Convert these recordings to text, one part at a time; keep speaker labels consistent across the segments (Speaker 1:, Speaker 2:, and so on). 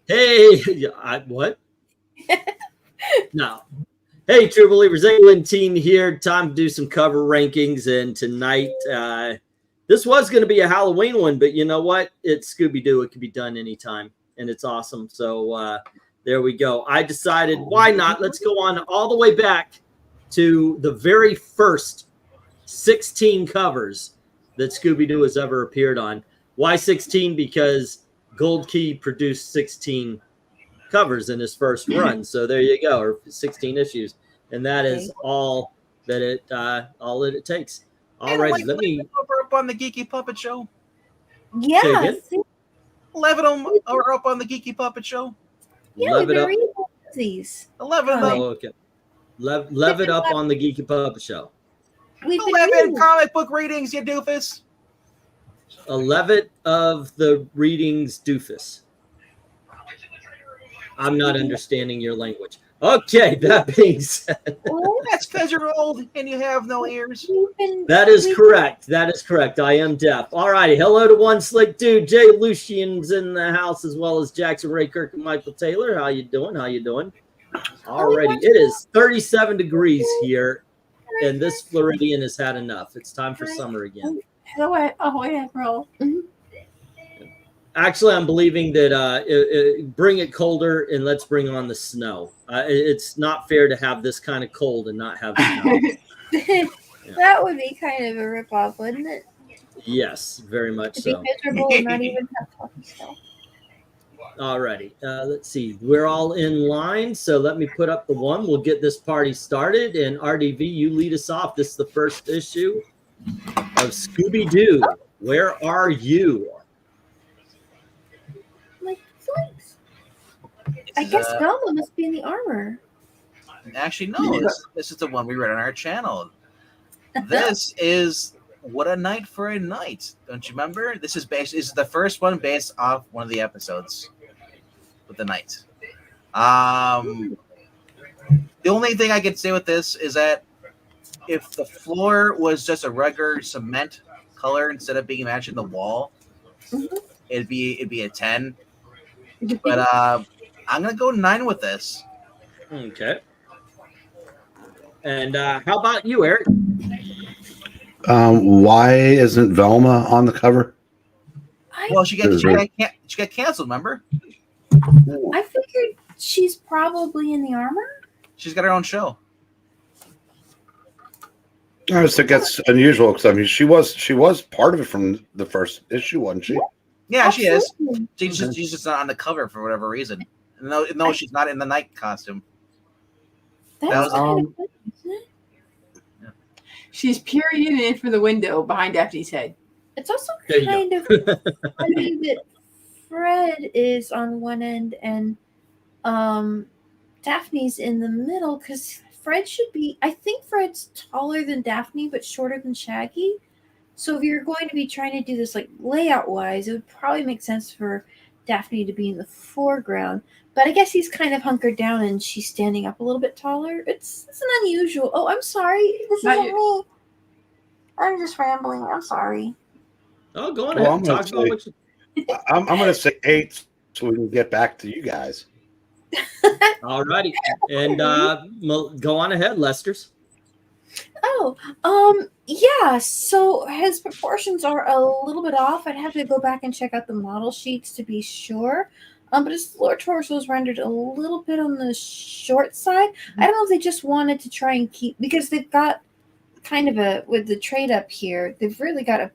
Speaker 1: Hey, what? No. Hey, True Believers, England team here. Time to do some cover rankings. And tonight, this was going to be a Halloween one, but you know what? It's Scooby Doo. It can be done anytime, and it's awesome. So there we go. I decided, why not? Let's go on all the way back to the very first 16 covers that Scooby Doo has ever appeared on. Why 16? Because Gold Key produced 16 covers in his first run. So there you go, or 16 issues. And that is all that it takes. All right, let me
Speaker 2: up on the Geeky Puppet Show.
Speaker 3: Yeah,
Speaker 2: 11 of them are up on the Geeky Puppet Show.
Speaker 3: Yeah, we've been reading these.
Speaker 2: 11 of them.
Speaker 1: Oh, okay. Lev it up on the Geeky Puppet Show.
Speaker 2: 11 comic book readings, you doofus.
Speaker 1: 11 of the readings, doofus. I'm not understanding your language. Okay, that being said.
Speaker 2: That's because you're old and you have no ears.
Speaker 1: That is correct. That is correct. I am deaf. All righty. Hello to One Slick Dude. Jay Lucian's in the house, as well as Jackson Ray Kirk and Michael Taylor. How you doing? How you doing? All righty. It is 37 degrees here, and this Floridian has had enough. It's time for summer again. Actually, I'm believing that bring it colder and let's bring on the snow. It's not fair to have this kind of cold and not have snow.
Speaker 3: That would be kind of a ripoff, wouldn't it?
Speaker 1: Yes, very much
Speaker 3: to
Speaker 1: so.
Speaker 3: be miserable and not even have coffee snow.
Speaker 1: Alrighty, let's see. We're all in line, so let me put up the one. We'll get this party started, and RDV, you lead us off. This is the first issue of Scooby Doo. Where are you?
Speaker 3: I guess Velma must be in the armor.
Speaker 2: Actually, no. This is the one we read on our channel. This is What a Night for a Night. Don't you remember? This is the first one based off one of the episodes with the night. The only thing I could say with this is that if the floor was just a regular cement color instead of being matching the wall, it'd be a 10. But I'm gonna go 9 with this.
Speaker 1: Okay. And how about you, Eric?
Speaker 4: Why isn't Velma on the cover?
Speaker 2: Well, she got canceled. Remember?
Speaker 3: I figured she's probably in the armor.
Speaker 2: She's got her own show.
Speaker 4: I just think that's unusual because I mean she was part of it from the first issue, wasn't she?
Speaker 2: Yeah, she is. She's just not on the cover for whatever reason. No, she's not in the night costume.
Speaker 3: That's kind of good, isn't it?
Speaker 5: Yeah. She's period in for the window behind Daphne's head.
Speaker 3: It's also kind of funny that Fred is on one end and Daphne's in the middle because Fred should be. I think Fred's taller than Daphne but shorter than Shaggy. So if you're going to be trying to do this like layout wise, it would probably make sense for Daphne to be in the foreground. But I guess he's kind of hunkered down and she's standing up a little bit taller. It's an unusual. Oh, I'm sorry. This isn't me. I'm just rambling. I'm sorry.
Speaker 1: Oh, go on ahead.
Speaker 4: I'm going to say 8 so we can get back to you guys.
Speaker 1: All righty. And go on ahead, Lester's.
Speaker 3: Yeah, so his proportions are a little bit off. I'd have to go back and check out the model sheets to be sure. But his lower torso is rendered a little bit on the short side. I don't know if they just wanted to try and keep, because they've got kind of with the trade up here, they've really got a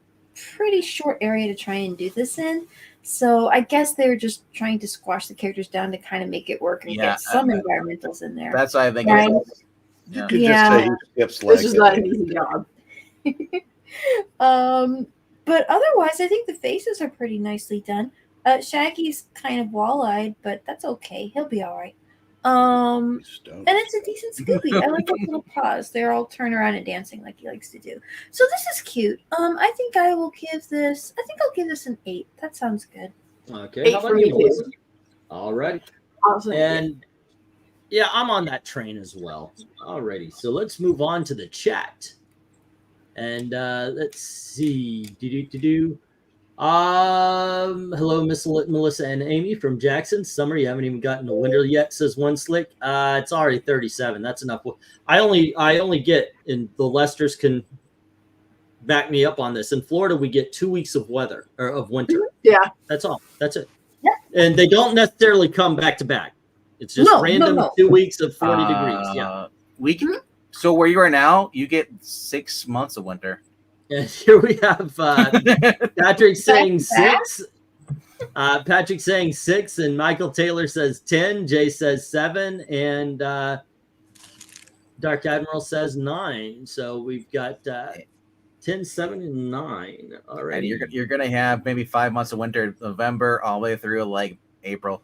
Speaker 3: pretty short area to try and do this in. So I guess they were just trying to squash the characters down to kind of make it work and get some environmentals in there.
Speaker 2: That's why I think
Speaker 3: right?
Speaker 4: You could just say he skips legs.
Speaker 5: This is not an easy job.
Speaker 3: But otherwise, I think the faces are pretty nicely done. Shaggy's kind of wall-eyed, but that's okay. He'll be all right. And it's a decent Scooby. I like those little paws. They're all turn around and dancing like he likes to do. So this is cute. I think I'll give this an 8. That sounds good.
Speaker 1: Okay.
Speaker 5: 8 for me too.
Speaker 1: All right.
Speaker 5: Awesome.
Speaker 1: And yeah, I'm on that train as well. Alrighty. So let's move on to the chat. And let's see. Hello, Miss Melissa and Amy from Jackson. Summer, you haven't even gotten to winter yet, says One Slick. It's already 37. That's enough. I only get, and the Lesters can back me up on this. In Florida, we get 2 weeks of weather or of winter.
Speaker 5: Yeah.
Speaker 1: That's all. That's it.
Speaker 3: Yeah.
Speaker 1: And they don't necessarily come back to back. It's just random 2 weeks of 40 degrees. Yeah.
Speaker 2: So where you are now, you get 6 months of winter.
Speaker 1: And here we have Patrick saying 6. Patrick saying 6, and Michael Taylor says 10. Jay says 7, and Dark Admiral says 9. So we've got 10, 7, and 9 already.
Speaker 2: And you're gonna have maybe 5 months of winter, November all the way through like April.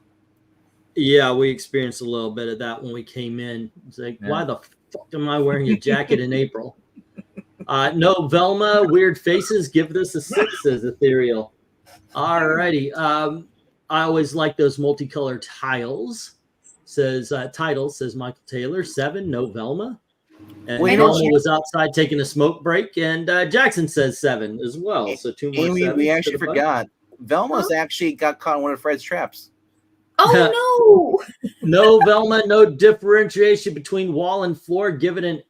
Speaker 1: Yeah, we experienced a little bit of that when we came in. It's like, why the fuck am I wearing a jacket in April? No, Velma, weird faces. Give this a 6, says Ethereal. Alrighty. I always like those multicolored tiles. Says titles, says Michael Taylor. 7, no Velma. And Velma was outside taking a smoke break, and Jackson says 7 as well. So 2 more.
Speaker 2: Amy, we actually forgot. Velma's actually got caught in one of Fred's traps.
Speaker 3: Oh no!
Speaker 1: No Velma, no differentiation between wall and floor. Give it an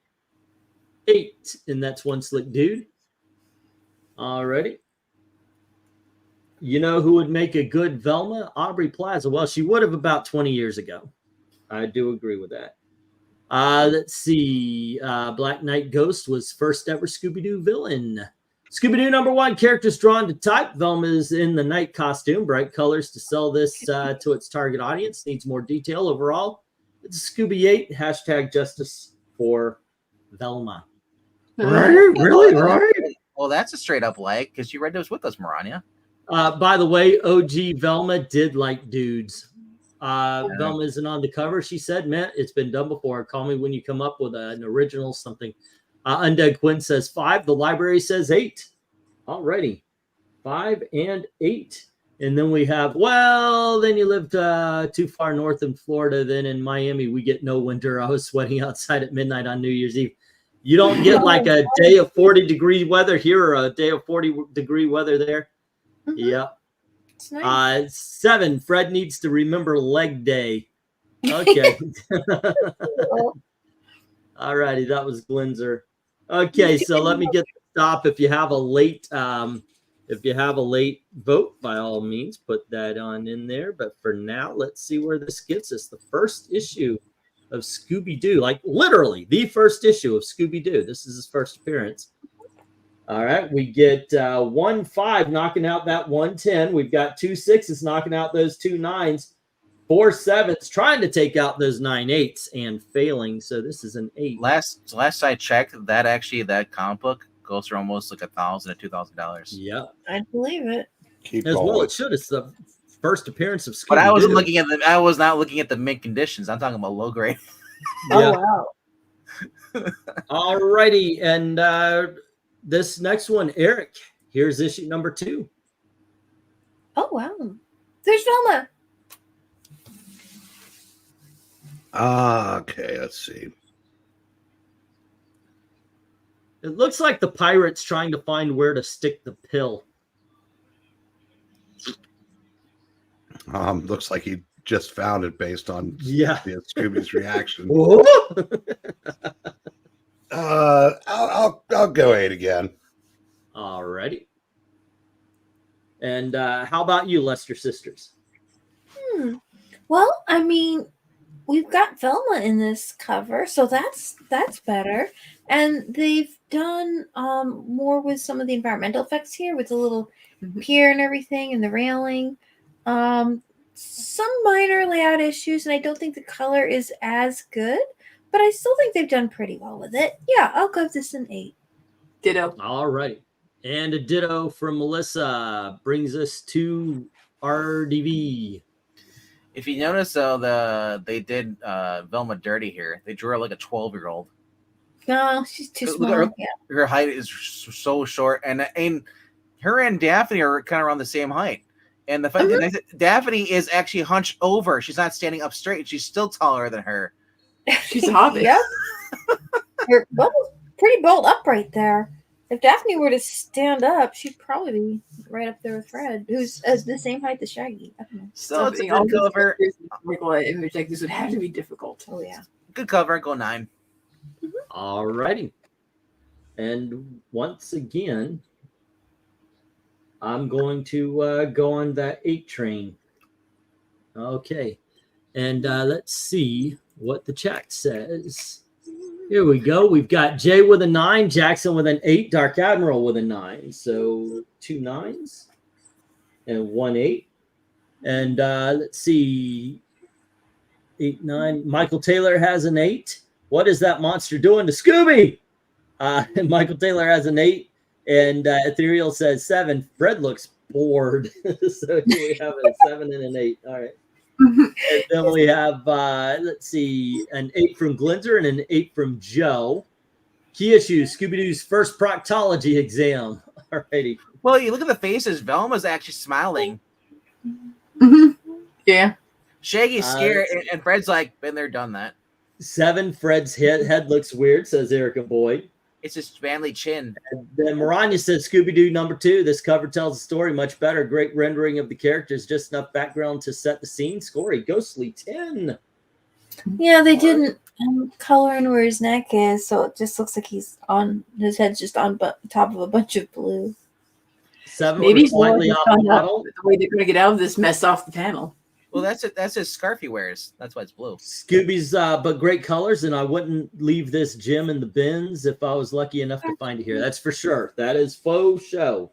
Speaker 1: 8, and that's One Slick Dude. Alrighty. You know who would make a good Velma? Aubrey Plaza. Well, she would have about 20 years ago. I do agree with that. Let's see. Black Knight Ghost was first ever Scooby-Doo villain. Scooby-Doo #1, characters drawn to type. Velma is in the night costume. Bright colors to sell this to its target audience. Needs more detail overall. It's Scooby 8. Hashtag justice for Velma. Right? Really? Right?
Speaker 2: Well, that's a straight up like, because you read those with us, Maranya.
Speaker 1: By the way, OG Velma did like dudes. Velma isn't on the cover. She said, man, it's been done before. Call me when you come up with an original something. Undead Quinn says 5. The library says 8. Alrighty. 5 and 8. And then we have, well, then you lived too far north in Florida. Then in Miami, we get no winter. I was sweating outside at midnight on New Year's Eve. You don't get like a day of 40-degree weather here or a day of 40-degree weather there. Mm-hmm. Yeah.
Speaker 3: It's nice.
Speaker 1: 7. Fred needs to remember leg day. Okay. All righty. That was Glenzer. Okay. So let me get the stop. If you have a late vote, by all means, put that on in there. But for now, let's see where this gets us. The first issue of Scooby-Doo, like literally the first issue of Scooby-Doo. This is his first appearance. All right, we get 1-5 knocking out that 1-10. We've got 2 6s knocking out those 2 9s, 4 7s trying to take out those 9 8s and failing. So this is an 8.
Speaker 2: Last I checked, that comic book goes for almost like $1,000 to $2,000.
Speaker 1: Yeah,
Speaker 3: I believe it.
Speaker 1: As well, it should. It's the first appearance of Scooby-Doo.
Speaker 2: But I was not looking at the mint conditions. I'm talking about low grade.
Speaker 1: Yeah.
Speaker 3: Oh wow.
Speaker 1: All righty, and this next one, Eric. Here's issue number 2.
Speaker 3: Oh wow. There's Velma.
Speaker 4: Okay, let's see.
Speaker 1: It looks like the pirate's trying to find where to stick the pill.
Speaker 4: Looks like he just found it based on Scooby's reaction. I'll go 8 again.
Speaker 1: All righty. And how about you, Lester Sisters?
Speaker 3: Well, I mean, we've got Velma in this cover, so that's better. And they've done more with some of the environmental effects here with the little pier and everything and the railing. Some minor layout issues, and I don't think the color is as good, but I still think they've done pretty well with it. Yeah, I'll give this an 8.
Speaker 5: Ditto.
Speaker 1: All righty. And a ditto from Melissa brings us to RDV.
Speaker 2: If you notice, though, they did Velma dirty here. They drew her like a 12-year-old.
Speaker 3: No, she's too small.
Speaker 2: Her height is so short, and her and Daphne are kind of around the same height. And the fact that Daphne is actually hunched over. She's not standing up straight. She's still taller than her.
Speaker 5: She's a hobbit.
Speaker 3: Yep. They're both pretty bold upright there. If Daphne were to stand up, she'd probably be right up there with Fred, who's the same height as Shaggy. I don't know.
Speaker 2: So it's a
Speaker 5: All
Speaker 2: good
Speaker 5: those
Speaker 2: cover.
Speaker 5: characters in Michael image like this would have to be difficult.
Speaker 3: Oh yeah.
Speaker 2: Good cover. Go 9.
Speaker 1: All righty. And once again, I'm going to go on that 8 train. Okay. And let's see what the chat says. Here we go. We've got Jay with a 9, Jackson with an 8, Dark Admiral with a 9. So 2 9s and 1 8. And let's see. 8 9. Michael Taylor has an 8. What is that monster doing to Scooby? And Michael Taylor has an 8. And Ethereal says 7. Fred looks bored. So we have a 7 and an 8. All right. And then we have, let's see, an 8 from Glinzer and an 8 from Joe. Key issue, Scooby-Doo's first proctology exam. All righty.
Speaker 2: Well, you look at the faces. Velma's actually smiling.
Speaker 5: Yeah.
Speaker 2: Shaggy's scared, and Fred's like, been there, done that.
Speaker 1: 7, Fred's head looks weird, says Erica Boyd.
Speaker 2: It's his manly chin.
Speaker 1: And then Maranya says Scooby-Doo number 2. This cover tells the story much better. Great rendering of the characters. Just enough background to set the scene. Scory, ghostly 10.
Speaker 3: Yeah, they didn't color in where his neck is, so it just looks like he's on his head's just on top of a bunch of blue.
Speaker 1: 7,
Speaker 5: Maybe
Speaker 1: slightly off the model.
Speaker 5: the way they're going to get out of this mess off the panel.
Speaker 2: Well, that's it. That's his scarf he wears. That's why it's blue.
Speaker 1: Scooby's, but great colors, and I wouldn't leave this gem in the bins if I was lucky enough to find it here. That's for sure. That is faux show.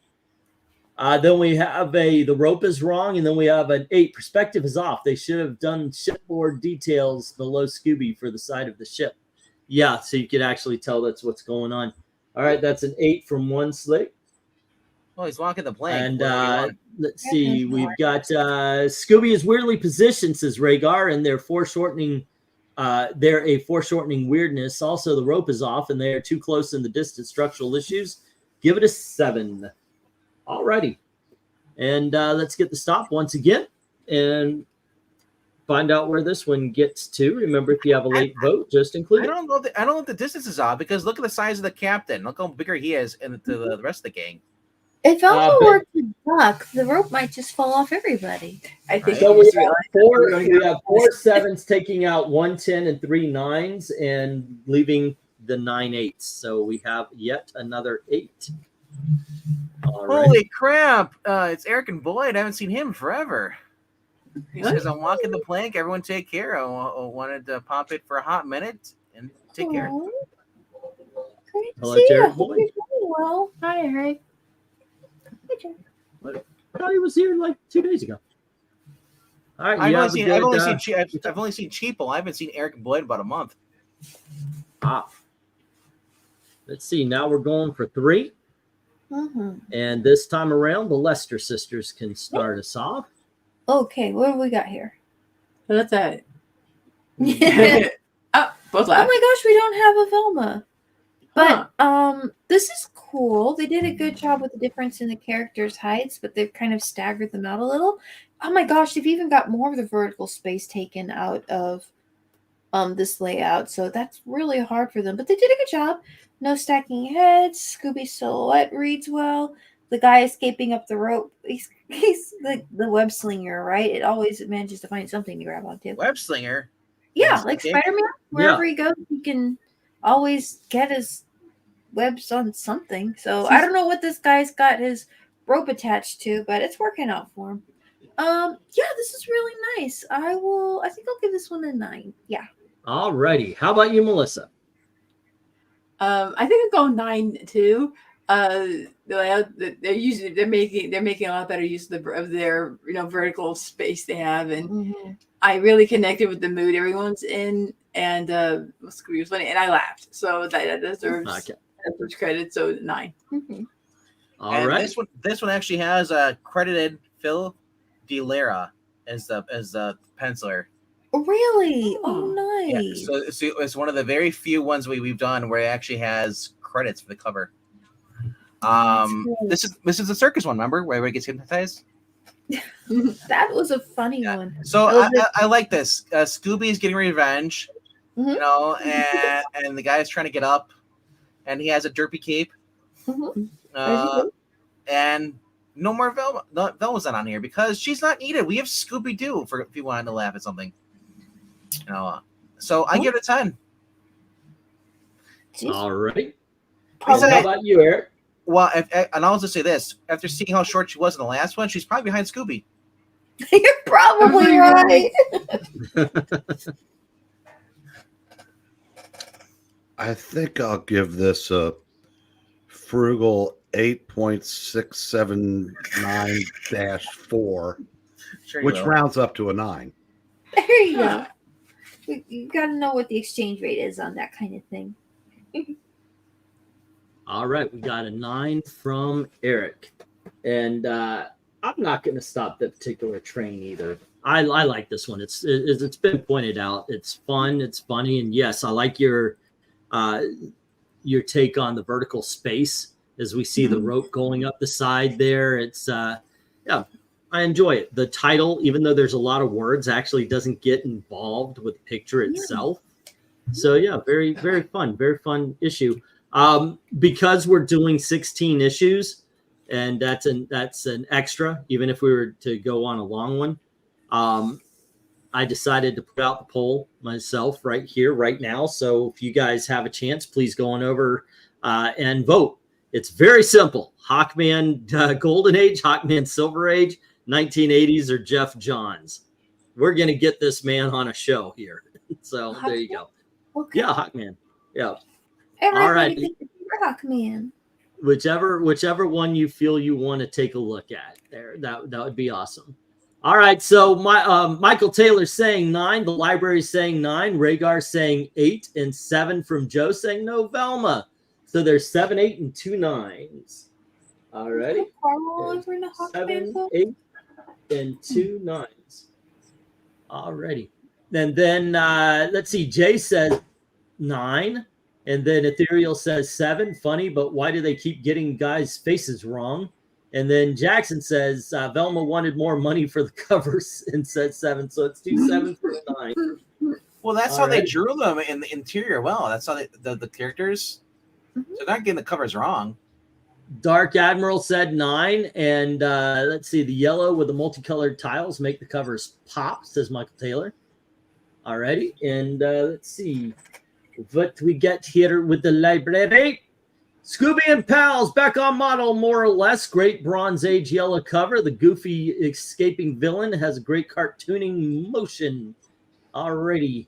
Speaker 1: Then we have the rope is wrong, and then we have an 8. Perspective is off. They should have done shipboard details below Scooby for the side of the ship. Yeah, so you could actually tell that's what's going on. All right, that's an 8 from One Slick.
Speaker 2: Oh, he's walking the plank.
Speaker 1: And let's see, we've got Scooby is weirdly positioned, says Rhaegar, and they're foreshortening. They're a foreshortening weirdness. Also, the rope is off, and they are too close in the distance. Structural issues. Give it a 7. All righty, and let's get the stop once again and find out where this one gets to. Remember, if you have a late vote, just include it.
Speaker 2: I don't know if the distance is off, because look at the size of the captain. Look how bigger he is, and to the rest of the gang.
Speaker 3: If Elmo were to duck, the rope might just fall off everybody.
Speaker 5: I think
Speaker 1: So we have 4 7s taking out 1 10 and 3 9s and leaving the 9 8s. So we have yet another 8. All right.
Speaker 2: Holy crap! It's Eric and Boyd. I haven't seen him forever. He says, "I'm walking the plank. Everyone take care. I wanted to pop it for a hot minute and take care."
Speaker 3: Aw. Great to
Speaker 1: Hello,
Speaker 3: see you.
Speaker 1: Jared
Speaker 3: I hope
Speaker 1: Boyd.
Speaker 3: you're doing well.
Speaker 5: Hi, Eric.
Speaker 1: I thought he was here like 2 days ago. All right.
Speaker 2: I've
Speaker 1: you
Speaker 2: only
Speaker 1: have a
Speaker 2: seen
Speaker 1: good,
Speaker 2: I've only seen Cheaple. I haven't seen Eric and Boyd in about a month.
Speaker 1: Let's see. Now we're going for 3.
Speaker 3: Mm-hmm.
Speaker 1: And this time around, the Lester sisters can start us off.
Speaker 3: Okay, what have we got here?
Speaker 5: So that's it.
Speaker 3: Oh
Speaker 5: Oh, both
Speaker 3: my
Speaker 5: laughed.
Speaker 3: gosh, we don't have a Velma. But this is cool. They did a good job with the difference in the characters' heights, but they've kind of staggered them out a little. Oh my gosh, they've even got more of the vertical space taken out of this layout, so that's really hard for them. But they did a good job. No stacking heads. Scooby's silhouette reads well. The guy escaping up the rope, he's the web slinger, right? It always manages to find something to grab onto.
Speaker 2: Web slinger.
Speaker 3: Yeah,
Speaker 2: Yes,
Speaker 3: like
Speaker 2: okay.
Speaker 3: Spider-Man. Wherever he goes, he can always get his webs on something. So I don't know what this guy's got his rope attached to, but it's working out for him. Yeah, this is really nice. I think I'll give this one a 9. Yeah.
Speaker 1: All righty. How about you, Melissa?
Speaker 5: I think I'll go 9 too. The layout they're making a lot better use of their vertical space they have, and I really connected with the mood everyone's in, and Scooby was funny, and I laughed, so that deserves credit. So 9.
Speaker 1: All right.
Speaker 2: This one actually has a credited Phil DeLera as the penciler.
Speaker 3: Really? Oh,
Speaker 2: Yeah,
Speaker 3: nice.
Speaker 2: so it's one of the very few ones we've done where it actually has credits for the cover. This is the circus one, remember, where everybody gets hypnotized?
Speaker 3: That was a funny one.
Speaker 2: So I like this. Scooby's getting revenge, and the guy is trying to get up, and he has a derpy cape. And no more Velma. No, Velma's not on here because she's not needed. We have Scooby Doo for if you wanted to laugh at something. So I give it a 10.
Speaker 1: All right.
Speaker 2: How
Speaker 1: about you, Eric?
Speaker 2: Well, and I'll just say this: after seeing how short she was in the last one, she's probably behind Scooby.
Speaker 3: You're probably right.
Speaker 4: I think I'll give this a frugal 8.679-4,
Speaker 2: Sure
Speaker 4: which rounds up to a 9.
Speaker 3: There you go. You got to know what the exchange rate is on that kind of thing.
Speaker 1: All right, we got a 9 from Eric, and I'm not going to stop that particular train either. I like this one. It's been pointed out. It's fun. It's funny, and yes, I like your take on the vertical space as we see the rope going up the side there. It's yeah, I enjoy it. The title, even though there's a lot of words, actually doesn't get involved with the picture itself. So yeah, very, very fun issue. Because we're doing 16 issues, and that's an extra, even if we were to go on a long one. I decided to put out the poll myself right here, right now. So if you guys have a chance, please go on over and vote. It's very simple. Hawkman Golden Age, Hawkman Silver Age, 1980s, or Jeff Johns. We're going to get this man on a show here. So there you go.
Speaker 3: Okay.
Speaker 1: Yeah, Hawkman. Yeah.
Speaker 3: All
Speaker 1: right.
Speaker 3: Hawkman.
Speaker 1: Whichever one you feel you want to take a look at there, that would be awesome. All right, so Michael Taylor's saying 9, the library's saying 9, Rhaegar saying 8, and 7 from Joe saying no Velma. So there's 7, 8, and 2 9s. All righty. 7, 8, and 2 9s. All righty. And then let's see, Jay says 9. And then Ethereal says 7. Funny, but why do they keep getting guys' faces wrong? And then Jackson says Velma wanted more money for the covers and said 7. So it's 2 7 for 9.
Speaker 2: Well, that's how they drew them in the interior. Well, that's how the characters. So they're not getting the covers wrong.
Speaker 1: Dark Admiral said 9. And let's see, the yellow with the multicolored tiles make the covers pop, says Michael Taylor. Alrighty. And let's see what we get here with the library. Scooby and Pals back on model, more or less. Great Bronze Age yellow cover. The goofy escaping villain has a great cartooning motion. Alrighty.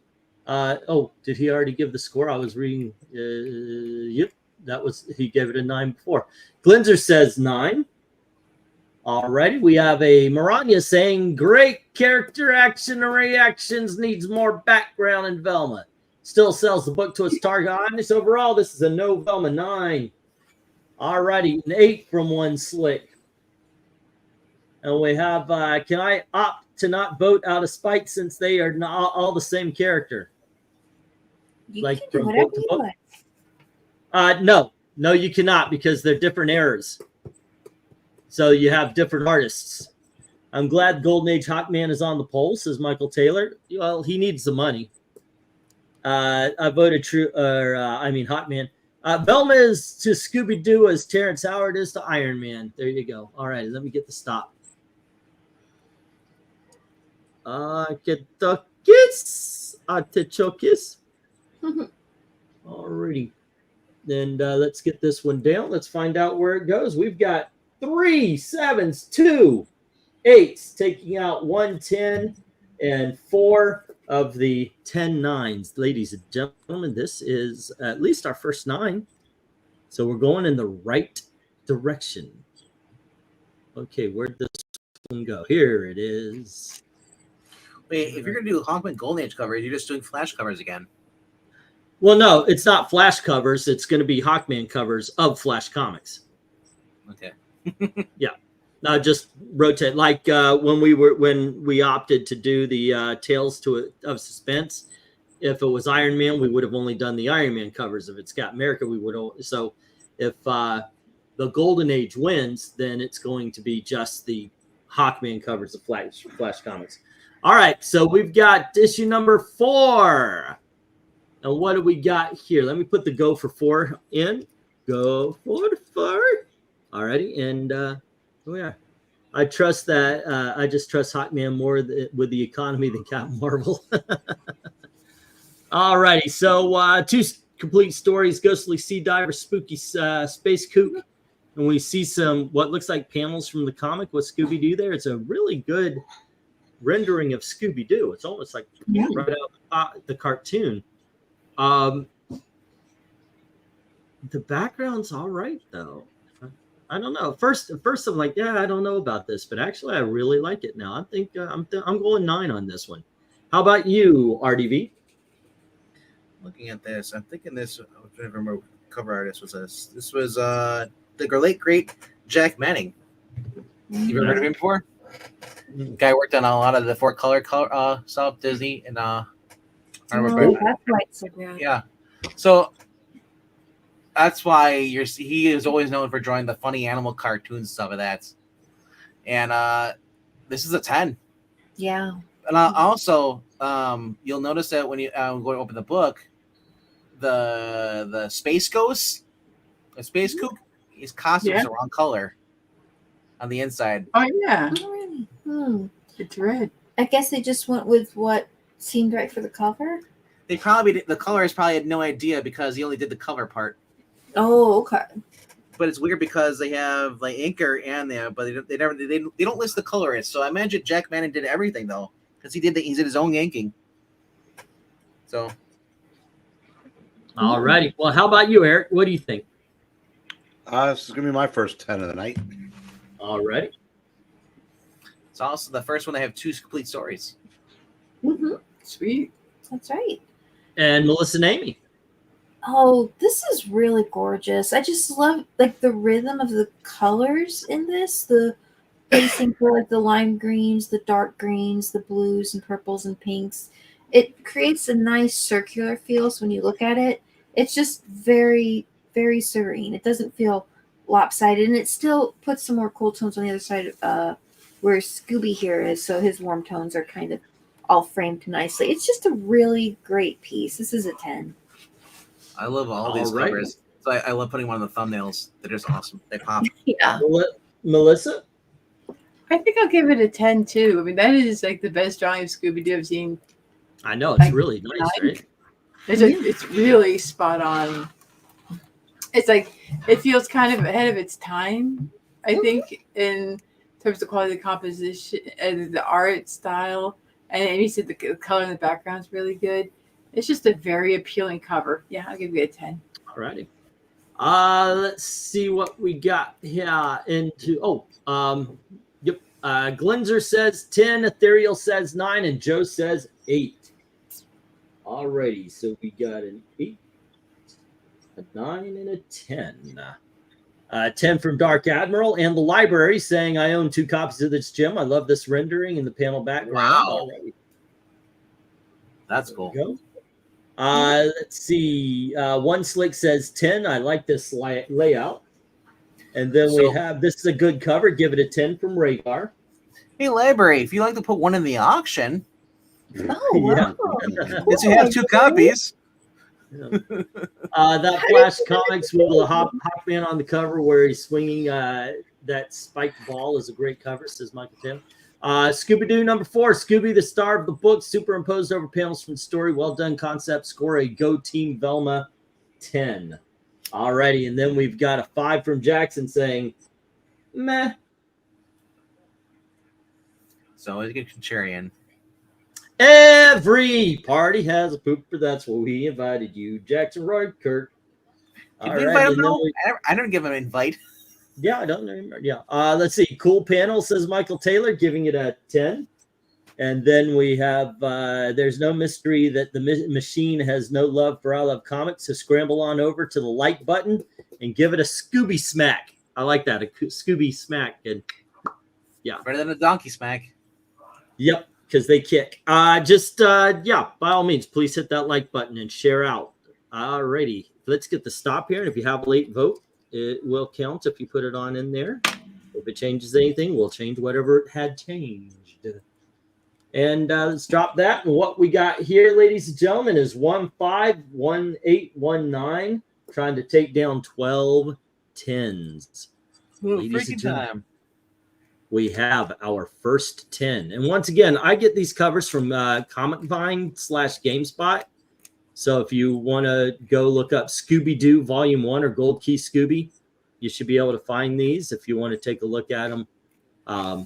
Speaker 1: Oh, did he already give the score? I was reading. Yep, he gave it a 9 before. Glinzer says 9. Alrighty, we have a MARANYA saying great character action and reactions, needs more background in Velma. Still sells the book to its target audience. Overall, this is a no Velma 9. Alrighty, an 8 from one Slick. And we have, can I opt to not vote out of spite since they are not all the same character?
Speaker 3: You
Speaker 1: like
Speaker 3: can do
Speaker 1: from
Speaker 3: whatever
Speaker 1: book to
Speaker 3: you
Speaker 1: book?
Speaker 3: like.
Speaker 1: No, you cannot, because they're different eras. So you have different artists. I'm glad Golden Age Hawkman is on the poll, says Michael Taylor. Well, he needs the money. I voted Hawkman. Velma is to Scooby Doo as Terrence Howard is to Iron Man. There you go. All right, let me get the stop. Get the kiss. Artichokes. Alrighty. Then let's get this one down. Let's find out where it goes. We've got 3 7s, 2 8s, taking out 1 10 and 4 of the 10 9s. Ladies and gentlemen, this is at least our first 9. So we're going in the right direction. Okay, where'd this one go? Here it is.
Speaker 2: Wait, if you're going to do Hawkman Golden Age covers, you're just doing Flash covers again.
Speaker 1: Well, no, it's not Flash covers. It's going to be Hawkman covers of Flash comics.
Speaker 2: Okay.
Speaker 1: Yeah. No, just rotate like when we opted to do the Tales of Suspense. If it was Iron Man, we would have only done the Iron Man covers. If it's Captain America, we would. So if the Golden Age wins, then it's going to be just the Hawkman covers of Flash comics. All right, so we've got issue number 4. And what do we got here? Let me put the go for 4 in. Go for far. Alrighty, and we are. I trust that. I just trust Hawkman more with the economy than Captain Marvel. Alrighty, so 2 complete stories: Ghostly Sea Diver, Spooky Space Kook, and we see some what looks like panels from the comic with Scooby Doo. There, it's a really good rendering of Scooby Doo. It's almost like right out the cartoon. The background's all right though. I don't know. First I'm like, yeah, I don't know about this, but actually I really like it now. I think I'm going 9 on this one. How about you, RDV?
Speaker 2: Looking at this, I'm thinking this. I don't remember what cover artist was this. This was the late great Jack Manning. You've ever heard of him before? Guy worked on a lot of the 4 color stuff, Disney, and I remember.
Speaker 3: That's why it's so good.
Speaker 2: Yeah, so that's why he is always known for drawing the funny animal cartoon stuff of that. And this is a 10.
Speaker 3: Yeah.
Speaker 2: And also, you'll notice that when you go to open the book, the space ghost, the space kook, his costume is the wrong color on the inside.
Speaker 5: Oh yeah,
Speaker 3: Oh, really?
Speaker 5: it's red.
Speaker 3: I guess they just went with what seemed right for the cover.
Speaker 2: The colors probably had no idea because he only did the cover part.
Speaker 3: Oh, okay.
Speaker 2: But it's weird because they have like inker and there, but they don't list the colorist. So I imagine Jack Manning did everything though, because he did his own yanking. So,
Speaker 1: All righty. Well, how about you, Eric? What do you think?
Speaker 4: This is gonna be my first 10 of the night.
Speaker 1: All righty.
Speaker 2: it's also the first one they have 2 complete stories.
Speaker 3: Mm-hmm.
Speaker 5: Sweet.
Speaker 3: That's right.
Speaker 1: And Melissa and Amy.
Speaker 3: Oh, this is really gorgeous. I just love like the rhythm of the colors in this. The facing for like the lime greens, the dark greens, the blues and purples and pinks. It creates a nice circular feel. So when you look at it, it's just very, very serene. It doesn't feel lopsided, and it still puts some more cool tones on the other side where Scooby here is. So his warm tones are kind of all framed nicely. It's just a really great piece. This is a 10.
Speaker 2: I love all these covers. So I love putting one on the thumbnails. They're just awesome. They pop.
Speaker 3: Yeah.
Speaker 1: Melissa?
Speaker 5: I think I'll give it a 10 too. I mean, that is like the best drawing of Scooby Doo I've seen.
Speaker 1: I know, it's really nice, right?
Speaker 5: It's really spot on. It's like it feels kind of ahead of its time, I think, in terms of quality of composition and the art style. And Amy said the color in the background is really good. It's just a very appealing cover. Yeah, I'll give you a 10.
Speaker 1: All righty. Let's see what we got here into. Yep. Glenzer says 10, Ethereal says 9, and Joe says 8. All righty. So we got an 8, a 9, and a 10. 10 from Dark Admiral and the library saying, I own 2 copies of this, Jim. I love this rendering in the panel background.
Speaker 2: Wow. That's cool.
Speaker 1: Go. Let's see. One Slick says 10. I like this layout. And then we have, this is a good cover. Give it a 10 from Rhaegar.
Speaker 2: Hey, library, if you like to put one in the auction,
Speaker 3: Oh, wow.
Speaker 2: since you have 2 copies.
Speaker 1: Yeah. That Flash Comics with the Hawkman on the cover where he's swinging that spiked ball is a great cover, says Michael Taylor. Scooby Doo number 4, Scooby, the star of the book, superimposed over panels from the story. Well done concept. Score a Go Team Velma 10. Alrighty, and then we've got a 5 from Jackson saying, meh.
Speaker 2: So it's a good contrarian.
Speaker 1: Every party has a pooper. That's what we invited you, Jackson Roy Kirk.
Speaker 2: Did we invite him? I didn't give him an invite.
Speaker 1: Yeah, I don't remember. Yeah. Let's see. Cool panel, says Michael Taylor, giving it a 10. And then we have there's no mystery that the machine has no love for I Love Comics. So scramble on over to the like button and give it a Scooby smack. I like that. A Scooby smack. And yeah.
Speaker 2: Better than a donkey smack.
Speaker 1: Yep. Because they kick. Yeah, by all means, please hit that like button and share out. Alrighty. Let's get the stop here. And if you have a late vote, it will count if you put it on in there. If it changes anything, we'll change whatever it had changed. And let's drop that. And what we got here, ladies and gentlemen, is 151819 trying to take down 12. 10s.
Speaker 2: Ooh,
Speaker 1: Ladies and
Speaker 2: freaking
Speaker 1: gentlemen,
Speaker 2: time.
Speaker 1: we have our first 10. And once again, I get these covers from Comic Vine / GameSpot. So if you want to go look up Scooby Doo Volume 1 or Gold Key Scooby, you should be able to find these if you want to take a look at them a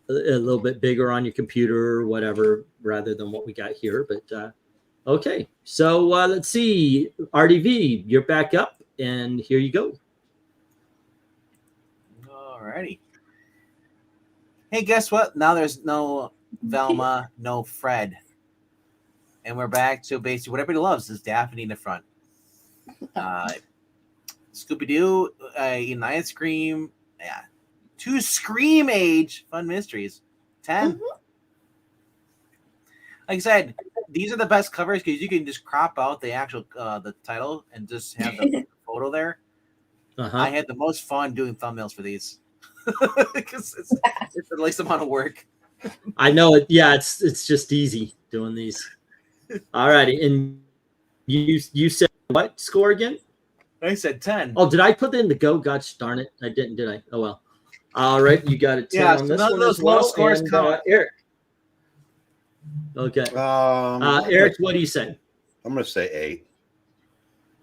Speaker 1: little bit bigger on your computer or whatever, rather than what we got here. But okay, so let's see. RDV, you're back up, and here you go.
Speaker 2: Alrighty. Hey, guess what? Now there's no Velma, no Fred. And we're back to basically what everybody loves is Daphne in the front. Scooby Doo, United Scream, yeah. 2 Scream Age Fun Mysteries. 10.
Speaker 3: Mhm.
Speaker 2: Like I said, these are the best covers because you can just crop out the actual the title and just have the photo there. I had the most fun doing thumbnails for these because it's the least amount of work.
Speaker 1: I know it. Yeah, it's just easy doing these. All righty, and you said what score again?
Speaker 2: I said 10.
Speaker 1: Oh, did I put in the go? Gosh darn it, I didn't, did I? Oh well. All right, you got a 10
Speaker 2: Yeah,
Speaker 1: on this
Speaker 2: none of
Speaker 1: one
Speaker 2: those
Speaker 1: as well.
Speaker 2: low scores
Speaker 1: And,
Speaker 2: count.
Speaker 1: Eric. Okay. Eric, what do you say?
Speaker 4: I'm going to say 8.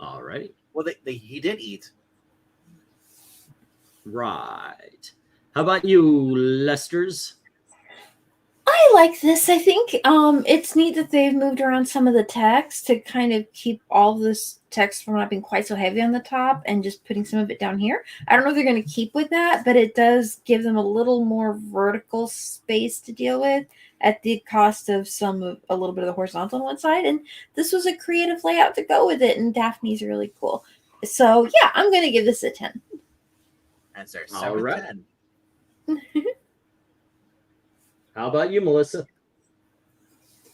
Speaker 1: All right.
Speaker 2: Well, he did eat.
Speaker 1: Right. How about you, Lester's?
Speaker 3: I like this. I think it's neat that they've moved around some of the text to kind of keep all this text from not being quite so heavy on the top and just putting some of it down here. I don't know if they're going to keep with that, but it does give them a little more vertical space to deal with at the cost of a little bit of the horizontal on one side. And this was a creative layout to go with it, and Daphne's really cool. So yeah, I'm going to give this a 10.
Speaker 2: That's our
Speaker 1: All
Speaker 2: 7
Speaker 1: right.
Speaker 2: 10.
Speaker 1: How about you, Melissa?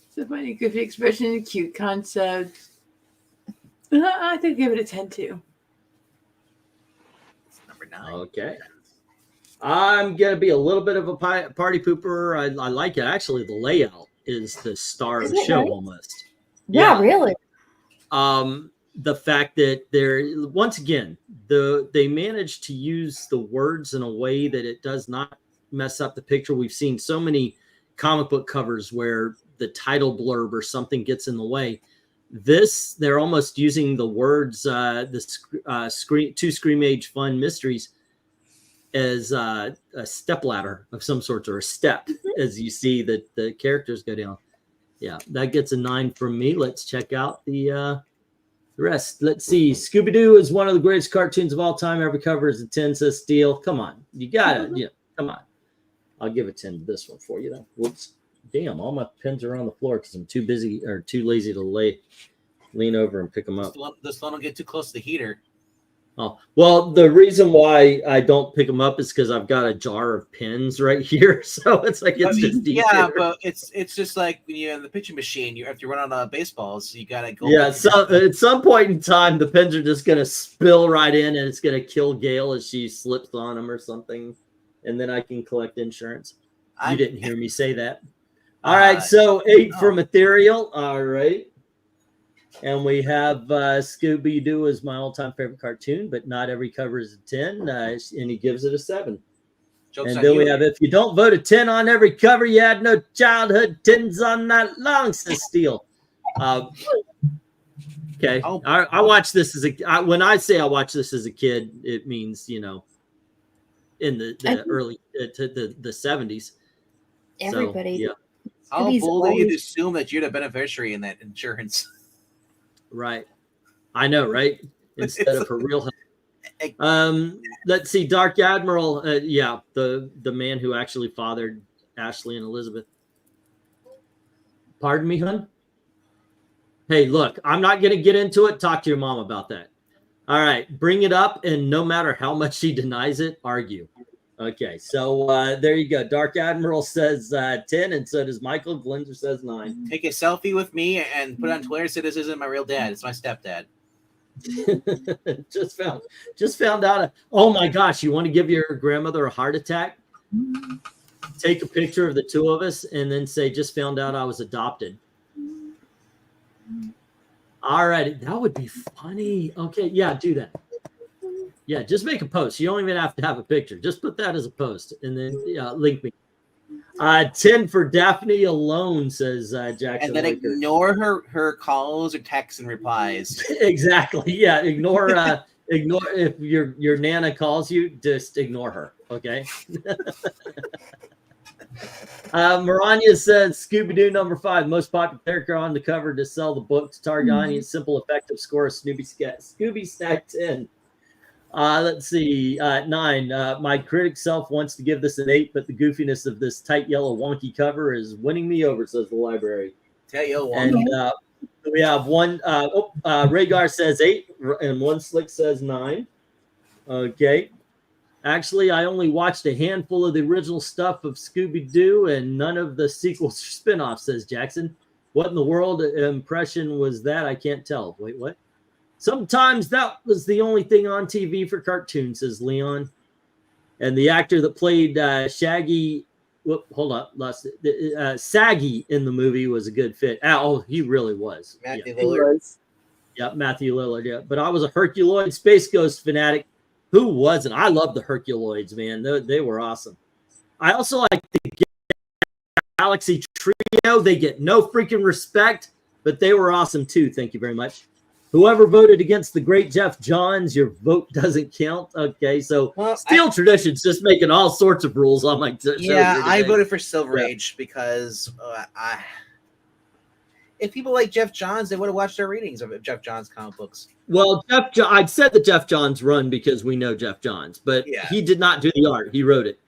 Speaker 5: It's a funny, goofy expression, cute concept. I think give it a 10 too.
Speaker 2: It's number 9.
Speaker 1: Okay. I'm going to be a little bit of a party pooper. I like it. Actually, the layout is the star of the show almost.
Speaker 3: Yeah, really.
Speaker 1: The fact that once again, they managed to use the words in a way that it does not mess up the picture. We've seen so many comic book covers where the title blurb or something gets in the way. This, they're almost using the words, the 2 Scream Age Fun Mysteries as a stepladder of some sort, or a step, as you see that the characters go down. Yeah, that gets a 9 from me. Let's check out the rest. Let's see. Scooby Doo is one of the greatest cartoons of all time. Every cover is a 10, says Steel. Come on, you gotta, come on. I'll give a 10 to this one for you, though. Whoops. Damn, all my pens are on the floor because I'm too busy or too lazy to lean over and pick them up.
Speaker 2: This one will get too close to the heater.
Speaker 1: Oh, well, the reason why I don't pick them up is because I've got a jar of pens right here. So it's like, it's just easier.
Speaker 2: Yeah, but it's just like when you're in the pitching machine, you have to run out of baseballs. You got to go.
Speaker 1: Yeah, so at some point in time, the pens are just going to spill right in, and it's going to kill Gail as she slips on them or something. And then I can collect insurance. You didn't hear me say that. All right, so 8 from Ethereal. All right. And we have Scooby Doo is my all-time favorite cartoon, but not every cover is a 10, and he gives it a 7.
Speaker 2: Joke's
Speaker 1: and then we have, if you don't vote a 10 on every cover, you had no childhood 10s on that long, says Steel. Okay, I watched this as when I say I watched this as a kid, it means, in the early to the 70s.
Speaker 3: Everybody.
Speaker 1: So, yeah.
Speaker 2: How bold are you to assume that you're the beneficiary in that insurance?
Speaker 1: Right. I know, right? Instead of her real help. Let's see. Dark Admiral. The man who actually fathered Ashley and Elizabeth. Pardon me, hon? Hey, look, I'm not going to get into it. Talk to your mom about that. All right. Bring it up, and no matter how much she denies it, argue. Okay, so there you go. Dark Admiral says 10, and so does Michael. Glenser says 9.
Speaker 2: Take a selfie with me and put it on Twitter. Say this isn't my real dad. It's my stepdad.
Speaker 1: just found out. Oh my gosh! You want to give your grandmother a heart attack? Take a picture of the two of us, and then say, "Just found out I was adopted." All right, that would be funny. Okay, yeah, do that. Yeah, just make a post. You don't even have to have a picture. Just put that as a post and then link me. 10 for Daphne alone, says Jackson.
Speaker 2: And then
Speaker 1: Laker.
Speaker 2: ignore her calls or texts and replies.
Speaker 1: Exactly. Yeah. Ignore if your Nana calls you, just ignore her. Okay. Maranya says Scooby Doo #5, most popular character on the cover to sell the books. Target audience, simple, effective score. Scooby Snack 10. Let's see. 9. My critic self wants to give this an 8, but the goofiness of this tight yellow wonky cover is winning me over, says the library. And we have one. Rhaegar says 8, and one Slick says 9. Okay. Actually, I only watched a handful of the original stuff of Scooby Doo and none of the sequels or spinoffs, says Jackson. What in the world impression was that? I can't tell. Wait, what? Sometimes that was the only thing on TV for cartoons, says Leon. And the actor that played Shaggy, Saggy in the movie was a good fit. Oh, he really was.
Speaker 2: Matthew Lillard.
Speaker 1: Yeah, Matthew Lillard. Yeah, but I was a Herculoid Space Ghost fanatic. Who wasn't? I love the Herculoids, man. They were awesome. I also like the Galaxy Trio. They get no freaking respect, but they were awesome too. Thank you very much. Whoever voted against the great Jeff Johns, your vote doesn't count. Okay, so Steel Tradition's just making all sorts of rules on my show.
Speaker 2: Yeah, I voted for Silver Age because if people like Jeff Johns, they would have watched our readings of Jeff Johns comic books.
Speaker 1: Well, I'd said that Jeff Johns run because we know Jeff Johns, but he did not do the art. He wrote it.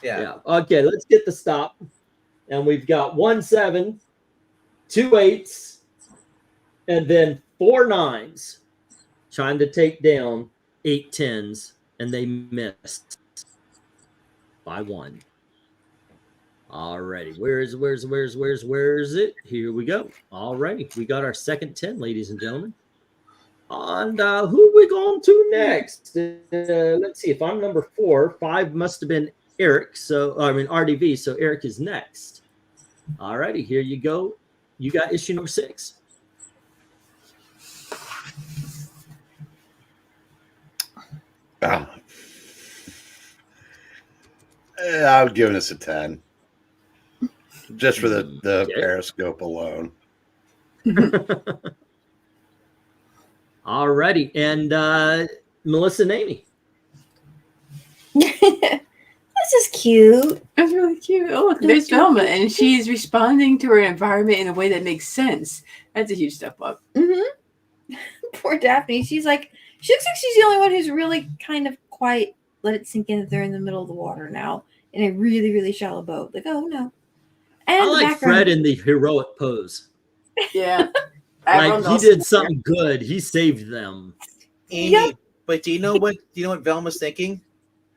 Speaker 1: Yeah. Okay, let's get the stop. And we've got 1 7, 2 8s, and then 4 9s trying to take down 8 10s, and they missed by 1. Alrighty, where's it? Here we go. Alrighty, we got our second 10, ladies and gentlemen. And who are we going to next? Let's see. If I'm number 4, 5 must have been Eric. So RDV. So Eric is next. Alrighty, here you go. You got issue number 6.
Speaker 4: I'm giving this a 10. Just for the Periscope alone.
Speaker 1: Alrighty, and Melissa and Amy.
Speaker 3: This is cute.
Speaker 5: That's really cute. Oh, look, there's Velma, and she's responding to her environment in a way that makes sense. That's a huge step up.
Speaker 3: Poor Daphne. She looks like she's the only one who's really kind of quiet. Let it sink in that they're in the middle of the water now in a really, really shallow boat. Like, oh no. And
Speaker 1: I like Fred in the heroic pose.
Speaker 5: Yeah.
Speaker 1: Like he did something good. He saved them.
Speaker 2: Amy, but do you know what Velma's thinking?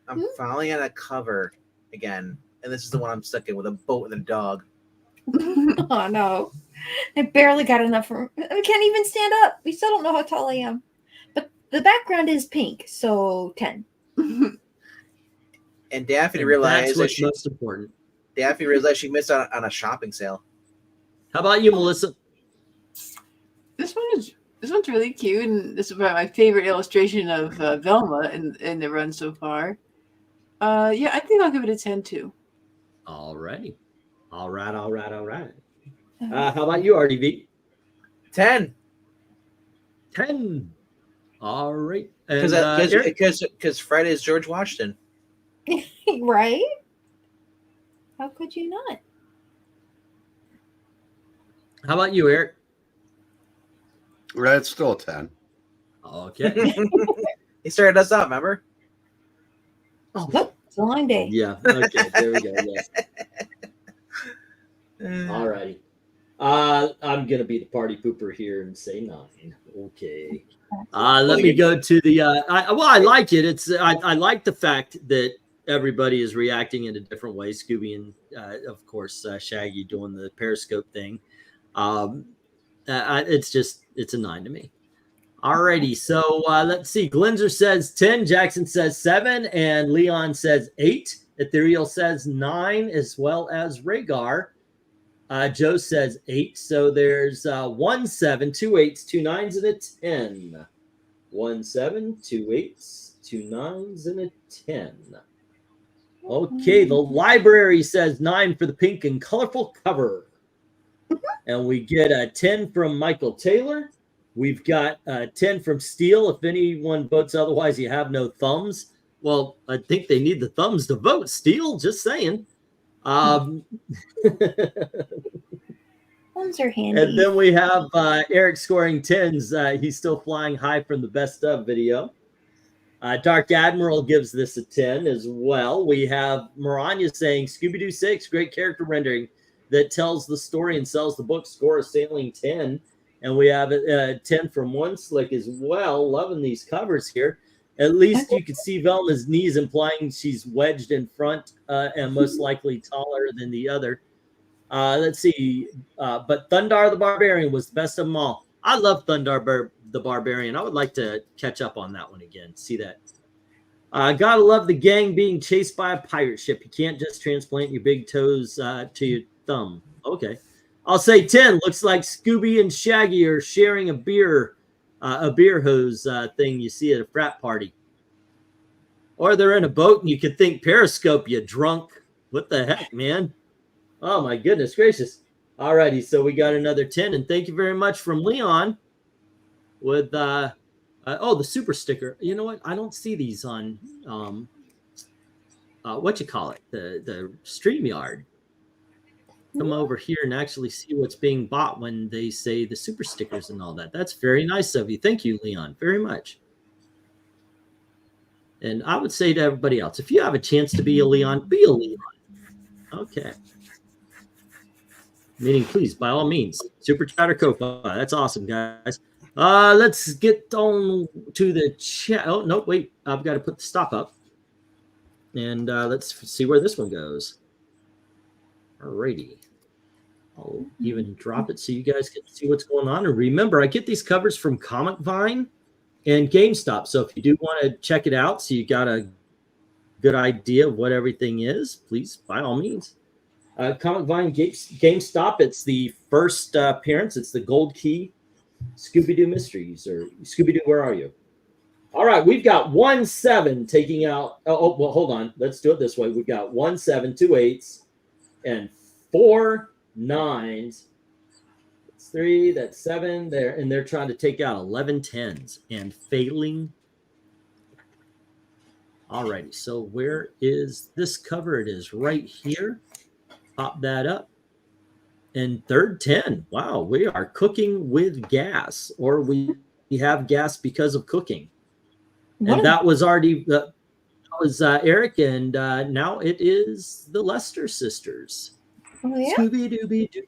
Speaker 2: I'm finally on a cover again, and this is the one I'm stuck in with a boat and a dog.
Speaker 3: Oh no. I barely got enough room. I can't even stand up. We still don't know how tall I am. But the background is pink, so 10.
Speaker 2: And Daphne realized
Speaker 1: that's what's most important.
Speaker 2: Daphne realized she missed out on a shopping sale.
Speaker 1: How about you, Melissa?
Speaker 5: This one's really cute, and this is my favorite illustration of Velma in the run so far. Yeah, I think I'll give it a 10 too.
Speaker 1: Alrighty. All right. How about you, RDV?
Speaker 2: 10.
Speaker 1: 10. All right.
Speaker 2: Because Fred is George Washington.
Speaker 3: Right? How could you not?
Speaker 1: How about you, Eric?
Speaker 4: Right, it's still a 10.
Speaker 1: Okay.
Speaker 2: He started us out, remember?
Speaker 3: Oh, it's a long day.
Speaker 1: Yeah. Okay. There we go. Yes. All righty. I'm gonna be the party pooper here and say 9. Okay. Let me go to the. I like it. It's. I like the fact that everybody is reacting in a different way. Scooby and of course Shaggy doing the Periscope thing. It's a 9 to me. Alrighty, so let's see. Glenzer says 10, Jackson says 7, and Leon says 8. Ethereal says 9, as well as Rhaegar. Joe says 8. So there's 1 7, 2 8s, 2 9s, and a 10. 1 7, 2 8s, 2 9s, and a 10. Okay, the library says 9 for the pink and colorful cover. And we get a 10 from Michael Taylor. We've got a 10 from Steele. If anyone votes otherwise, you have no thumbs. Well, I think they need the thumbs to vote, Steele. Just saying.
Speaker 3: Thumbs are handy.
Speaker 1: And then we have Eric scoring 10s. He's still flying high from the best of video. Dark Admiral gives this a 10 as well. We have Maranya saying Scooby Doo 6, great character rendering that tells the story and sells the book, score a sailing 10. And we have a 10 from One Slick as well. Loving these covers here. At least you can see Velma's knees, implying she's wedged in front and most likely taller than the other. Let's see. But Thundar the Barbarian was the best of them all. I love Thundar the Barbarian. I would like to catch up on that one again. See that. Gotta love the gang being chased by a pirate ship. You can't just transplant your big toes to your thumb. Okay. I'll say 10. Looks like Scooby and Shaggy are sharing a beer hose thing you see at a frat party. Or they're in a boat and you could think Periscope, you drunk. What the heck, man? Oh, my goodness gracious. All righty, so we got another 10. And thank you very much from Leon with, the super sticker. You know what? I don't see these on, the StreamYard. Come over here and actually see what's being bought when they say the super stickers and all that. That's very nice of you. Thank you, Leon, very much. And I would say to everybody else, if you have a chance to be a Leon, be a Leon. Okay. Meaning, please, by all means, super chat or Ko-Fi. That's awesome, guys. Let's get on to the chat. Oh, no, wait. I've got to put the stop up. And let's see where this one goes. Alrighty. I'll even drop it so you guys can see what's going on. And remember, I get these covers from Comic Vine and GameStop. So if you do want to check it out so you got a good idea of what everything is, please, by all means. Comic Vine, GameStop, it's the first appearance. It's the Gold Key Scooby Doo Mysteries, or Scooby Doo, where are you? All right, we've got 1-7 taking out. Oh, well, hold on. Let's do it this way. We've got 1-7, 2 8s, and 4 9s. That's 3, that's 7 there, and they're trying to take out 11 10s and failing. All righty, so where is this cover? It is right here. Pop that up. And third 10. Wow, we are cooking with gas, or we have gas because of cooking. And that was already that was Eric, and now it is the Lester sisters.
Speaker 3: Oh, yeah.
Speaker 1: Scooby-Dooby-Doo,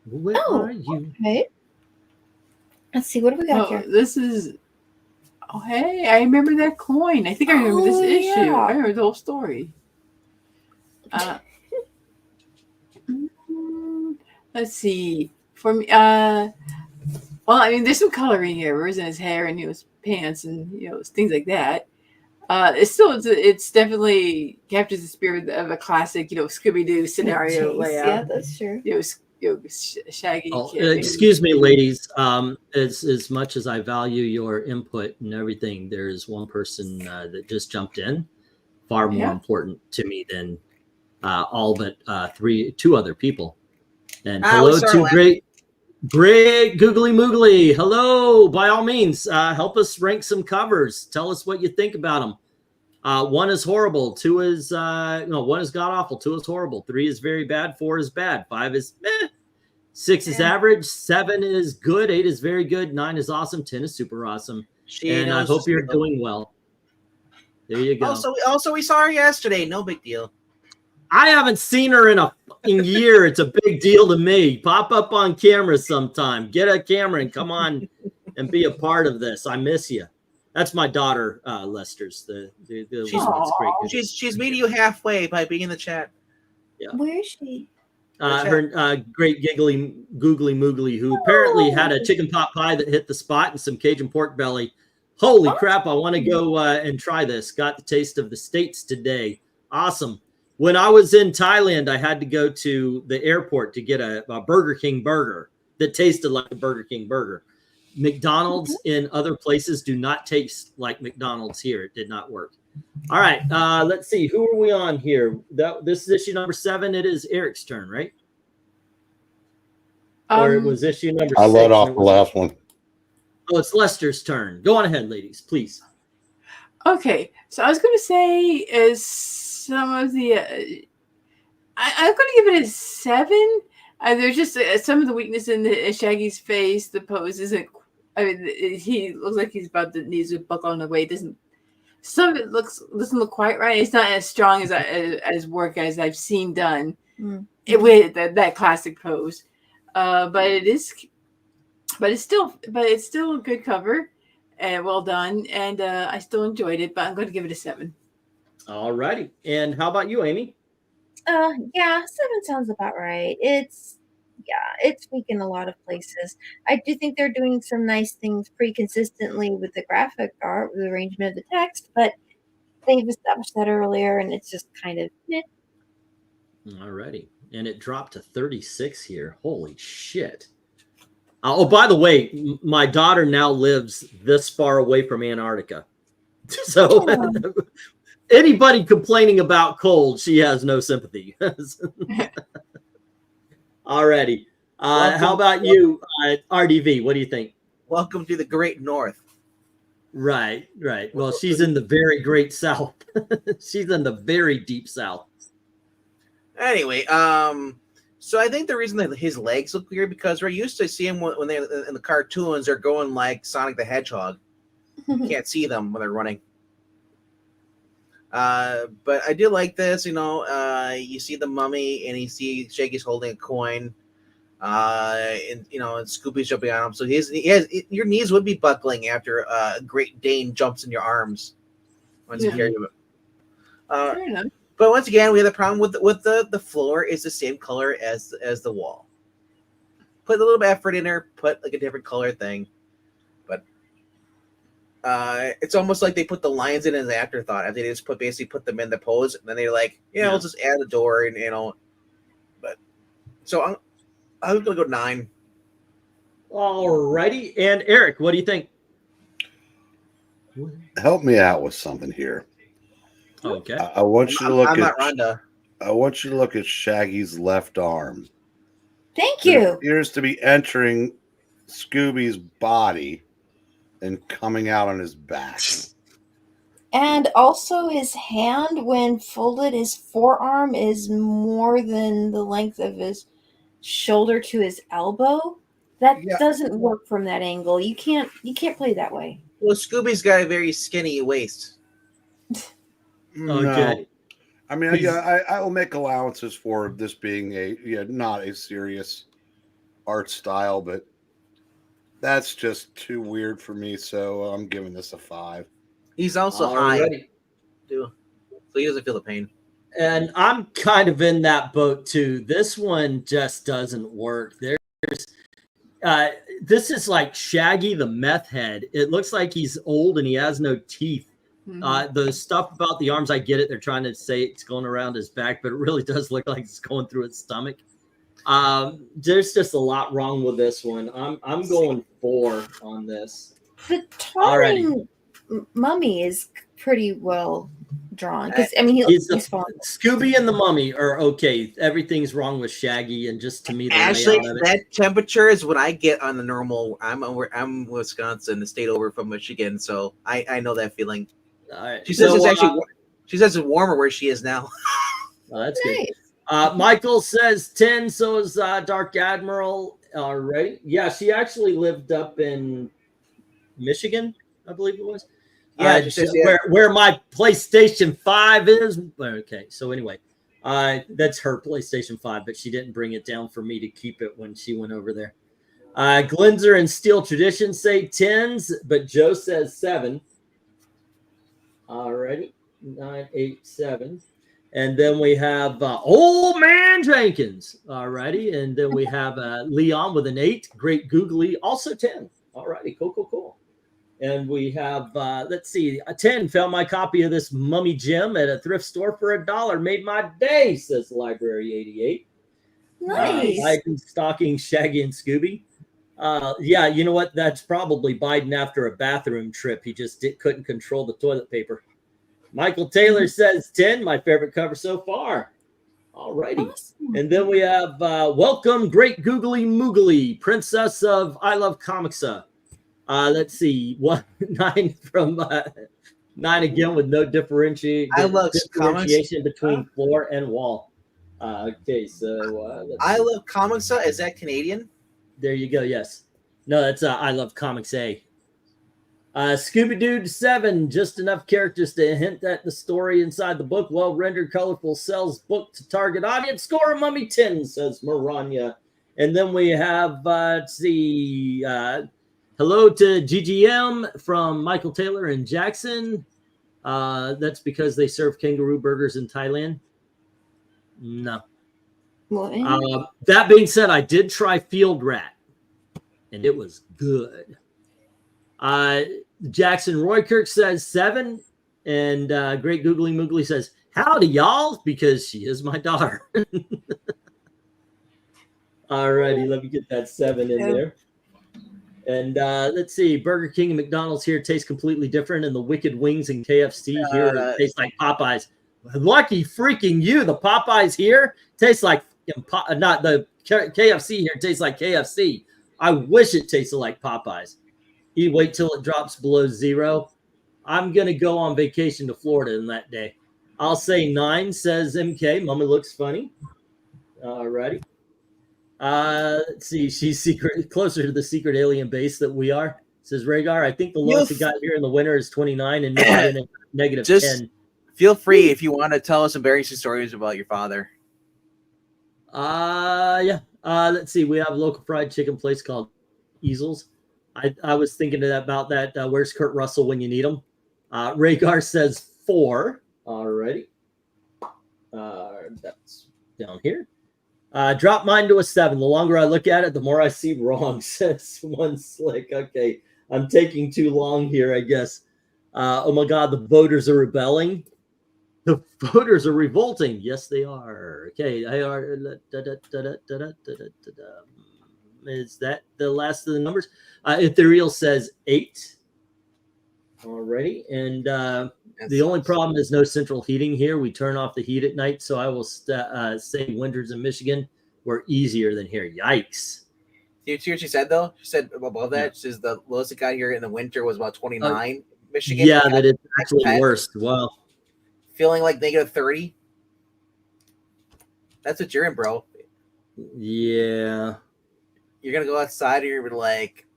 Speaker 1: where are you?
Speaker 3: Okay. Let's see, what do we got here?
Speaker 5: This is. Oh, hey, I remember that coin. I think I remember this issue.
Speaker 3: Yeah.
Speaker 5: I remember the whole story. Let's see. For me, well, I mean, there's some coloring here. In his hair and his pants and things like that. It's definitely captures the spirit of a classic, Scooby Doo scenario layout.
Speaker 3: Yeah, that's true.
Speaker 5: Shaggy.
Speaker 1: Excuse me, ladies. As much as I value your input and everything, there is one person that just jumped in, far more important to me than all but two other people. And hello to great Googly Moogly. Hello, by all means, help us rank some covers. Tell us what you think about them. 1 is horrible. 2 is 1 is god awful. 2 is horrible. 3 is very bad. 4 is bad. 5 is meh. 6 is average. 7 is good. 8 is very good. 9 is awesome. 10 is super awesome. And I hope you're doing well. There you go.
Speaker 2: Also, we saw her yesterday. No big deal.
Speaker 1: I haven't seen her in a fucking year. It's a big deal to me. Pop up on camera sometime. Get a camera and come on and be a part of this. I miss you. That's my daughter, Lester's.
Speaker 2: She's meeting you halfway by being in the chat.
Speaker 1: Yeah.
Speaker 3: Where is she?
Speaker 1: Her great googly moogly, who apparently had a chicken pot pie that hit the spot and some Cajun pork belly. Holy crap! I want to go and try this. Got the taste of the States today. Awesome. When I was in Thailand, I had to go to the airport to get a Burger King burger that tasted like a Burger King burger. McDonald's in other places do not taste like McDonald's here. It did not work. All right, let's see. Who are we on here? This is issue number 7. It is Eric's turn, right? Or it was issue number 6.
Speaker 4: I let off the last one.
Speaker 1: Oh, it's Lester's turn. Go on ahead, ladies, please.
Speaker 5: Okay, so I was going to say is some of the I'm going to give it a 7. There's just some of the weakness in Shaggy's face. The pose isn't. I mean, he looks like he's about to needs to buckle on the way. Some of it doesn't look quite right. It's not as strong as work as I've seen done with that classic pose. But it's still a good cover and well done. And I still enjoyed it. But I'm going to give it a 7.
Speaker 1: All righty. And how about you, Amy?
Speaker 3: Yeah, 7 sounds about right. It's weak in a lot of places. I do think they're doing some nice things pretty consistently with the graphic art, with the arrangement of the text, but they've established that earlier, and it's just kind of meh.
Speaker 1: All righty. And it dropped to 36 here. Holy shit. Oh, by the way, my daughter now lives this far away from Antarctica. So anybody complaining about cold, she has no sympathy. Alrighty. How about you, RDV? What do you think?
Speaker 2: Welcome to the Great North.
Speaker 1: Right. Well, she's in the very great South. She's in the very deep South.
Speaker 2: Anyway, so I think the reason that his legs look weird because we're used to seeing him when they're in the cartoons, they're going like Sonic the Hedgehog. You can't see them when they're running. But I do like this, you see the mummy and you see Shaggy's holding a coin, and Scooby's jumping on him. So your knees would be buckling after a Great Dane jumps in your arms once you carry him.
Speaker 5: Fair enough.
Speaker 2: But once again, we have the problem with the floor is the same color as the wall. Put a little bit of effort in there, put like a different color thing. It's almost like they put the lions in as an afterthought. And they just basically put them in the pose, and then they're like, we'll just add a door, and But so I'm gonna go 9.
Speaker 1: Alrighty, and Eric, what do you think?
Speaker 4: Help me out with something here.
Speaker 1: Okay,
Speaker 4: I want you to look
Speaker 2: I'm
Speaker 4: at
Speaker 2: not Rhonda.
Speaker 4: I want you to look at Shaggy's left arm.
Speaker 3: Thank
Speaker 4: It
Speaker 3: you.
Speaker 4: appears to be entering Scooby's body and coming out on his back.
Speaker 3: And also his hand, when folded, his forearm is more than the length of his shoulder to his elbow. That doesn't work from that angle. You can't play that way.
Speaker 2: Well, Scooby's got a very skinny waist.
Speaker 1: okay.
Speaker 4: I mean, I will make allowances for this being not a serious art style, but that's just too weird for me. So I'm giving this a 5.
Speaker 2: He's also high, too, so he doesn't feel the pain.
Speaker 1: And I'm kind of in that boat too. This one just doesn't work. This is like Shaggy the meth head. It looks like he's old and he has no teeth. The stuff about the arms, I get it. They're trying to say it's going around his back, but it really does look like it's going through his stomach. There's just a lot wrong with this one. I'm going 4 on this.
Speaker 3: The towering mummy is pretty well drawn because he's falling.
Speaker 1: Scooby and the mummy are okay. Everything's wrong with Shaggy, and just to me,
Speaker 2: Actually, that temperature is what I get on the normal. I'm Wisconsin, the state over from Michigan, so I know that feeling. She says she says it's warmer where she is now.
Speaker 1: Oh, that's good. Michael says 10. So is Dark Admiral. All right. Yeah, she actually lived up in Michigan, I believe it was.
Speaker 2: Yeah,
Speaker 1: where my PlayStation 5 is. Okay, so anyway, that's her PlayStation 5, but she didn't bring it down for me to keep it when she went over there. Glenzer and Steel Tradition say 10s, but Joe says 7. Alrighty, 9, 8, 7. And then we have Old Man Jenkins. Alrighty, and then we have Leon with an 8. Great Googly, also 10. Alrighty, cool. And we have, let's see, a 10. Found my copy of this Mummy Gem at a thrift store for $1. Made my day, says Library 88.
Speaker 3: Nice.
Speaker 1: Like Stocking Shaggy and Scooby. Yeah, you know what? That's probably Biden after a bathroom trip. He just couldn't control the toilet paper. Michael Taylor says 10, my favorite cover so far. All righty.
Speaker 3: Awesome.
Speaker 1: And then we have welcome, great googly moogly, princess of I Love Comicsa. Let's see, 9 from 9 again with no differentiation between floor and wall. Okay, so
Speaker 2: I Love Comicsa. Is that Canadian?
Speaker 1: There you go. Yes. No, that's I Love Comics A. Scooby Doo 7, just enough characters to hint at the story inside the book. Well rendered, colorful, sells book to target audience. Score a mummy 10, says Maranya. And then we have let's see. Hello to GGM from Michael Taylor and Jackson. That's because they serve kangaroo burgers in Thailand. No.
Speaker 3: Well,
Speaker 1: that being said, I did try Field Rat, and it was good. Jackson Roykirk says 7, and Great Googly Moogly says, howdy, y'all, because she is my daughter. All righty, let me get that 7 in there. And let's see, Burger King and McDonald's here taste completely different, and the Wicked Wings and KFC here taste like Popeyes. Lucky freaking you, the Popeyes here taste like not the KFC here tastes like KFC. I wish it tasted like Popeyes. You wait till it drops below 0. I'm gonna go on vacation to Florida in that day. I'll say 9, says MK. Mama looks funny. All righty. Let's see. She's closer to the secret alien base that we are, says Rhaegar. I think the lowest it got here in the winter is 29 and negative
Speaker 2: Just
Speaker 1: 10.
Speaker 2: Feel free if you want to tell us embarrassing stories about your father.
Speaker 1: Yeah. Let's see. We have a local fried chicken place called Easels. I was thinking about that. Where's Kurt Russell when you need him? Rhaegar says 4. Alrighty. That's down here. Drop mine to a 7. The longer I look at it, the more I see wrong, says One Slick. Okay. I'm taking too long here, I guess. Oh my God, the voters are rebelling. The voters are revolting. Yes, they are. Okay. Is that the last of the numbers? Ethereal says 8. Already. And the only problem is no central heating here. We turn off the heat at night. So I will say winters in Michigan were easier than here. Yikes.
Speaker 2: You see what she said, though? She said above that, she says the lowest it got here in the winter was about 29. Michigan.
Speaker 1: Yeah, that it's actually worse. Wow.
Speaker 2: Feeling like negative 30. That's what you're in, bro.
Speaker 1: Yeah.
Speaker 2: You're going to go outside and you're gonna be like,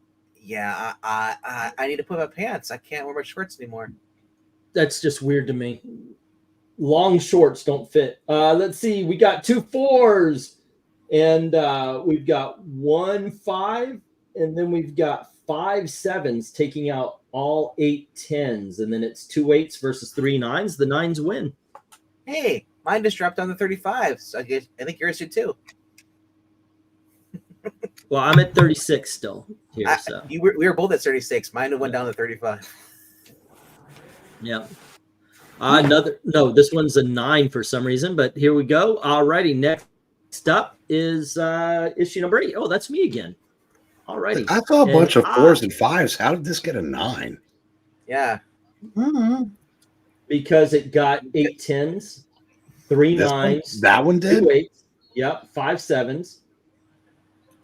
Speaker 2: yeah, I need to put my pants. I can't wear my shorts anymore.
Speaker 1: That's just weird to me. Long shorts don't fit. Let's see. We got 2 4s, and we've got 1 5, and then we've got 5 7s, taking out all 8 10s, and then it's 2 8s versus 3 9s. The 9s win.
Speaker 2: Hey, mine just dropped down to 35. So I think yours did too.
Speaker 1: Well, I'm at 36 still here.
Speaker 2: We were both at 36. Mine went down to 35.
Speaker 1: Yeah. This one's a 9 for some reason, but here we go. All righty. Next up is issue number 8. Oh, that's me again. All righty.
Speaker 4: I saw a bunch of 4s and 5s. How did this get a 9?
Speaker 2: Yeah.
Speaker 3: Mm-hmm.
Speaker 1: Because it got 8 10s, 3 9s.
Speaker 4: That one did?
Speaker 1: 2 8s. Yep. 5 7s.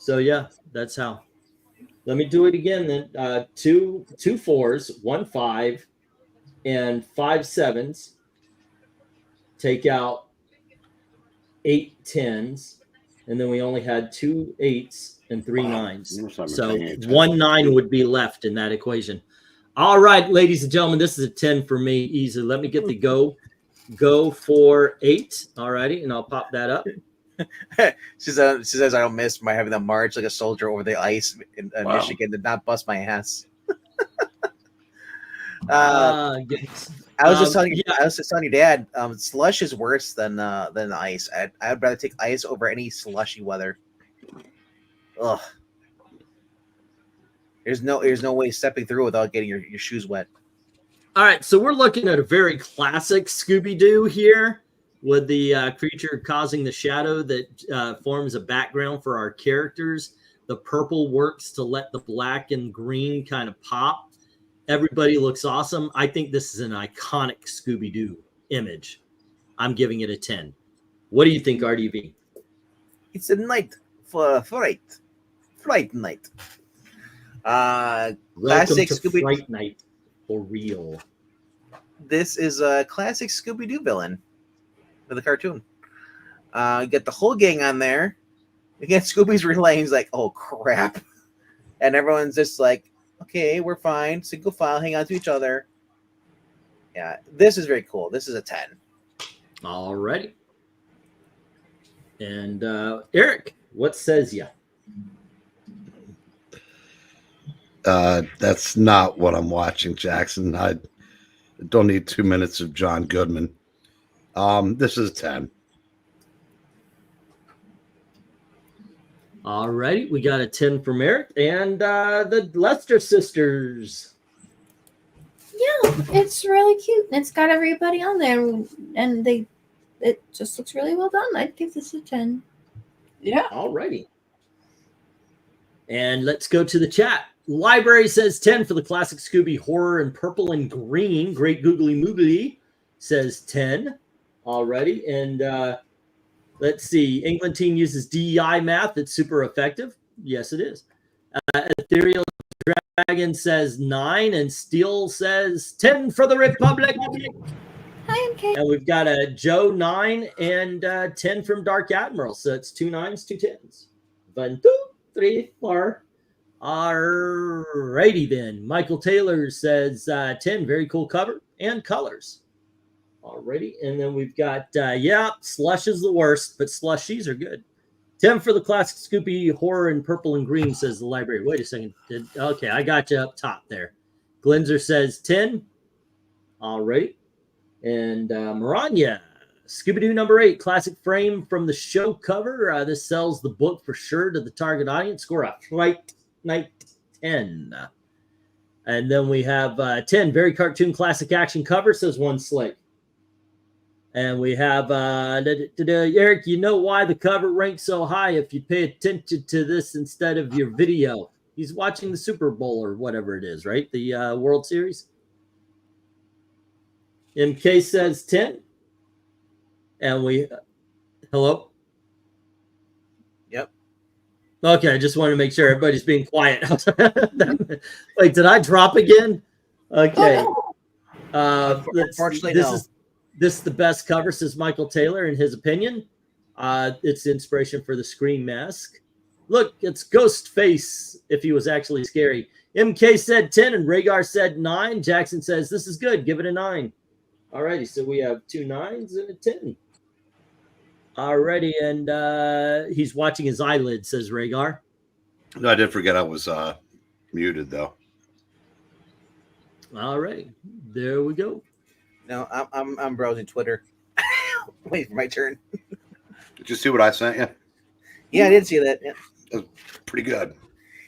Speaker 1: So yeah, that's how. Let me do it again then. 2 4s, 1 5, and 5 7s. Take out 8 10s, and then we only had 2 8s and 3 9s. So 1 9 would be left in that equation. All right, ladies and gentlemen, this is a 10 for me easily. Let me get the go for 8. All righty, and I'll pop that up.
Speaker 2: She says I don't miss my having to march like a soldier over the ice in Michigan. Did not bust my ass. I was just telling you. Yeah. I was just telling your dad. Slush is worse than ice. I'd rather take ice over any slushy weather. Ugh. There's no way stepping through without getting your shoes wet.
Speaker 1: All right, so we're looking at a very classic Scooby Doo here, with the creature causing the shadow that forms a background for our characters. The purple works to let the black and green kind of pop. Everybody looks awesome. I think this is an iconic Scooby Doo image. I'm giving it a 10. What do you think, RDV?
Speaker 2: It's a night for fright night.
Speaker 1: Welcome
Speaker 2: Classic
Speaker 1: to
Speaker 2: Scooby.
Speaker 1: Fright Night for real.
Speaker 2: This is a classic Scooby Doo villain for the cartoon. You get the whole gang on there. Again, Scooby's relaying. He's like, "Oh crap," and everyone's just like, "Okay, we're fine. Single file, hang on to each other." Yeah, this is very cool. This is a 10.
Speaker 1: All righty. And Eric, what says you?
Speaker 4: That's not what I'm watching, Jackson. I don't need 2 minutes of John Goodman. This is a 10.
Speaker 1: All righty, we got a 10 from Eric and the Lester sisters.
Speaker 3: Yeah, it's really cute. It's got everybody on there, and it just looks really well done. I'd give this a 10.
Speaker 5: Yeah.
Speaker 1: All righty. And let's go to the chat. Library says 10 for the classic Scooby horror in purple and green. Great Googly Moogly says 10 already. And let's see. England team uses DEI math. It's super effective. Yes, it is. Ethereal Dragon says 9. And Steel says 10 for the Republic.
Speaker 3: Hi, MK.
Speaker 1: And we've got a Joe 9 and 10 from Dark Admiral. So it's 2 9s, 2 10s. 1, 2, 3, 4. Alrighty then. Michael Taylor says 10. Very cool cover and colors. Alrighty. And then we've got, yeah, Slush is the worst, but slushies are good. 10 for the classic Scooby horror in purple and green, says the library. Wait a second. Okay, I got you up top there. Glenzer says 10. Alright. And Maranya, Scooby Doo number 8, classic frame from the show cover. This sells the book for sure to the target audience. Score a Fright Night 10. And then we have 10, very cartoon classic action cover, says One Slate. And we have Eric, you know why the cover ranks so high if you pay attention to this instead of your video. He's watching the Super Bowl or whatever it is, right? The World Series. MK says 10. And we, hello?
Speaker 2: Yep.
Speaker 1: Okay, I just wanted to make sure everybody's being quiet. Wait, did I drop again? Okay.
Speaker 2: Unfortunately, no.
Speaker 1: This is the best cover, says Michael Taylor, in his opinion. It's inspiration for the Scream mask. Look, it's Ghostface if he was actually scary. MK said 10 and Rhaegar said 9. Jackson says, this is good. Give it a 9. Alrighty, so we have 2 9s and a 10. Alrighty, and he's watching his eyelid, says Rhaegar.
Speaker 4: No, I did forget I was muted, though.
Speaker 1: Alright, there we go.
Speaker 2: No, I'm browsing Twitter. Wait for my turn.
Speaker 4: Did you see what I sent you?
Speaker 2: Yeah, I did see that. Yeah.
Speaker 4: It was pretty good.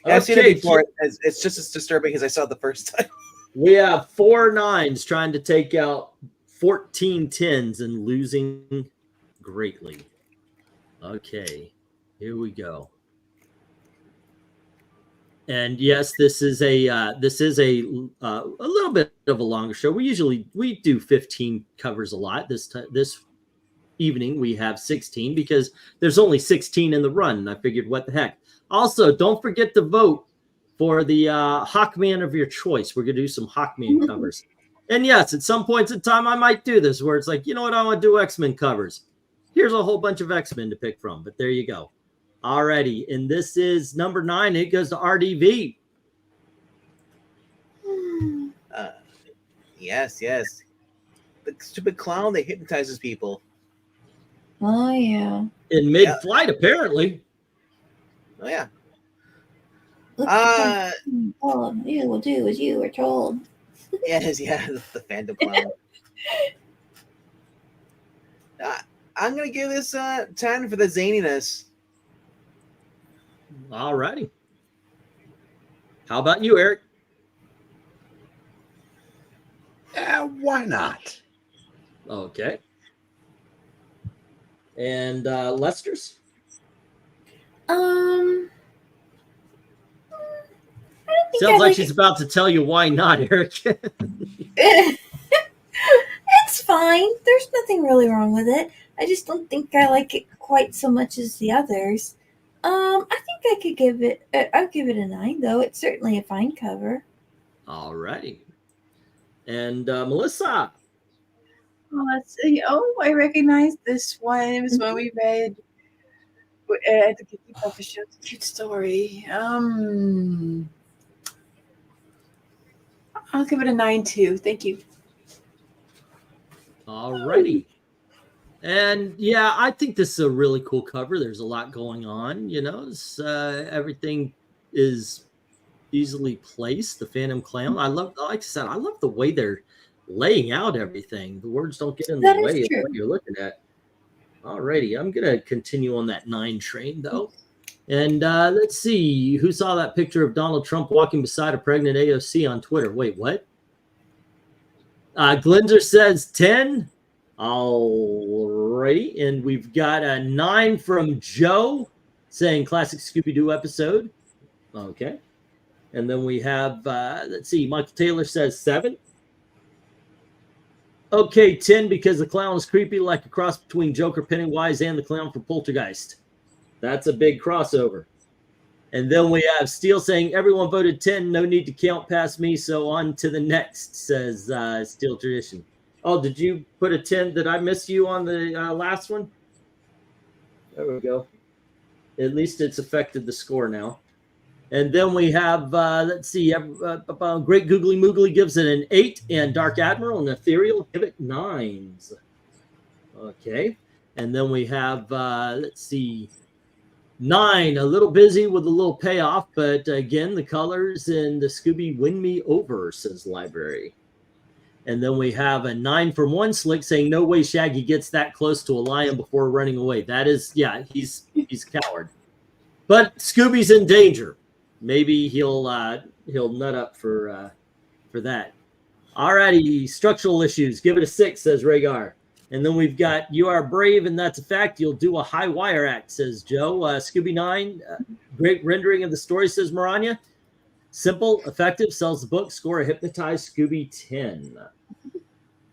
Speaker 2: Yeah, I've seen it before. It's just as disturbing as I saw it the first time.
Speaker 1: We have 4 9s trying to take out 14 10s and losing greatly. Okay, here we go. And yes, this is a little bit of a longer show. We do 15 covers a lot. This evening we have 16 because there's only 16 in the run. And I figured, what the heck. Also, don't forget to vote for the Hawkman of your choice. We're gonna do some Hawkman covers. And yes, at some points in time, I might do this where it's like, you know what, I want to do X-Men covers. Here's a whole bunch of X-Men to pick from, but there you go. Alrighty, and this is number 9. It goes to RDV.
Speaker 2: Yes. The stupid clown that hypnotizes people.
Speaker 3: Oh, yeah.
Speaker 1: In mid-flight, apparently.
Speaker 2: Oh, yeah.
Speaker 3: You will do as you are told.
Speaker 2: Yes, yeah, the fandom clown. I'm going to give this 10 for the zaniness.
Speaker 1: Alrighty. How about you, Eric?
Speaker 4: Why not?
Speaker 1: Okay. And Lester's? Sounds like she's about to tell you why not, Eric.
Speaker 3: It's fine. There's nothing really wrong with it. I just don't think I like it quite so much as the others. I think I could give it. I'll give it a 9, though. It's certainly a fine cover.
Speaker 1: All righty. And Melissa.
Speaker 5: Oh, let's see. Oh, I recognize this one. It was one we read at the Kitty Puppet Show. It's a cute story. I'll give it a 9 too. Thank you.
Speaker 1: All righty. And yeah, I think this is a really cool cover. There's a lot going on. You know, everything is easily placed. The Phantom Clown. I love, like I said, I love the way they're laying out everything. The words don't get in the way of what you're looking at. Alrighty, I'm gonna continue on that 9 train though. And let's see who saw that picture of Donald Trump walking beside a pregnant AOC on Twitter. Wait, what? Glenzer says 10. Alrighty, and we've got a 9 from Joe saying classic Scooby Doo episode. Okay, and then we have let's see, Michael Taylor says 7. Okay, 10 because the clown is creepy, like a cross between Joker, Pennywise, and the clown from Poltergeist. That's a big crossover. And then we have Steele saying, everyone voted 10, no need to count past me, so on to the next, says Steel Tradition. Oh, did you put a 10? Did I miss you on the last one? There we go. At least it's affected the score now. And then we have, let's see, Great Googly Moogly gives it an 8, and Dark Admiral and Ethereal give it 9s. Okay. And then we have, let's see, 9, a little busy with a little payoff, but again, the colors and the Scooby win me over, says Library. And then we have a 9 from One Slick saying, no way Shaggy gets that close to a lion before running away. That is, yeah, he's a coward. But Scooby's in danger. Maybe he'll nut up for that. Alrighty, structural issues. Give it a 6, says Rhaegar. And then we've got You Are Brave, and That's a Fact. You'll do a high wire act, says Joe. Scooby 9, great rendering of the story, says Maranya. Simple, effective, sells the book. Score a hypnotized Scooby 10.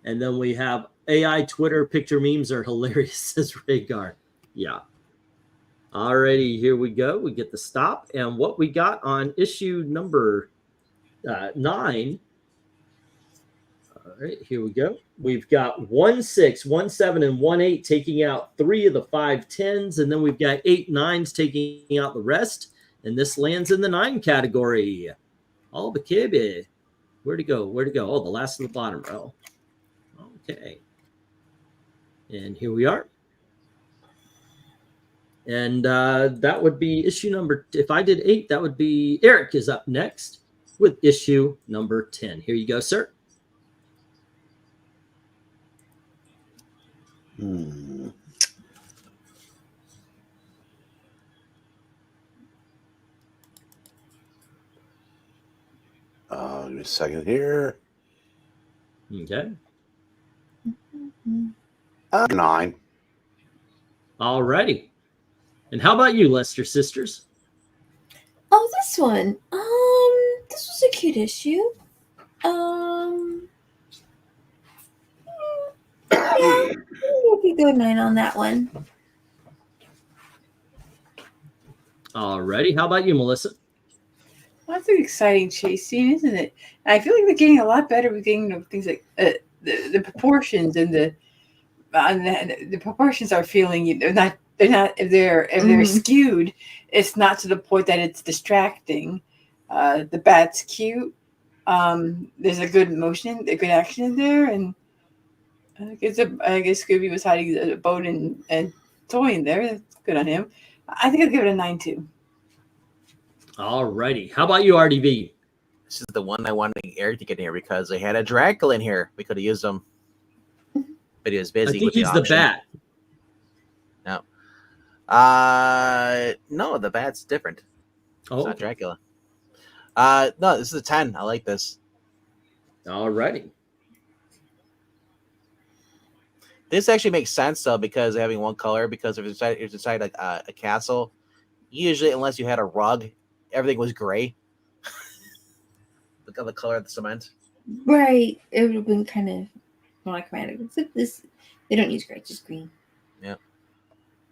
Speaker 1: And then we have AI Twitter picture memes are hilarious, says Rhaegar. Yeah. Alrighty, here we go. We get the stop. And what we got on issue number 9. All right, here we go. We've got 1, 6, 1, 7, and 1, 8 taking out 3 of the 5 10s. And then we've got 8 9s taking out the rest. And this lands in the 9 category. All the KB. Where'd it go? Where'd it go? Oh, the last of the bottom row. Okay. And here we are. And that would be issue number, if I did 8, that would be Eric is up next with issue number 10. Here you go, sir.
Speaker 4: Give me a second here.
Speaker 1: Okay.
Speaker 4: 9.
Speaker 1: All righty. And how about you, Lester Sisters?
Speaker 3: Oh, this one. This was a cute issue. Yeah, we could go 9 on that one.
Speaker 1: All righty. How about you, Melissa?
Speaker 5: Well, that's an exciting chase scene, isn't it? I feel like they're getting a lot better with getting things like the proportions and the proportions are feeling they're not if they're skewed, it's not to the point that it's distracting. The bat's cute. There's a good motion, a good action in there, and I guess Scooby was hiding a boat and toy in there. That's good on him. I think I'll give it a 9 too.
Speaker 1: All righty. How about you, RDV?
Speaker 2: This is the one I wanted Eric to get in here because they had a Dracula in here. We could have used him, but he was busy.
Speaker 1: I think
Speaker 2: with
Speaker 1: he's the bat.
Speaker 2: No, the bat's different.
Speaker 1: Oh,
Speaker 2: it's not Dracula. No, this is a 10. I like this.
Speaker 1: All righty.
Speaker 2: This actually makes sense though because of having one color. Because if it's inside like a castle, usually unless you had a rug, everything was gray. the color of the cement.
Speaker 3: Right. It would have been kind of monochromatic. Except this, they don't use gray, just green.
Speaker 2: Yeah.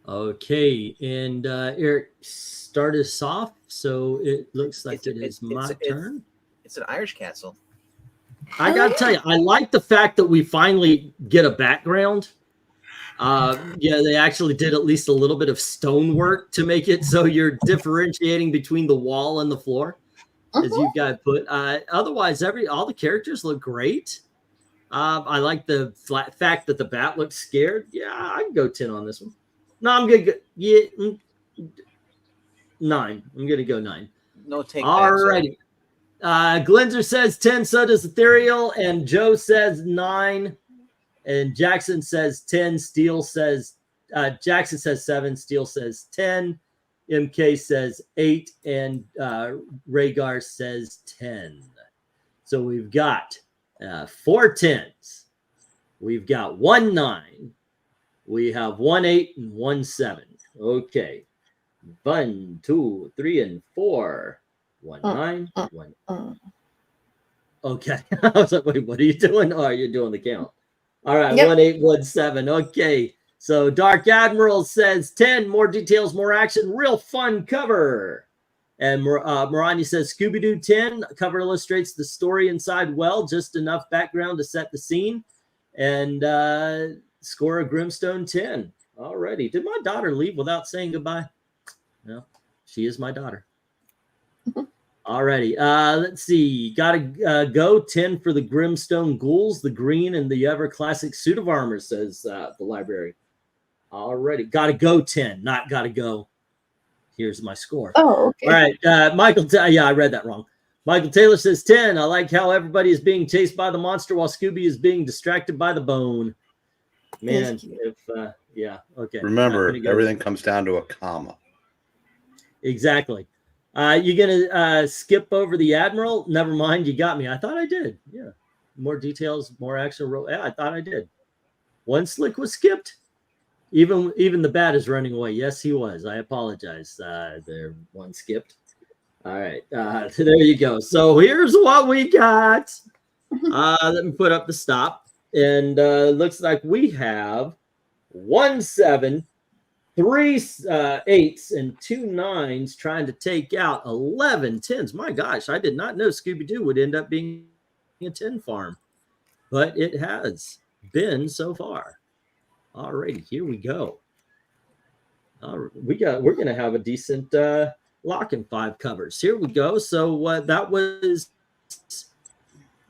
Speaker 1: Okay, and Eric, start us off. So it looks like it is my turn.
Speaker 2: It's an Irish castle.
Speaker 1: I gotta tell you, I like the fact that we finally get a background. Yeah, they actually did at least a little bit of stonework to make it so you're differentiating between the wall and the floor, as you've got put. Otherwise, all the characters look great. I like the fact that the bat looks scared. Yeah, I can go 10 on this one. No, I'm gonna go 9. I'm gonna go 9.
Speaker 2: No take.
Speaker 1: All righty. Glenzer says 10, so does Ethereal, and Joe says 9, and Jackson says 10. Steele says Jackson says 7. Steele says 10. MK says 8, and Rhaegar says 10. So we've got 4 10s. We've got 1 9. We have 1 8 and 1 7. Okay. 1, 2, 3, and 4. 1 9. 1. Okay. I was like, wait, what are you doing? Oh, you're doing the count. All right. Yep. 1 8 1 7. Okay. So Dark Admiral says 10. More details, more action. Real fun cover. And Maranya says Scooby Doo 10. Cover illustrates the story inside well. Just enough background to set the scene. And score a Grimstone 10. Alrighty. Did my daughter leave without saying goodbye? No, she is my daughter. Alrighty. Let's see. Gotta go 10 for the Grimstone Ghouls, the green, and the ever classic suit of armor, says the library. Alrighty. Gotta go 10, not gotta go. Here's my score.
Speaker 3: Oh, okay.
Speaker 1: All right. Michael, yeah, I read that wrong. Michael Taylor says 10. I like how everybody is being chased by the monster while Scooby is being distracted by the bone. Man, yeah, okay.
Speaker 4: Remember, everything comes down to a comma.
Speaker 1: Exactly. You gonna skip over the Admiral? Never mind, you got me. I thought I did. Yeah. More details, more action. Yeah, I thought I did. One slick was skipped. Even the bat is running away. Yes, he was. I apologize. There, one skipped. All right. There you go. So here's what we got. Let me put up the stop. And looks like we have 1 7, 3 8s, and 2 9s trying to take out 11 10s. My gosh, I did not know Scooby Doo would end up being a 10 farm, but it has been so far. All righty, here we go. We're gonna have a decent lock and 5 covers. Here we go. So that was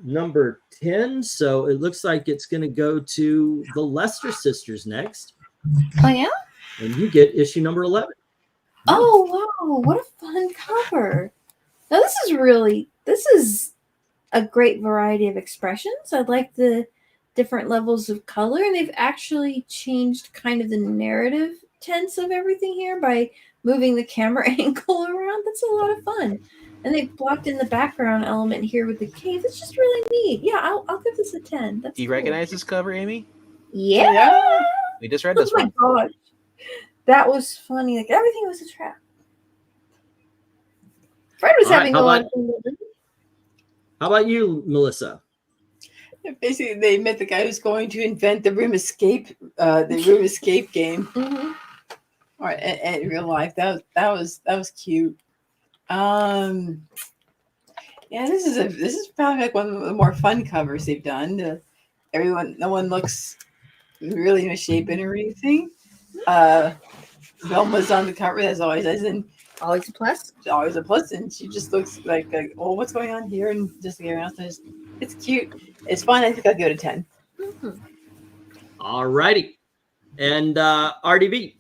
Speaker 1: number 10. So it looks like it's going to go to the Lester sisters next.
Speaker 3: Oh, yeah?
Speaker 1: And you get issue number 11.
Speaker 3: Oh, wow. What a fun cover. Now, this is a great variety of expressions. I like the different levels of color, and they've actually changed kind of the narrative tense of everything here by moving the camera angle around. That's a lot of fun. And they've blocked in the background element here with the cave. It's just really neat. Yeah, I'll give this a 10. That's
Speaker 2: Do you recognize this cover, Amy?
Speaker 3: Yeah.
Speaker 2: We just read this one.
Speaker 3: Oh my gosh. That was funny. Like, everything was a trap. Fred was having a lot of fun.
Speaker 1: How about you, Melissa?
Speaker 5: Basically, they met the guy who's going to invent the room escape game.
Speaker 3: Mm-hmm.
Speaker 5: All right, and in real life, that was cute. Yeah, this is probably like one of the more fun covers they've done. No one looks really misshapen or anything. Velma's on the cover, as always,
Speaker 3: Always a plus.
Speaker 5: Always a plus, and she just looks like oh, what's going on here? And just get around. It's cute. It's fun. I think I'll give it a 10.
Speaker 3: Mm-hmm.
Speaker 1: All righty. And RDB.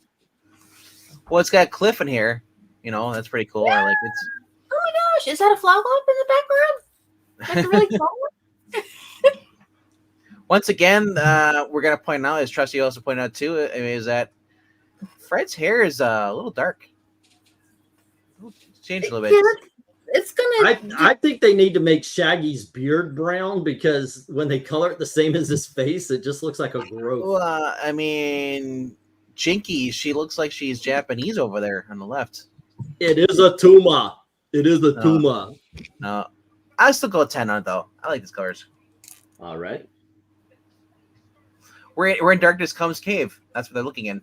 Speaker 2: Well, it's got Cliff in here. You know, that's pretty cool.
Speaker 3: Yeah.
Speaker 2: I like it.
Speaker 3: Oh my gosh, is that a flower up in the background? Like a really tall one?
Speaker 2: Once again, we're going to point out, as Trusty also pointed out too, is that Fred's hair is a little dark. It's changed a little bit.
Speaker 3: Yeah, it's gonna.
Speaker 1: I think they need to make Shaggy's beard brown, because when they color it the same as his face, it just looks like a growth.
Speaker 2: Well, I mean, Jinky, she looks like she's Japanese over there on the left.
Speaker 1: It is a Tuma. It is a Tuma.
Speaker 2: No. I'll still go 10 on it, though. I like these colors.
Speaker 1: All right.
Speaker 2: We're in Darkness Comes Cave. That's what they're looking in.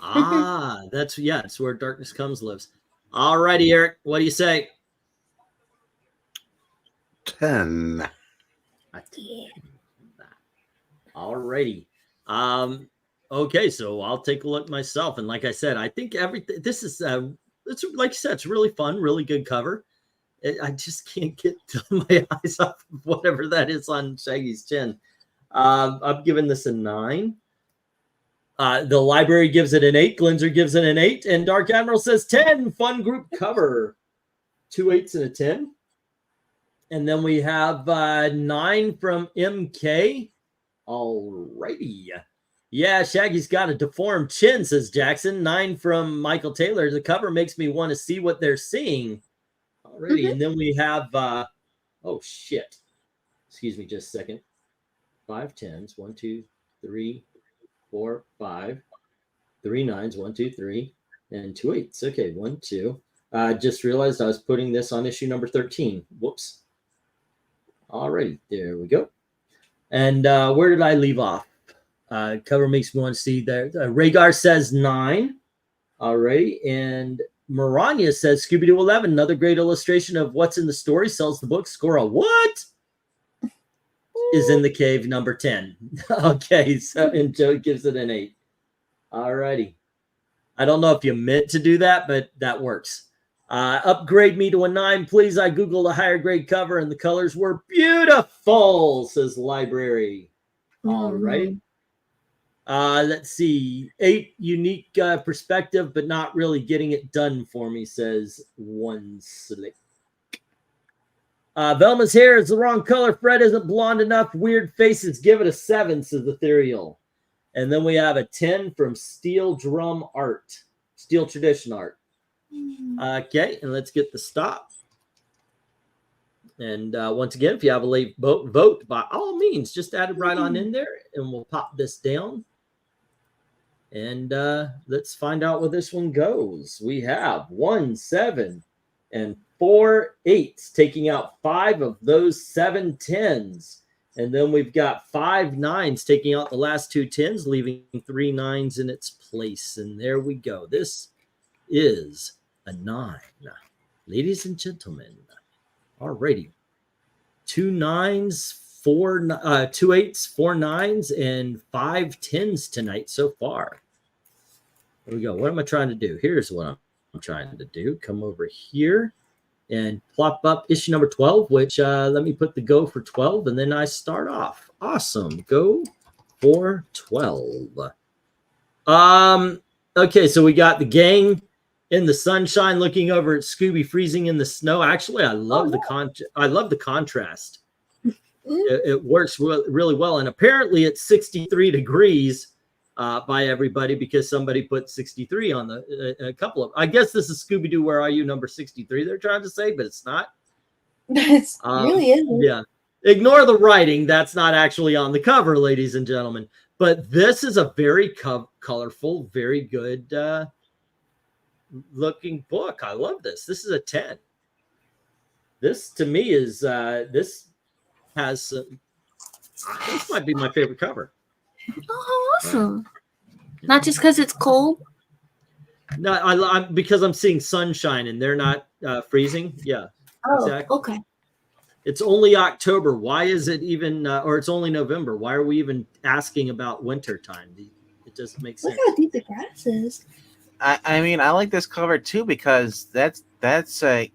Speaker 1: Ah, it's where Darkness Comes lives. All righty, Eric. What do you say?
Speaker 4: 10.
Speaker 1: A 10. All righty. Okay, so I'll take a look myself. And like I said, I think everything. This is it's like you said, it's really fun, really good cover. I just can't get my eyes off of whatever that is on Shaggy's chin. I'm giving this a 9. The library gives it an 8. Glenzer gives it an 8. And Dark Admiral says 10. Fun group cover. 2 8s and a 10. And then we have 9 from MK. All righty. Yeah, Shaggy's got a deformed chin, says Jackson. 9 from Michael Taylor. The cover makes me want to see what they're seeing. Already. And then we have, oh, shit. Excuse me just a second. 5 10s. 1, 2, 3, 4, 5. 3 9s. 1, 2, 3. And 2 8s. Okay, 1, 2. Just realized I was putting this on issue number 13. Whoops. Alrighty. There we go. And where did I leave off? Cover makes me want to see there. Rhaegar says 9. Alrighty. And Maranya says Scooby Doo 11, another great illustration of what's in the story, sells the book, score a what? Is in the cave, number 10. Okay, so and Joe gives it an 8. All righty. I don't know if you meant to do that, but that works. Upgrade me to a 9, please. I Googled a higher grade cover and the colors were beautiful, says Library. All right. Let's see. 8 unique perspective, but not really getting it done for me, says One Slick. Velma's hair is the wrong color. Fred isn't blonde enough. Weird faces. Give it a 7, says Ethereal. And then we have a 10 from Steel Drum Art. Steel Tradition Art. Okay, and let's get the stop. And once again, if you have a late vote, by all means, just add it right on in there, and we'll pop this down. And let's find out where this one goes. We have 1 7 and 4 8s, taking out 5 of those 7 10s. And then we've got 5 9s, taking out the last 2 10s, leaving 3 9s in its place. And there we go. This is a 9. Ladies and gentlemen. Alrighty. 2 9s, 2 8s, 4 9s, and 5 10s tonight so far. There we go. What am I trying to do? Here's what I'm trying to do. Come over here and plop up issue number 12, which let me put the go for 12, and then I start off. Awesome. Go for 12. Okay, so we got the gang in the sunshine looking over at Scooby freezing in the snow. Actually, I love the contrast. It works really well. And apparently it's 63 degrees by everybody because somebody put 63 on a couple of. I guess this is Scooby Doo. Where are you? Number 63. They're trying to say, but it's not.
Speaker 3: It really isn't.
Speaker 1: Yeah. Ignore the writing. That's not actually on the cover, ladies and gentlemen. But this is a very colorful, very good looking book. I love this. This is a 10. This to me is this might be my favorite cover.
Speaker 3: Oh, awesome. Not just because it's cold.
Speaker 1: No, I'm because I'm seeing sunshine and they're not freezing. Yeah.
Speaker 3: Oh,
Speaker 1: exactly.
Speaker 3: okay.
Speaker 1: It's only October. Why is it even or it's only November? Why are we even asking about winter time? It doesn't make sense.
Speaker 3: Look how deep the grass is.
Speaker 2: I mean, I like this cover too because that's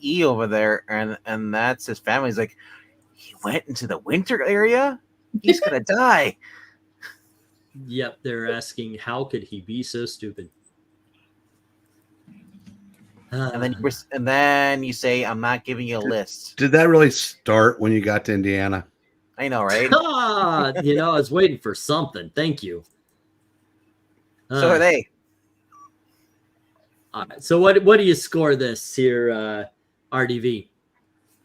Speaker 2: E over there, and that's his family. He's like, he went into the winter area. He's gonna die.
Speaker 1: Yep, they're asking how could he be so stupid.
Speaker 2: And then you say, I'm not giving you a list.
Speaker 4: Did that really start when you got to Indiana?
Speaker 2: I know, right?
Speaker 1: I was waiting for something. Thank you.
Speaker 2: So are they.
Speaker 1: All right. So what do you score this here, RDV?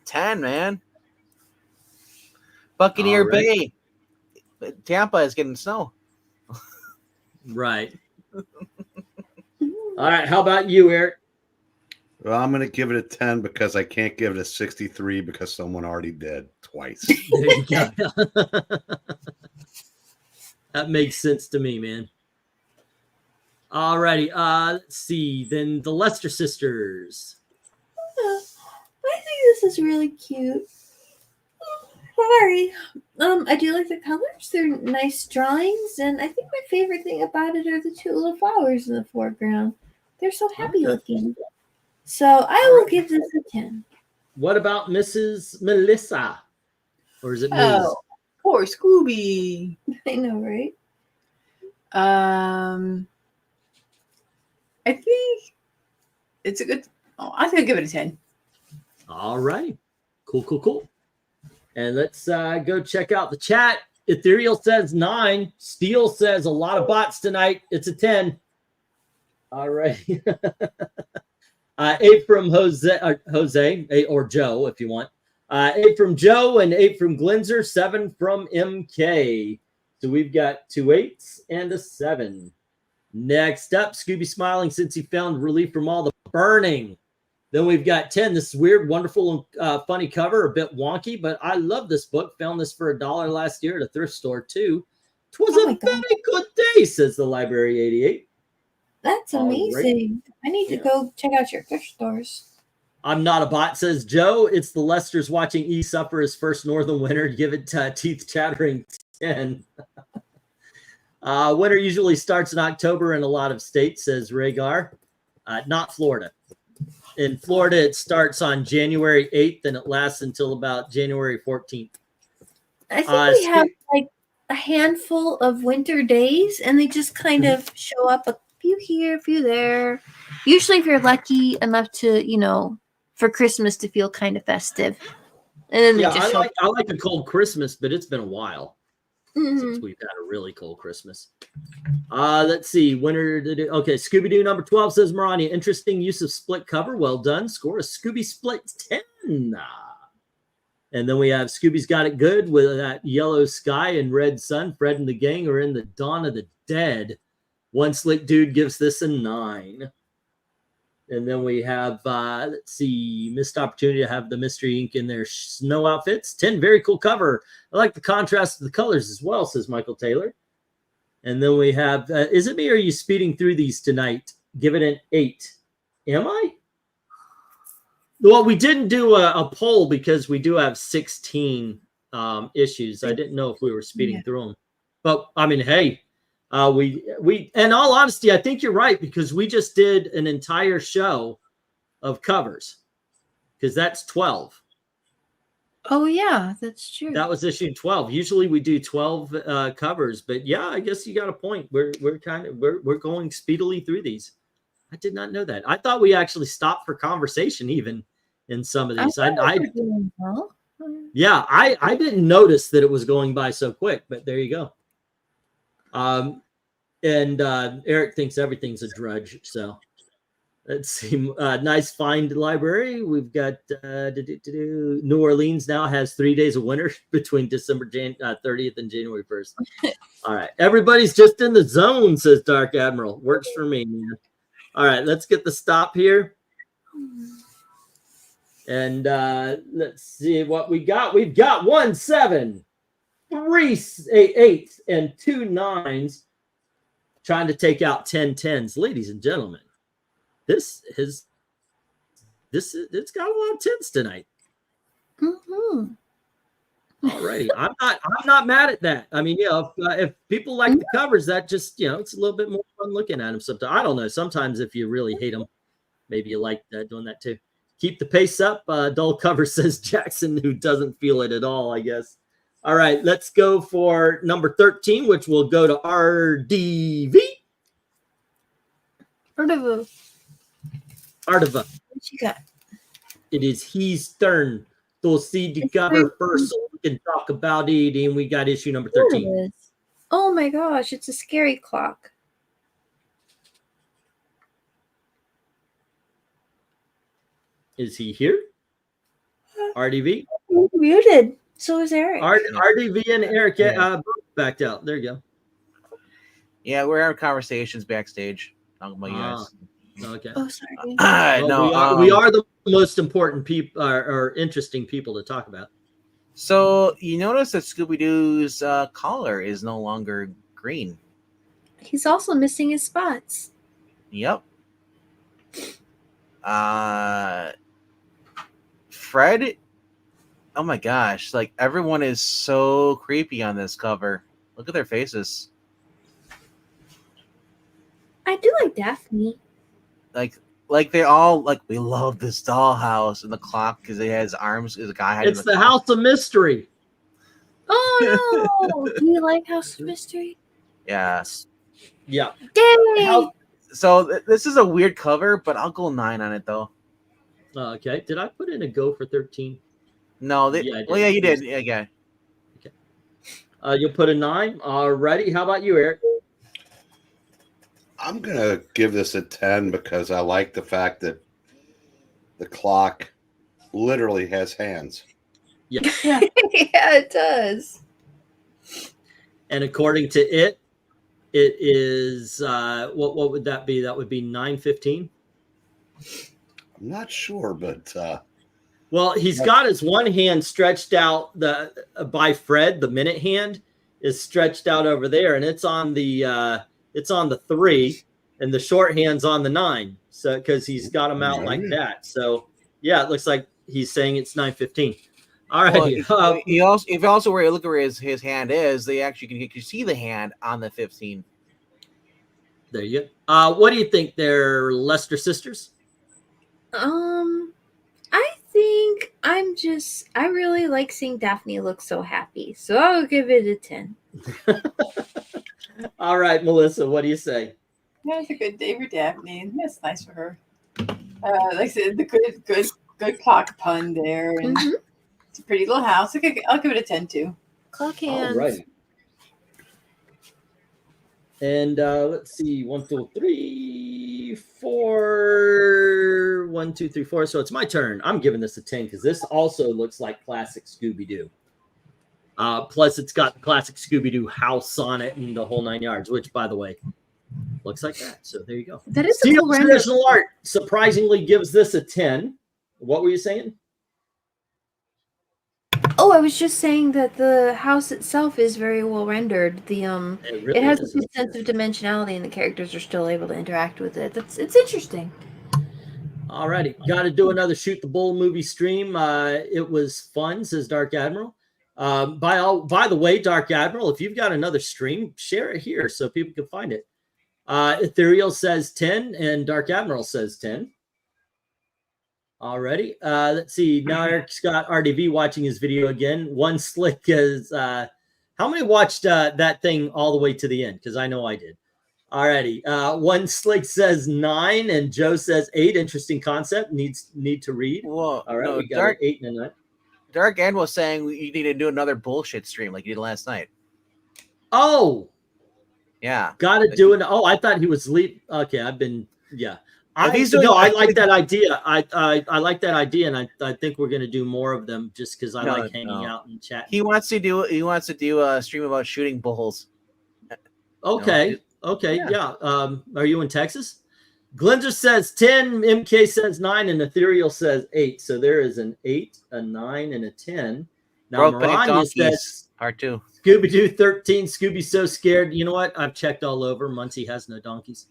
Speaker 2: 10, man. Buccaneer Bay. Tampa is getting snow.
Speaker 1: Right. All right. How about you, Eric?
Speaker 4: Well, I'm going to give it a 10 because I can't give it a 63 because someone already did twice.
Speaker 1: There you go. That makes sense to me, man. Alrighty, let's see. Then the Lester sisters.
Speaker 3: I think this is really cute. Sorry. I do like the colors. They're nice drawings, and I think my favorite thing about it are the two little flowers in the foreground. They're so happy looking. So I will give this a 10.
Speaker 1: What about Mrs. Melissa? Or is it Ms.?
Speaker 5: Oh, poor Scooby.
Speaker 3: I know, right?
Speaker 5: I think it's a good. Oh, I think I'll give it a 10.
Speaker 1: All right. Cool. And let's go check out the chat. Ethereal says 9. Steel says a lot of bots tonight. It's a 10. All right. 8 from Jose, 8 or Joe, if you want. 8 from Joe and 8 from Glenzer, 7 from MK. So we've got 2 8s and a 7. Next up, Scooby smiling since he found relief from all the burning. Then we've got 10. This weird, wonderful, funny cover, a bit wonky, but I love this book. Found this for $1 last year at a thrift store too. It was a very good day, says the Library 88.
Speaker 3: That's amazing. Right. I need to go check out your thrift stores.
Speaker 1: I'm not a bot, says Joe. It's the Lesters watching E suffer his first northern winter. Give it teeth chattering 10. Winter usually starts in October in a lot of states, says Rhaegar. Not Florida. In Florida, it starts on January 8th and it lasts until about January 14th.
Speaker 3: I think we have like a handful of winter days, and they just kind of show up a few here, a few there. Usually, if you're lucky enough to, for Christmas to feel kind of festive. And then
Speaker 1: yeah, I like a cold Christmas, but it's been a while since we've had a really cold Christmas. Let's see. Okay, Scooby Doo number 12 says Maranya, interesting use of split cover. Well done. Score a Scooby split 10. And then we have Scooby's Got It Good with that yellow sky and red sun. Fred and the gang are in the dawn of the dead. One slick dude gives this a 9. And then we have, let's see, missed opportunity to have the Mystery Ink in their snow outfits. 10, very cool cover. I like the contrast of the colors as well, says Michael Taylor. And then we have, is it me or are you speeding through these tonight? Give it an 8. Am I? Well, we didn't do a poll because we do have 16 issues. I didn't know if we were speeding through them. But, I mean, hey. We in all honesty, I think you're right, because we just did an entire show of covers, because that's 12.
Speaker 3: Oh yeah, that's true.
Speaker 1: That was issue 12. Usually we do 12 covers, but yeah, I guess you got a point. We're going speedily through these. I did not know that. I thought we actually stopped for conversation even in some of these. I didn't notice that it was going by so quick, but there you go. And Eric thinks everything's a drudge. So let's see. Nice find, Library. We've got New Orleans now has 3 days of winter between December 30th and January 1st. All right. Everybody's just in the zone, says Dark Admiral. Works for me, man. All right. Let's get the stop here. And let's see what we got. We've got 1 7. 3 8s and 2 9s, trying to take out 10 10s. Ladies and gentlemen, it's got a lot of 10s tonight. All righty. I'm not mad at that. I mean, if people like the covers, that just, it's a little bit more fun looking at them sometimes. I don't know. Sometimes if you really hate them, maybe you like doing that too. Keep the pace up. Dull cover, says Jackson, who doesn't feel it at all, I guess. All right, let's go for number 13, which will go to RDV.
Speaker 3: Ardiva.
Speaker 1: What
Speaker 3: you got?
Speaker 1: It is his turn to see the cover first, so we can talk about it. And we got issue number 13.
Speaker 3: Oh my gosh, it's a scary clock.
Speaker 1: Is he here? RDV?
Speaker 3: Muted. So is Eric.
Speaker 1: RDV and Eric both backed out. There you go.
Speaker 2: Yeah, we're having conversations backstage. Talking about you guys.
Speaker 1: Okay.
Speaker 3: Oh, sorry.
Speaker 2: No,
Speaker 1: Well, we are the most important people or interesting people to talk about.
Speaker 2: So you notice that Scooby-Doo's collar is no longer green.
Speaker 3: He's also missing his spots.
Speaker 2: Yep. Fred. Oh my gosh! Like everyone is so creepy on this cover. Look at their faces.
Speaker 3: I do like Daphne.
Speaker 2: Like they all like we love this dollhouse and the clock because it has arms. Is a guy hiding
Speaker 1: It's the House of Mystery.
Speaker 3: Oh no! Do you like House of Mystery?
Speaker 2: Yes.
Speaker 1: Yeah.
Speaker 3: Yay!
Speaker 2: So this is a weird cover, but I'll go 9 on it though.
Speaker 1: Okay. Did I put in a go for 13?
Speaker 2: No,
Speaker 1: Yeah, I did.
Speaker 2: well, yeah, you did. Yeah.
Speaker 1: You'll put a 9. Alrighty. How about you, Eric?
Speaker 4: I'm gonna give this a 10 because I like the fact that the clock literally has hands.
Speaker 1: Yeah.
Speaker 3: Yeah, it does.
Speaker 1: And according to it is what would that be? That would be 9:15.
Speaker 4: I'm not sure, but
Speaker 1: Well, he's got his one hand stretched out by Fred. The minute hand is stretched out over there, and it's on the 3, and the short hand's on the 9. So because he's got them out like that. So yeah, it looks like he's saying it's 9:15. All right.
Speaker 2: Well, he also, if you also look where his hand is, they actually can see the hand on the 15.
Speaker 1: There you go. What do you think? They're Lester sisters?
Speaker 3: I think I really like seeing Daphne look so happy, so I'll give it a 10.
Speaker 1: All right, Melissa, what do you say?
Speaker 5: That's a good day for Daphne. That's nice for her. Like I said, the good clock pun there, and it's a pretty little house. I'll give it a 10 too.
Speaker 3: Clock hands.
Speaker 1: All right. And let's see, 1, 2, 3, 4. 1, 2, 3, 4. So it's my turn. I'm giving this a 10 because this also looks like classic Scooby Doo. Plus, it's got the classic Scooby Doo house on it and the whole 9 yards. Which, by the way, looks like that. So there you go.
Speaker 3: That is
Speaker 1: Steel
Speaker 3: cool
Speaker 1: Traditional Art surprisingly gives this a 10. What were you saying?
Speaker 3: Oh, I was just saying that the house itself is very well rendered. It has a good sense of dimensionality, and the characters are still able to interact with it. It's interesting.
Speaker 1: Alrighty, got to do another Shoot the Bull movie stream. It was fun, says Dark Admiral. By the way, Dark Admiral, if you've got another stream, share it here so people can find it. Ethereal says 10, and Dark Admiral says 10. Alrighty, let's see. Now Eric's got RDV watching his video again. One Slick is how many watched that thing all the way to the end? Because I know I did. Alrighty, One Slick says 9, and Joe says 8. Interesting concept. Need to read.
Speaker 2: Well,
Speaker 1: all right,
Speaker 2: no,
Speaker 1: we got 8 and a 9.
Speaker 2: Dark End was saying you need to do another bullshit stream like you did last night.
Speaker 1: Oh,
Speaker 2: yeah,
Speaker 1: got to do it. Oh, I thought he was sleep. Okay, I've been I like that idea. I like that idea, and I think we're gonna do more of them just because I like hanging out and chatting.
Speaker 2: He wants to do a stream about shooting bulls.
Speaker 1: Okay, yeah. Are you in Texas? Glenda says 10, MK says 9, and Ethereal says 8. So there is an 8, a 9, and a 10. Now Maranya says
Speaker 2: part 2.
Speaker 1: Scooby Doo 13. Scooby's so scared. You know what? I've checked all over. Muncie has no donkeys.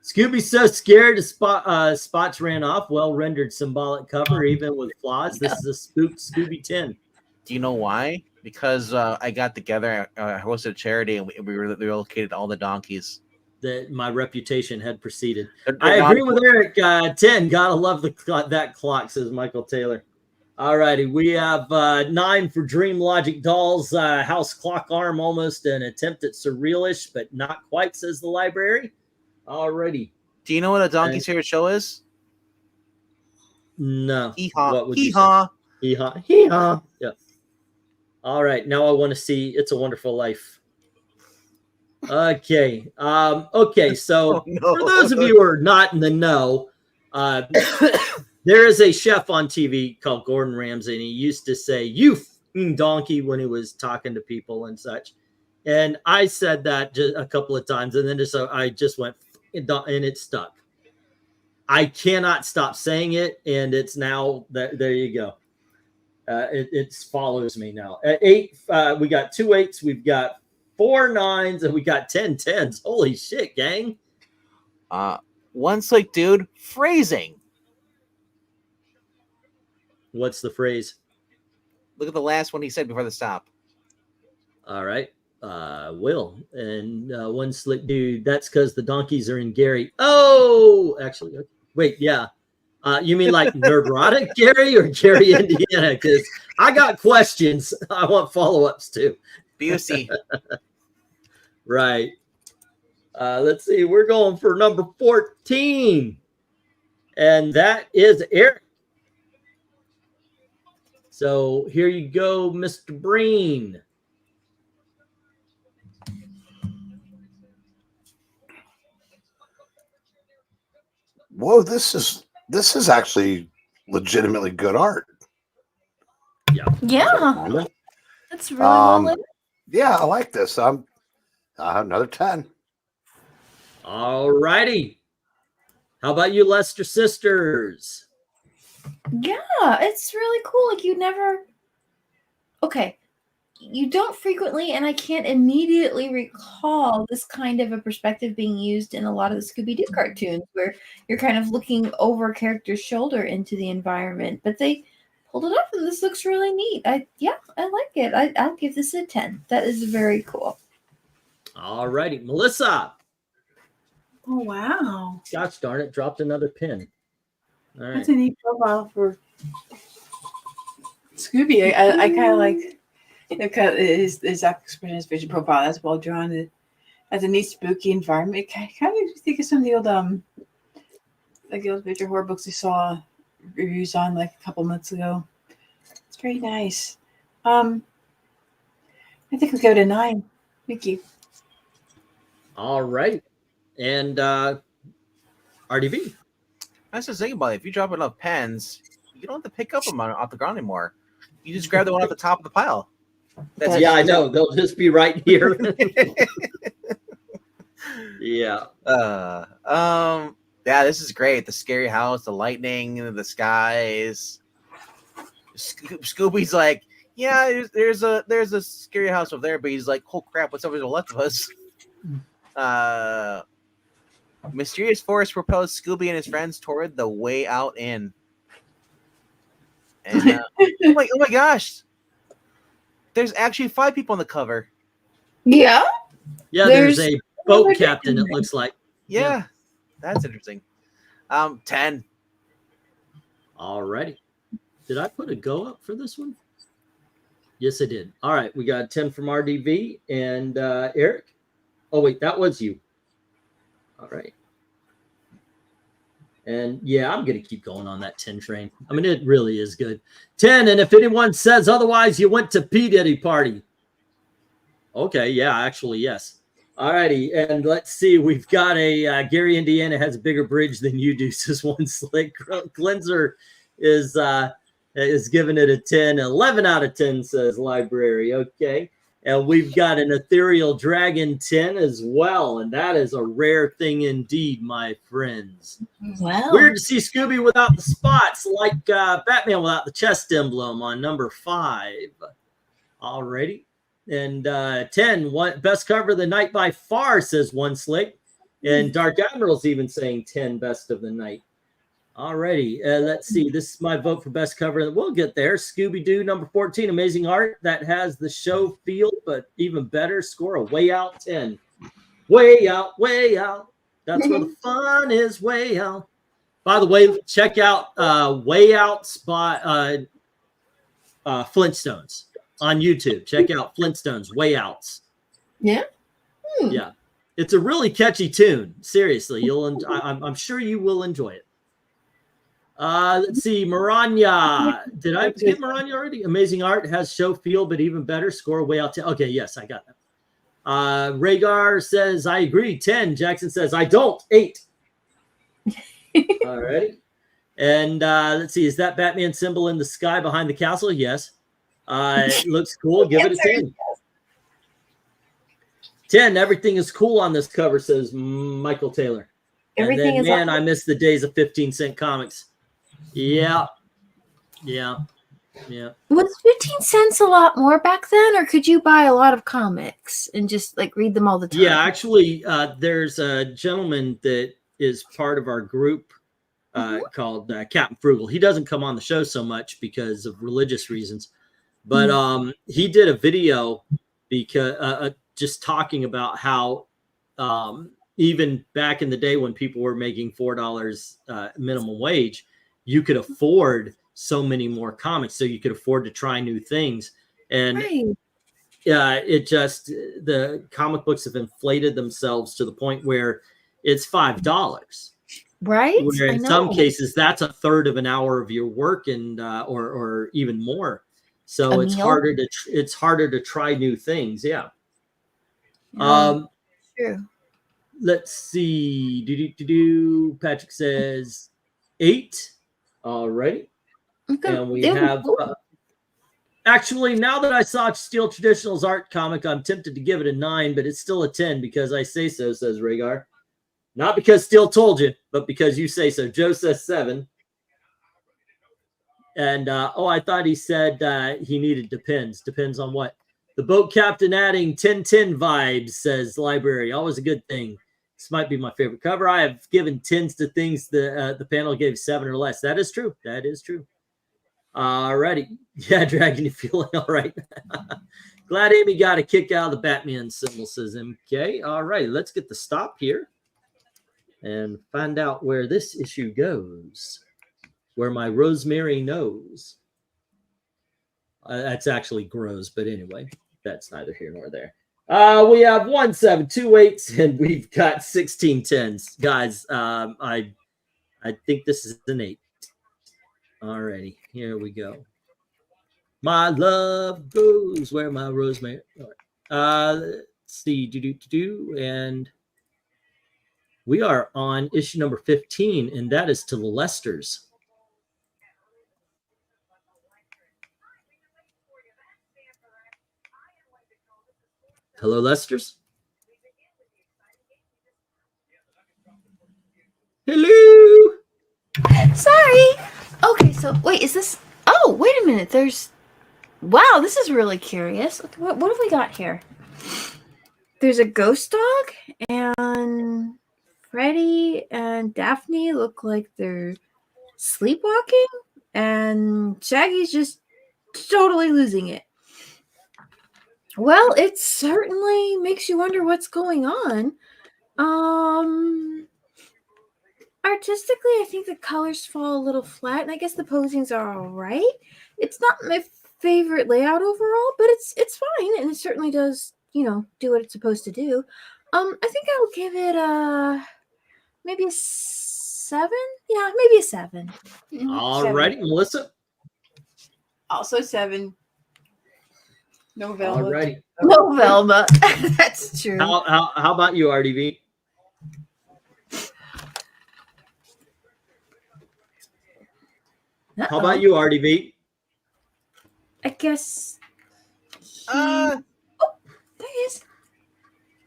Speaker 1: Scooby's so scared spots ran off. Well rendered symbolic cover, even with flaws. This is a spooked Scooby 10.
Speaker 2: Do you know why? Because I got together, I hosted a charity, and we relocated all the donkeys.
Speaker 1: That my reputation had preceded. I agree with Eric. 10. Gotta love that clock, says Michael Taylor. All righty, we have 9 for Dream Logic Dolls. House clock arm, almost an attempt at surrealish, but not quite, says the library. Alrighty.
Speaker 2: Do you know what a donkey's favorite show is?
Speaker 1: No.
Speaker 2: Hee-haw.
Speaker 1: What would
Speaker 2: Hee-haw.
Speaker 1: Hee-haw. Hee-haw. Yeah. All right. Now I want to see It's a Wonderful Life. Okay. Okay. So for those of you who are not in the know, there is a chef on TV called Gordon Ramsay, and he used to say, "You f***ing donkey," when he was talking to people and such. And I said that just a couple of times, and then I just went, and it stuck. I cannot stop saying it, and it's now that there you go. It follows me now. At 8, we got 2 8s, we've got 4 9s, and we got 10 10s. Holy shit, gang!
Speaker 2: One slick dude phrasing.
Speaker 1: What's the phrase?
Speaker 2: Look at the last one he said before the stop.
Speaker 1: All right, Will and one slick dude. That's because the donkeys are in Gary. Oh, actually, wait, yeah. You mean like Neurotic Gary or Gary, Indiana? Because I got questions. I want follow-ups too.
Speaker 2: Busey.
Speaker 1: Right. Let's see. We're going for number 14. And that is Eric. So here you go, Mr. Breen.
Speaker 4: Whoa, this is actually legitimately good art.
Speaker 3: Yeah. That's really well lit.
Speaker 4: Yeah, I like this. Another 10.
Speaker 1: All righty. How about you, Lester Sisters?
Speaker 3: Yeah, it's really cool. Like you don't frequently, and I can't immediately recall this kind of a perspective being used in a lot of the Scooby Doo cartoons, where you're kind of looking over a character's shoulder into the environment. But they pulled it off, and this looks really neat. I like it. I'll give this a 10. That is very cool.
Speaker 1: All righty, Melissa.
Speaker 5: Oh wow,
Speaker 1: Gosh darn it, dropped another pin. All right.
Speaker 5: that's a neat profile for Scooby. I kind of like his ZACK expression, his vision profile. That's well drawn. It has a neat spooky environment. It kind of makes me think of some of the old like the old picture horror books we saw reviews on like a couple months ago. It's very nice. I think we'll go to 9. Thank you.
Speaker 1: All right. And RDB.
Speaker 2: I was just thinking about it. If you drop enough pens, you don't have to pick up them off the ground anymore. You just grab the one at the top of the pile.
Speaker 1: Yeah, I know. They'll just be right here. Yeah.
Speaker 2: Yeah, this is great. The scary house, the lightning, the skies. Scooby's like, yeah, there's a scary house over there, but he's like, oh crap, what's over the left of us? Mysterious force propels Scooby and his friends toward the way out in. And oh my gosh, there's actually 5 people on the cover.
Speaker 3: Yeah.
Speaker 1: Yeah, there's a boat captain, it looks like.
Speaker 2: Yeah, that's interesting. 10.
Speaker 1: All righty. Did I put a go up for this one? Yes, I did. All right, we got 10 from RDV and Eric. Oh, wait, that was you. All right. And yeah, I'm going to keep going on that 10 train. I mean, it really is good. 10, and if anyone says otherwise, you went to P. Diddy party. Okay, yeah, actually, yes. All righty, and let's see. We've got a Gary, Indiana has a bigger bridge than you do, says one slick. Cleanser is giving it a 10. 11 out of 10, says Library. Okay. And we've got an Ethereal Dragon 10 as well. And that is a rare thing indeed, my friends.
Speaker 3: Wow.
Speaker 1: Weird to see Scooby without the spots, like Batman without the chest emblem on number 5. Alrighty. And 10, best cover of the night by far, says One Slick. And Dark Admiral's even saying 10, best of the night. Alrighty, let's see. This is my vote for best cover. We'll get there. Scooby Doo, number 14, amazing art that has the show feel, but even better, score a way out 10. Way out, way out. That's where the fun is, way out. By the way, check out Way Out spot Flintstones on YouTube. Check out Flintstones Way Outs.
Speaker 3: Yeah.
Speaker 1: Yeah, it's a really catchy tune. Seriously, I'm sure you will enjoy it. Let's see, Maranya. Did I get Maranya already? Amazing art, has show feel, but even better, score way out 10. Okay, yes, I got that. Rhaegar says, I agree, 10. Jackson says, I don't, 8. All right. And let's see, is that Batman symbol in the sky behind the castle? Yes. It looks cool. Give it a 10. 10, everything is cool on this cover, says Michael Taylor.
Speaker 3: Everything
Speaker 1: and
Speaker 3: is
Speaker 1: then, man,
Speaker 3: up.
Speaker 1: I miss the days of 15-cent comics. Yeah.
Speaker 3: Was 15 cents a lot more back then, or could you buy a lot of comics and just like read them all the time?
Speaker 1: Yeah, actually, there's a gentleman that is part of our group called Captain Frugal. He doesn't come on the show so much because of religious reasons, but he did a video because just talking about how even back in the day when people were making $4 minimum wage, you could afford so many more comics, so you could afford to try new things. And it just, the comic books have inflated themselves to the point where it's $5,
Speaker 3: right?
Speaker 1: Where in some cases that's a third of an hour of your work, and or even more. So it's harder to try new things. Yeah.
Speaker 3: True.
Speaker 1: Let's see. Patrick says 8. All right.
Speaker 3: Okay.
Speaker 1: And we have actually, now that I saw Steel Traditional's art comic, I'm tempted to give it a 9, but it's still a 10 because I say so, says Rhaegar. Not because Steel told you, but because you say so. Joe says 7. And I thought he said he needed depends. Depends on what? The boat captain adding 10-10 vibes, says Library. Always a good thing. This might be my favorite cover. I have given 10s to things the panel gave 7 or less. That is true. That is true. Alrighty. Yeah, Dragon, you feeling all right? Glad Amy got a kick out of the Batman symbol, says MK. All right, let's get the stop here and find out where this issue goes. Where my rosemary knows. That's actually grows, but anyway, that's neither here nor there. We have 1 7 2 8s, and we've got 16 10s. Guys, I think this is an 8. Alrighty, here we go. My love goes where my rosemary. Let's see, and we are on issue number 15, and that is to the Lesters. Hello, Lesters. Hello.
Speaker 3: Sorry. Okay, so wait, is this? Oh, wait a minute. There's. Wow, this is really curious. Okay, what have we got here? There's a ghost dog, and Freddy and Daphne look like they're sleepwalking, and Shaggy's just totally losing it. Well, it certainly makes you wonder what's going on. Artistically, I think the colors fall a little flat, and I guess the posings are all right. It's not my favorite layout overall, but it's fine, and it certainly does, do what it's supposed to do. I think I'll give it maybe a 7. Yeah, maybe a 7.
Speaker 1: All righty, Melissa.
Speaker 5: Also 7. No Velma.
Speaker 1: All righty.
Speaker 3: No Velma. That's true.
Speaker 1: How about you, RDV? How about you, RDV?
Speaker 3: I guess.
Speaker 2: Oh,
Speaker 3: there he is.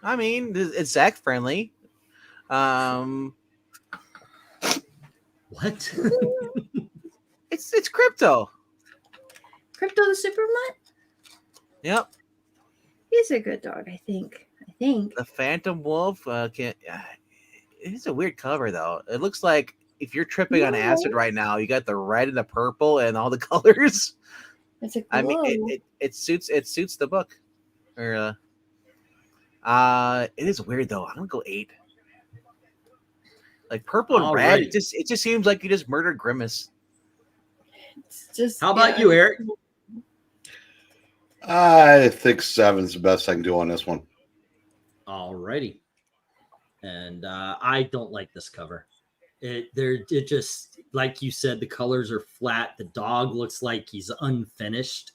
Speaker 2: I mean, it's Zach friendly.
Speaker 1: What?
Speaker 2: It's Crypto.
Speaker 3: Crypto the Supermutt?
Speaker 2: Yep.
Speaker 3: He's a good dog, I think.
Speaker 2: The Phantom Wolf it's a weird cover though. It looks like if you're tripping on acid right now, you got the red and the purple and all the colors.
Speaker 3: It's a glow.
Speaker 2: I mean, it suits the book. Or it is weird though. I'm gonna go 8. Like purple and red, it just seems like you just murdered Grimace.
Speaker 3: It's just.
Speaker 1: How about you, Eric?
Speaker 4: I think 7's the best I can do on this one.
Speaker 1: All righty. And I don't like this cover. It just, like you said, the colors are flat. The dog looks like he's unfinished.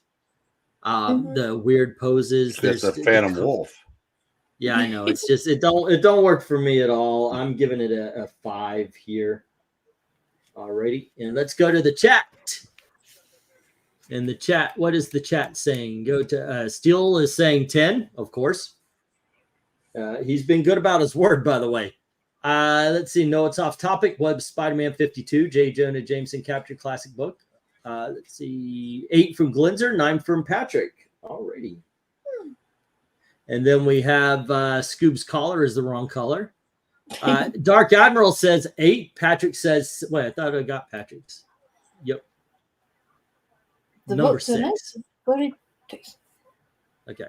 Speaker 1: The weird poses.
Speaker 4: It's a Phantom Wolf.
Speaker 1: Yeah, I know. It's just it don't work for me at all. I'm giving it a 5 here. Alrighty, and let's go to the chat. In the chat, what is the chat saying? Go to Steel is saying 10, of course. He's been good about his word, by the way. Let's see. No, it's off topic. Web Spider-Man 52. J. Jonah Jameson captured classic book. Let's see. 8 from Glinzer, 9 from Patrick. Alrighty. And then we have Scoob's collar is the wrong color. Dark Admiral says 8. Patrick says, wait, I thought I got Patrick's. Yep.
Speaker 3: The
Speaker 1: Number
Speaker 3: vote's in it.
Speaker 1: 6.
Speaker 3: Voted 6.
Speaker 1: Okay.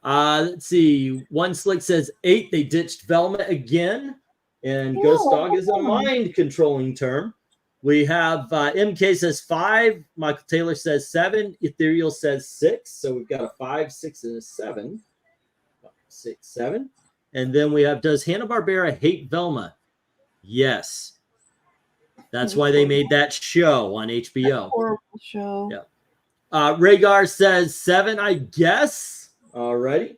Speaker 1: Let's see. One Slick says 8. They ditched Velma again. And Ghost Dog is a mind controlling term. We have MK says 5. Michael Taylor says 7. Ethereal says 6. So we've got a 5, 6, and a 7. 6, 7. And then we have, does Hanna-Barbera hate Velma? Yes. That's why they made that show on HBO.
Speaker 3: Horrible show.
Speaker 1: Yeah. Rhaegar says 7, I guess. Alrighty.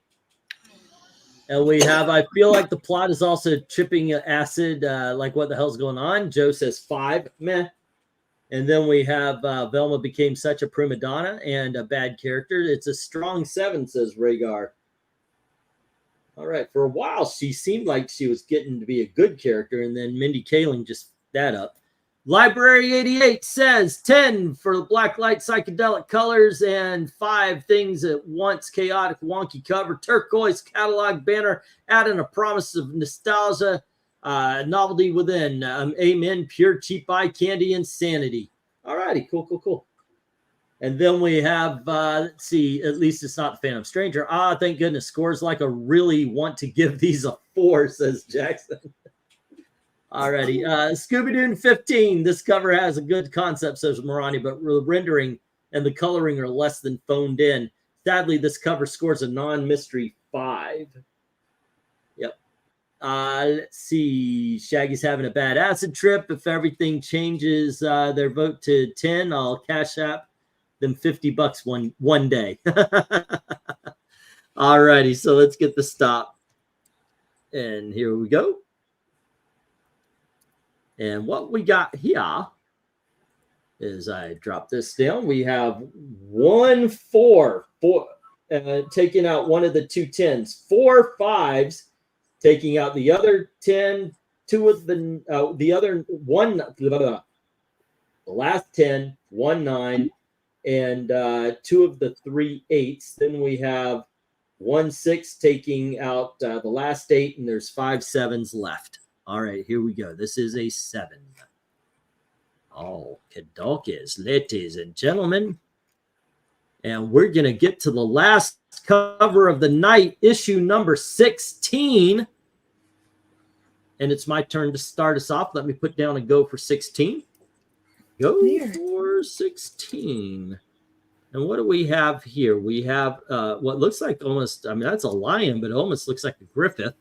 Speaker 1: And we have, I feel like the plot is also tripping acid. Like, what the hell's going on? Joe says 5. Meh. And then we have Velma became such a prima donna and a bad character. It's a strong 7, says Rhaegar. All right. For a while, she seemed like she was getting to be a good character. And then Mindy Kaling just that up. Library 88 says 10 for the black light psychedelic colors and 5 things at once, chaotic wonky cover, turquoise catalog banner, adding a promise of nostalgia, novelty within, amen, pure cheap eye candy insanity. All righty, cool. And then we have, let's see, at least it's not the Phantom Stranger. Thank goodness, scores like a really want to give these a 4, says Jackson. Alrighty, Scooby Doo 15. This cover has a good concept, says Marani, but the rendering and the coloring are less than phoned in. Sadly, this cover scores a non-mystery 5. Yep. Let's see. Shaggy's having a bad acid trip. If everything changes their vote to 10, I'll cash app them $50 one day. Alrighty, so let's get the stop. And here we go. And what we got here is, I drop this down. We have 1 4, taking out one of the 2 10s, 4 5s, taking out the other 10, 2 of the other 1, the last 10, 1 9, and 2 of the 3 8s. Then we have 1 6, taking out the last 8, and there's 5 7s left. All right, here we go. This is a 7. Oh, kadokis, ladies and gentlemen. And we're going to get to the last cover of the night, issue number 16. And it's my turn to start us off. Let me put down a go for 16. Go for 16. And what do we have here? We have what looks like almost, I mean, that's a lion, but it almost looks like a griffith.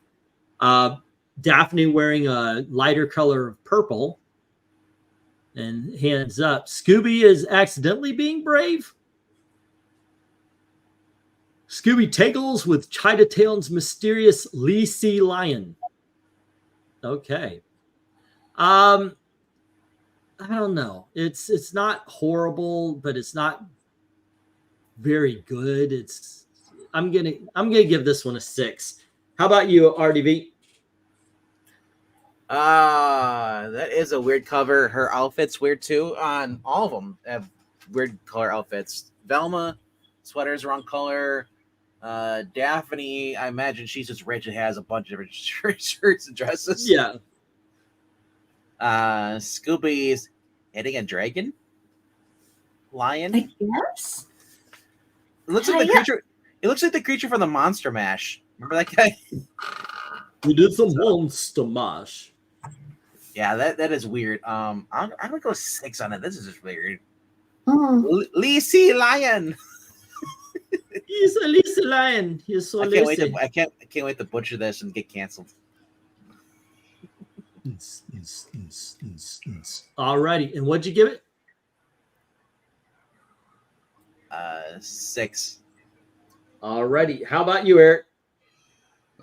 Speaker 1: Daphne wearing a lighter color of purple and hands up. Scooby is accidentally being brave. Scooby Taggles with Chidatail's mysterious Lee Sea Lion. Okay. I don't know. It's not horrible, but it's not very good. I'm gonna give this one a 6. How about you, RDV?
Speaker 2: That is a weird cover. Her outfit's weird too. On all of them have weird color outfits. Velma, sweater's wrong color. Daphne, I imagine she's just rich and has a bunch of different shirts and dresses.
Speaker 1: Yeah.
Speaker 2: Scooby's hitting a dragon. Lion.
Speaker 3: I guess.
Speaker 2: It looks like the creature. It looks like the creature from the Monster Mash. Remember that guy?
Speaker 1: We did some Monster Mash.
Speaker 2: Yeah, that is weird. I'm gonna go 6 on it. This is just weird.
Speaker 3: Oh.
Speaker 2: Lee Sea Lion.
Speaker 1: He's a Lisa Lion. He's so lazy.
Speaker 2: I can't wait to butcher this and get canceled.
Speaker 1: Alrighty, and what'd you give it?
Speaker 2: 6.
Speaker 1: Alrighty, how about you, Eric?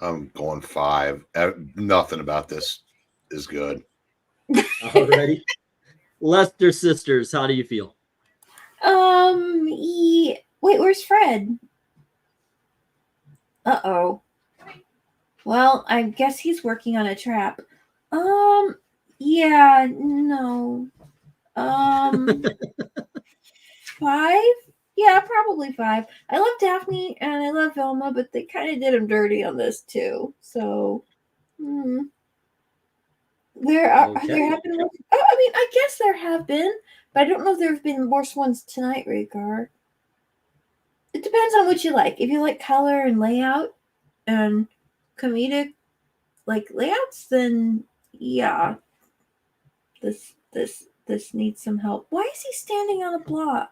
Speaker 4: I'm going 5. Nothing about this is good.
Speaker 1: Alrighty. Lester Sisters, how do you feel?
Speaker 3: Wait, where's Fred? Uh-oh. Well, I guess he's working on a trap. Yeah, no. 5? Yeah, probably 5. I love Daphne and I love Velma, but they kind of did them dirty on this too. So, there have been. Oh, I mean, I guess there have been, but I don't know if there have been worse ones tonight, Rhaegar. It depends on what you like. If you like color and layout and comedic like layouts, then yeah, this needs some help. Why is he standing on a block?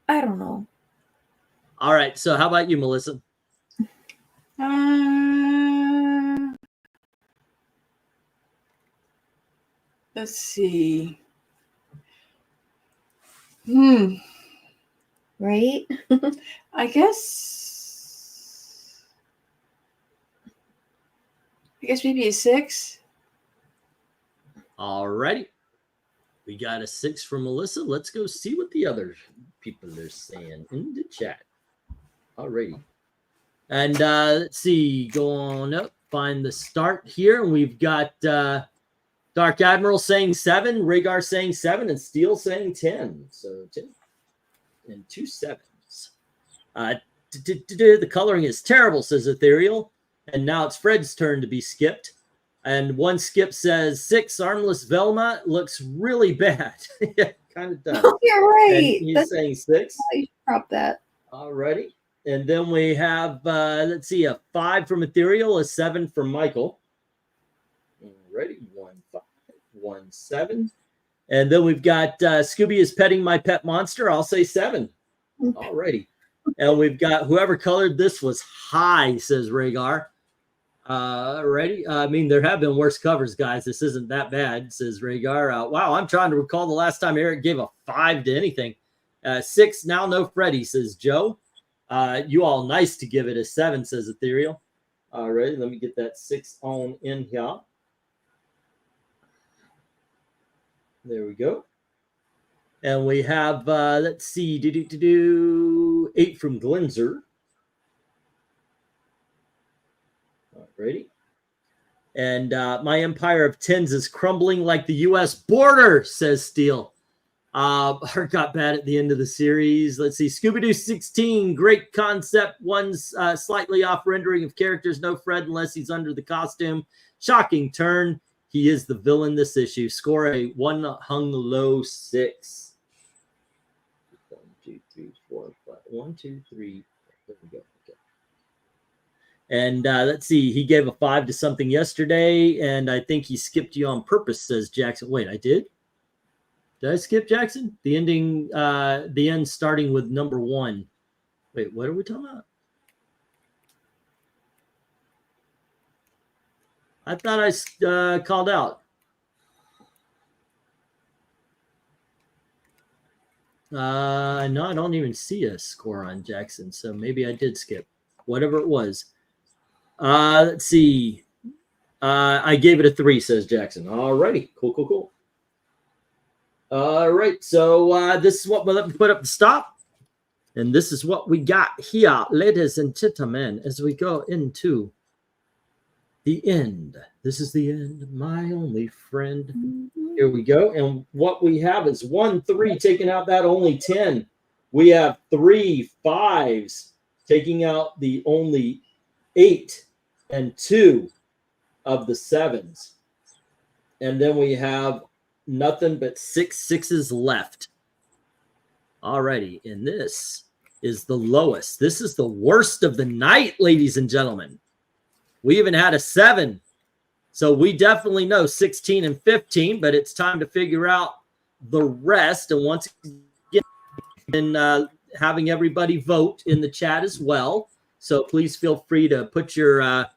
Speaker 3: I don't know.
Speaker 1: All right. So how about you, Melissa?
Speaker 5: Let's see.
Speaker 3: Right?
Speaker 5: I guess maybe a 6.
Speaker 1: All righty. We got a 6 from Melissa. Let's go see what the other people are saying in the chat. All righty. And let's see. Go on up. Find the start here. We've got Dark Admiral saying 7, Rhaegar saying 7, and Steel saying 10. So 10 and 2 7s. The coloring is terrible, says Ethereal. And now it's Fred's turn to be skipped. And one skip says 6, Armless Velma looks really bad. Yeah, kind of does.
Speaker 3: Oh, you're right.
Speaker 1: And he's saying 6.
Speaker 3: I should prop that.
Speaker 1: All righty. And then we have, let's see, a 5 from Ethereal, a 7 from Michael. Ready? 1 5, 1 7. And then we've got Scooby is petting my pet monster. I'll say 7. All righty. And we've got whoever colored this was high, says Rhaegar. Ready? I mean, there have been worse covers, guys. This isn't that bad, says Rhaegar. Wow, I'm trying to recall the last time Eric gave a 5 to anything. 6, now no Freddy, says Joe. You all nice to give it a 7, says Ethereal. All right, let me get that 6 on in here. There we go. And we have, let's see, 8 from Glenzer. Alrighty. And my empire of 10s is crumbling like the U.S. border, says Steele. Art got bad at the end of the series. Let's see. Scooby Doo 16, great concept. One's slightly off rendering of characters. No Fred unless he's under the costume. Shocking turn. He is the villain this issue. Score a 1 hung low 6. 1, 2, 3, 4, 5. 1, 2, 3. There we go. Okay. And let's see. He gave a 5 to something yesterday, and I think he skipped you on purpose, says Jackson. Wait, I did? Did I skip Jackson? The ending, the end starting with number 1. Wait, what are we talking about? I thought I called out. No, I don't even see a score on Jackson, so maybe I did skip. Whatever it was. Let's see. I gave it a 3, says Jackson. All righty. Cool. All right, so this is what we'll put up the stop. And this is what we got here, ladies and gentlemen, as we go into the end. This is the end, my only friend. Here we go. And what we have is 1 3 taking out that only 10. We have 3 5s taking out the only 8 and 2 of the 7s. And then we have nothing but 6 6s left. Alrighty, and this is the lowest. This is the worst of the night, ladies and gentlemen. We even had a 7. So we definitely know 16 and 15, but it's time to figure out the rest. And once again, having everybody vote in the chat as well. So please feel free to put your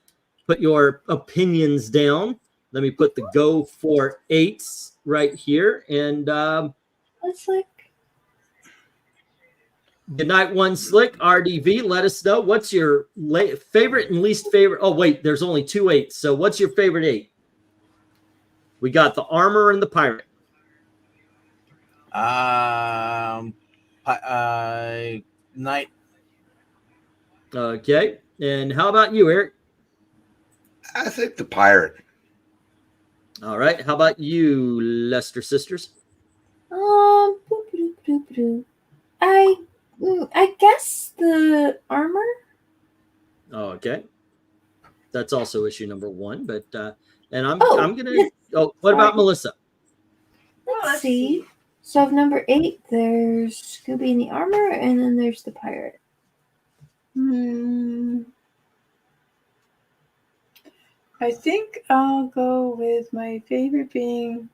Speaker 1: opinions down. Let me put the go for 8s right here. And
Speaker 3: Let's like.
Speaker 1: Good night, One Slick. RDV, let us know. What's your favorite and least favorite? Oh, wait, there's only 2 8s. So what's your favorite 8? We got the armor and the pirate.
Speaker 2: Knight.
Speaker 1: Okay. And how about you, Eric?
Speaker 4: I think the pirate.
Speaker 1: All right. How about you, Lester Sisters?
Speaker 3: I guess the armor.
Speaker 1: Okay. That's also issue number 1, but and I'm
Speaker 3: Oh.
Speaker 1: I'm gonna. Oh, what about Melissa?
Speaker 3: Let's see. So of number 8, there's Scooby in the armor, and then there's the pirate.
Speaker 5: I think I'll go with my favorite being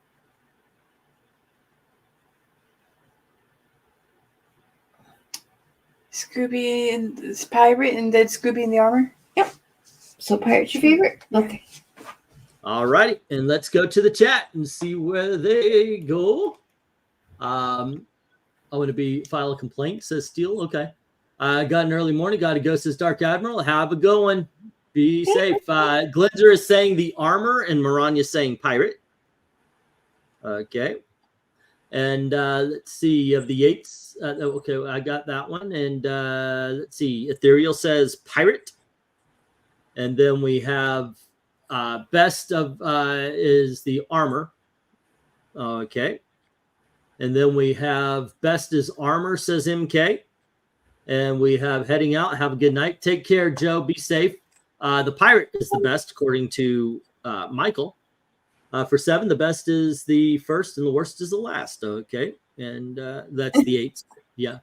Speaker 5: Scooby and this pirate, and then Scooby in the armor.
Speaker 3: Yep. So pirate's your favorite? Okay.
Speaker 1: All righty, and let's go to the chat and see where they go. I want to be file a complaint, says Steele. Okay. Got an early morning. Got to go, says Dark Admiral. Have a good one. Be safe. Glinzer is saying the armor, and Maranya is saying pirate. Okay. And let's see, of the 8s. Okay, I got that one. And let's see, Ethereal says pirate. And then we have best of is the armor. Okay. And then we have best is armor, says MK. And we have heading out. Have a good night. Take care, Joe. Be safe. The pirate is the best, according to Michael. For 7, the best is the first and the worst is the last. Okay. And that's the 8. Yeah.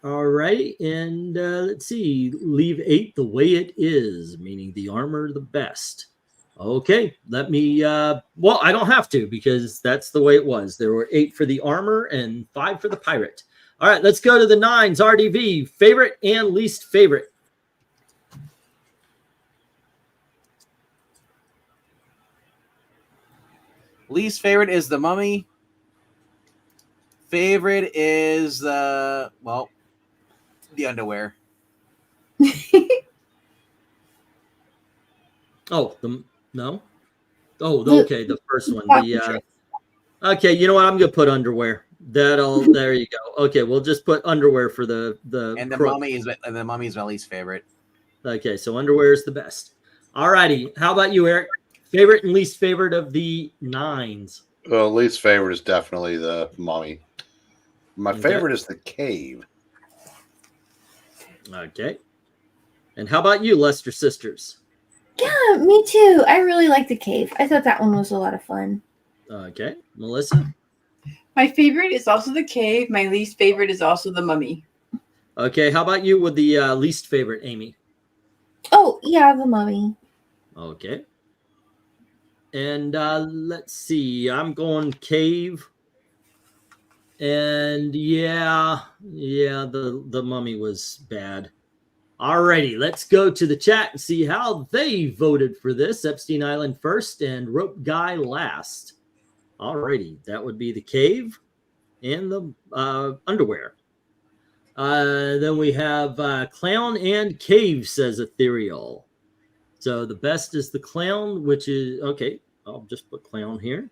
Speaker 1: All right. And let's see. Leave 8 the way it is, meaning the armor the best. Okay. Let me, well, I don't have to because that's the way it was. There were 8 for the armor and 5 for the pirate. All right. Let's go to the 9s. RDV, favorite and least favorite.
Speaker 2: Least favorite is the Mummy. Favorite is the, well, the underwear.
Speaker 1: Oh, no. Oh, okay. The first one. The okay. You know what? I'm gonna put underwear. There you go. Okay, we'll just put underwear for the
Speaker 2: and the Mummy is my least favorite.
Speaker 1: Okay, so underwear is the best. All righty. How about you, Eric? Favorite and least favorite of the 9s?
Speaker 4: Well, least favorite is definitely the Mummy. My favorite is the Cave.
Speaker 1: Okay. And how about you, Lester Sisters?
Speaker 3: Yeah, me too. I really like the cave. I thought that one was a lot of fun.
Speaker 1: Okay. Melissa?
Speaker 5: My favorite is also the cave. My least favorite is also the Mummy.
Speaker 1: Okay. How about you with the least favorite, Amy?
Speaker 3: Oh, yeah, the Mummy.
Speaker 1: Okay. And let's see. I'm going cave. And yeah, the Mummy was bad. Alrighty, let's go to the chat and see how they voted for this. Epstein Island first and Rope Guy last. Alrighty, that would be the cave and the underwear. Then we have clown and cave, says Ethereal. So the best is the clown, which is, okay, I'll just put clown here,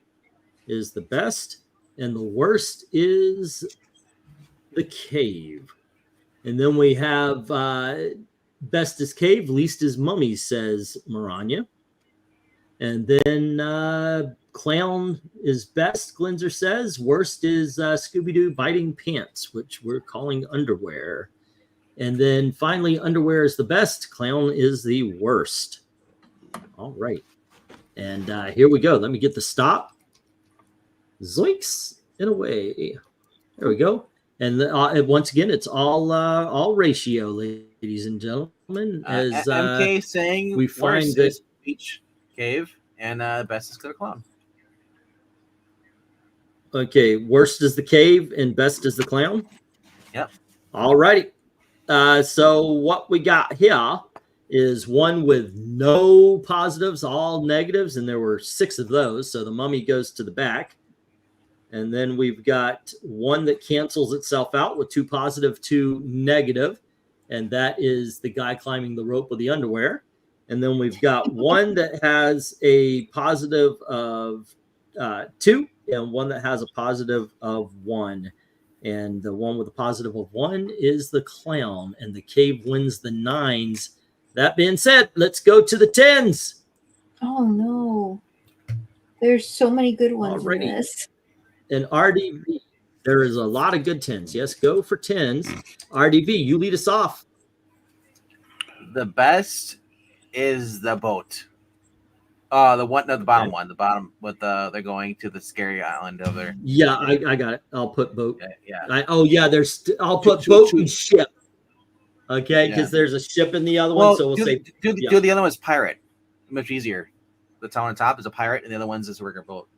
Speaker 1: is the best. And the worst is the cave. And then we have best is cave, least is mummy, says Maranya. And then clown is best, Glinzer says. Worst is Scooby Doo biting pants, which we're calling underwear. And then finally, underwear is the best. Clown is the worst. All right. And here we go. Let me get the stop. Zoinks and away. There we go. And once again, it's all ratio, ladies and gentlemen. As
Speaker 2: MK saying
Speaker 1: we find this
Speaker 2: beach cave and best is the clown.
Speaker 1: Okay, worst is the cave and best is the clown.
Speaker 2: Yep.
Speaker 1: All righty. So what we got here is one with no positives, all negatives, and there were 6 of those. So the mummy goes to the back. And then we've got one that cancels itself out with 2 positive, 2 negative. And that is the guy climbing the rope with the underwear. And then we've got one that has a positive of 2 and one that has a positive of 1. And the one with a positive of 1 is the clown. And the cave wins the 9s. That being said, let's go to the 10s.
Speaker 3: Oh no. There's so many good ones in
Speaker 1: Alrighty.
Speaker 3: this.
Speaker 1: And RDV, there is a lot of good 10s. Yes, go for 10s. RDV, you lead us off.
Speaker 2: The best is the boat. The bottom one. The bottom with they're going to the scary island over there.
Speaker 1: Yeah, I got it. I'll put boat.
Speaker 2: Yeah.
Speaker 1: I'll put boat and ship. Okay, because there's a ship in the other one, so we'll say
Speaker 2: do the other one's pirate. Much easier. The town on top is a pirate, and the other one's is a regular boat.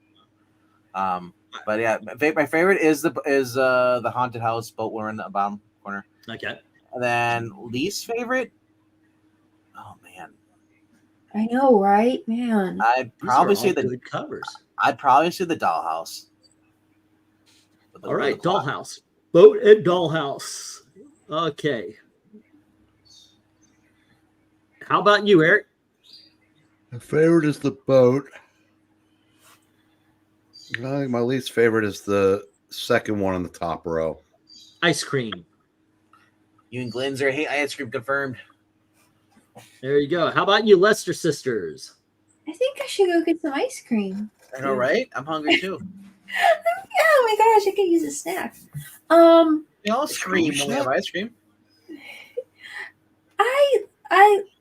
Speaker 2: But yeah, my favorite is the haunted house boat. We're in the bottom corner.
Speaker 1: Okay.
Speaker 2: And then least favorite. Oh man,
Speaker 3: I know, right? Man.
Speaker 2: I'd probably say the
Speaker 1: good covers.
Speaker 2: I'd probably say the dollhouse.
Speaker 1: All right, dollhouse, boat and dollhouse. Okay. How about you, Eric?
Speaker 4: My favorite is the boat. I think my least favorite is the second one on the top row.
Speaker 1: Ice cream.
Speaker 2: You and Glenn's are hate ice cream confirmed.
Speaker 1: There you go. How about you, Lester Sisters?
Speaker 3: I think I should go get some ice cream.
Speaker 2: I know, right? I'm hungry too.
Speaker 3: Oh my gosh, I could use a snack.
Speaker 2: They all scream when we have ice cream.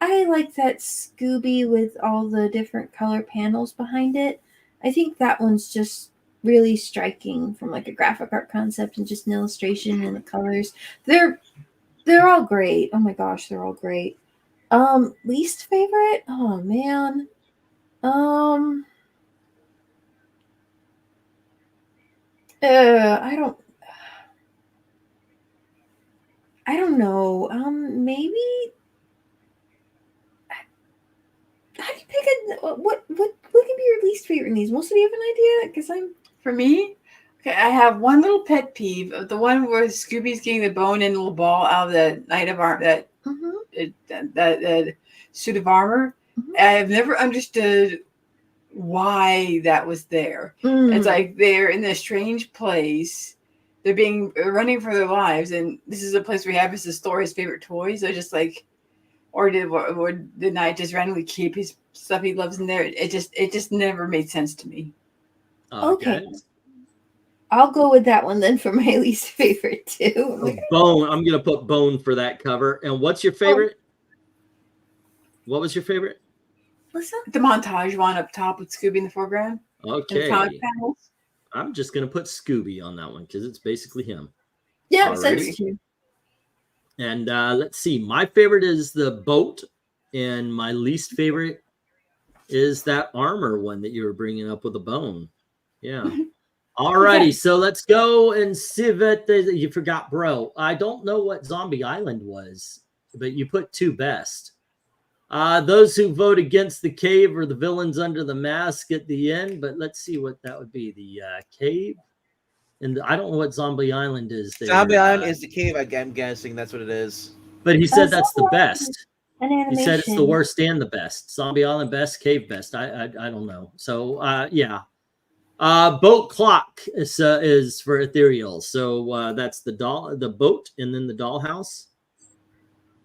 Speaker 3: I like that Scooby with all the different color panels behind it. I think that one's just really striking from like a graphic art concept and just an illustration and the colors. They're all great. Oh my gosh, they're all great. Least favorite? Oh man. I don't know. Maybe. How do you pick what can be your least favorite in these? Most of you have an idea? Because
Speaker 5: For me, okay, I have one little pet peeve of the one where Scooby's getting the bone and little ball out of the knight of arm that suit of armor. I have never understood why that was there. It's like they're in this strange place. They're running for their lives, and this is a place where he happens to store his favorite toys. They're just like, or did Knight just randomly keep his stuff he loves in there? It just never made sense to me.
Speaker 3: Okay. I'll go with that one then for my least favorite too.
Speaker 1: Bone. I'm gonna put bone for that cover. And what's your favorite? What was your favorite?
Speaker 3: Listen.
Speaker 5: The montage one up top with Scooby in the foreground.
Speaker 1: Okay.
Speaker 5: Panels.
Speaker 1: I'm just gonna put Scooby on that one because it's basically him.
Speaker 3: Yeah,
Speaker 1: Alrighty.
Speaker 3: sense too.
Speaker 1: And let's see. My favorite is the boat, and my least favorite is that armor one that you were bringing up with the bone. Yeah. Alrighty, okay. So let's go and see that you forgot, bro. I don't know what Zombie Island was, but you put two best. Those who vote against the cave or the villains under the mask at the end, but let's see what that would be. The cave. And I don't know what Zombie Island is. There.
Speaker 2: Zombie Island is the cave. I'm guessing that's what it is.
Speaker 1: But he said that's the best.
Speaker 3: He
Speaker 1: said it's the worst and the best. Zombie Island best, cave best. I don't know. So yeah. Boat clock is for ethereal. So that's the boat, and then the dollhouse.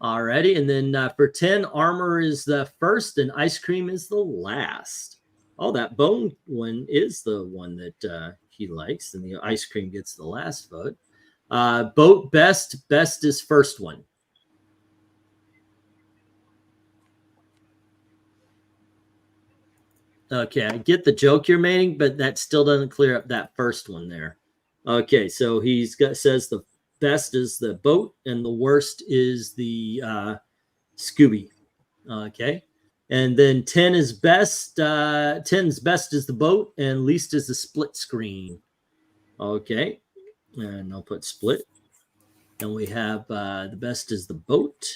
Speaker 1: Alrighty, and then for 10, armor is the first, and ice cream is the last. Oh, that bone one is the one that he likes, and the ice cream gets the last vote. Boat best is first one. Okay, I get the joke you're making, but that still doesn't clear up that first one there. Okay, so says the best is the boat, and the worst is the Scooby. Okay. And then 10 is best. 10's best is the boat, and least is the split screen. Okay. And I'll put split. And we have the best is the boat,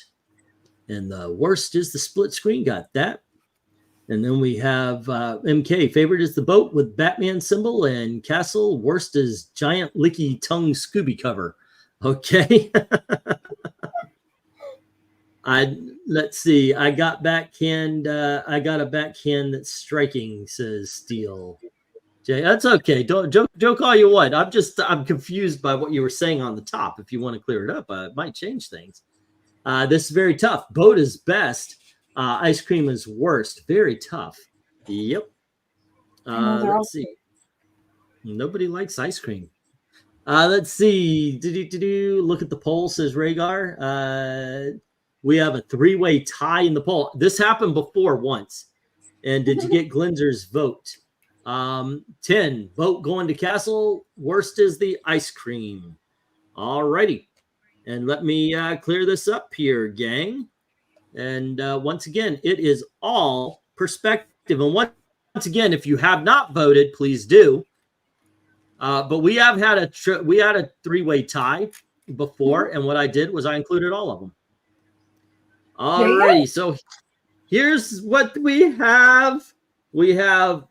Speaker 1: and the worst is the split screen. Got that. And then we have MK. Favorite is the boat with Batman symbol, and castle. Worst is giant licky tongue Scooby cover. Okay. Let's see. I got backhand. I got a backhand that's striking, says Steele. Jay, that's okay. Don't joke all you want. I'm confused by what you were saying on the top. If you want to clear it up, it might change things. This is very tough. Boat is best. Ice cream is worst. Very tough. Yep. Let's see. Nobody likes ice cream. Let's see. Look at the poll, says Rhaegar. We have a 3-way tie in the poll. This happened before once. And did you get Glinzer's vote? 10. Vote going to Castle. Worst is the ice cream. All righty. And let me clear this up here, gang. And once again, it is all perspective. And once again, if you have not voted, please do. But we have had a 3-way tie before, and what I did was I included all of them. All righty, so here's what we have. We have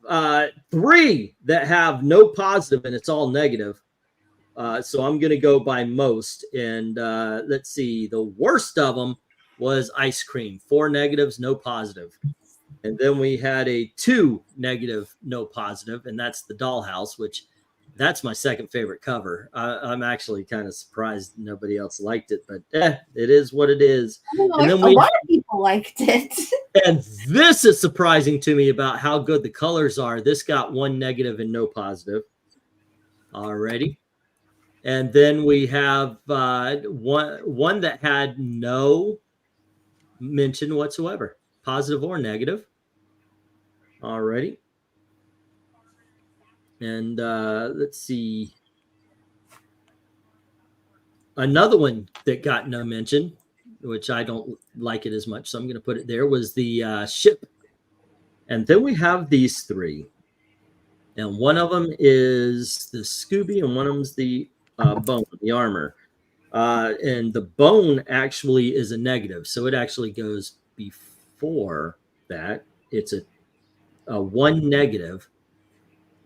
Speaker 1: 3 that have no positive, and it's all negative. So I'm going to go by most, and let's see. The worst of them was ice cream. 4 negatives, no positive. And then we had a 2 negative, no positive, and that's the Dollhouse, which that's my second favorite cover. I'm actually kind of surprised nobody else liked it, but it is what it is.
Speaker 3: And then a lot of people liked it.
Speaker 1: And this is surprising to me about how good the colors are. This got 1 negative and no positive. Alrighty. And then we have one that had no mention whatsoever, positive or negative. Alrighty. And let's see. Another one that got no mention, which I don't like it as much, so I'm going to put it there, was the ship. And then we have these 3. And one of them is the Scooby, and one of them is the bone, the armor. And the bone actually is a negative, so it actually goes before that. It's a 1 negative.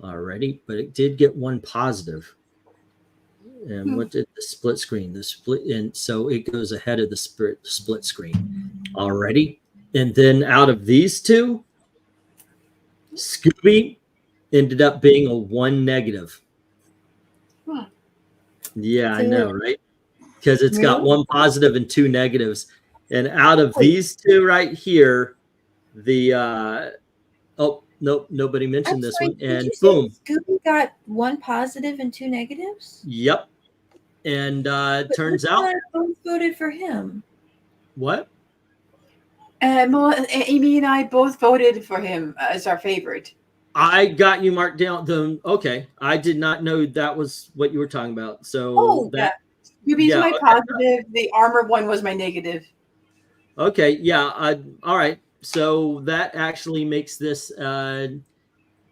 Speaker 1: Already, but it did get 1 positive. And what did the split screen? The split, and so it goes ahead of the split screen already. And then out of these 2, Scooby ended up being a 1 negative. Yeah, I know, right? Because it's got 1 positive and 2 negatives. And out of these 2 right here, the nope, nobody mentioned this one. And boom.
Speaker 3: Scooby got 1 positive and 2 negatives?
Speaker 1: Yep. And turns out
Speaker 3: both voted for him.
Speaker 1: What?
Speaker 5: Amy and I both voted for him as our favorite.
Speaker 1: I got you marked down. Okay. I did not know that was what you were talking about. So
Speaker 5: Scooby's my positive. The armor one was my negative.
Speaker 1: Okay. Yeah. All right. So that actually makes this an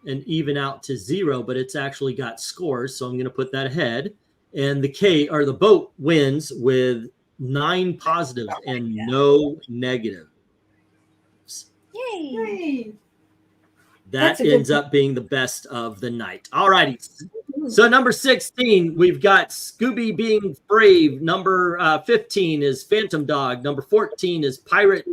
Speaker 1: even out to 0, but it's actually got scores. So I'm going to put that ahead. And the boat wins with 9 positives and no negatives.
Speaker 3: Yay!
Speaker 1: That ends up being the best of the night. All righty. So number 16, we've got Scooby being brave. Number 15 is Phantom Dog. Number 14 is Pirate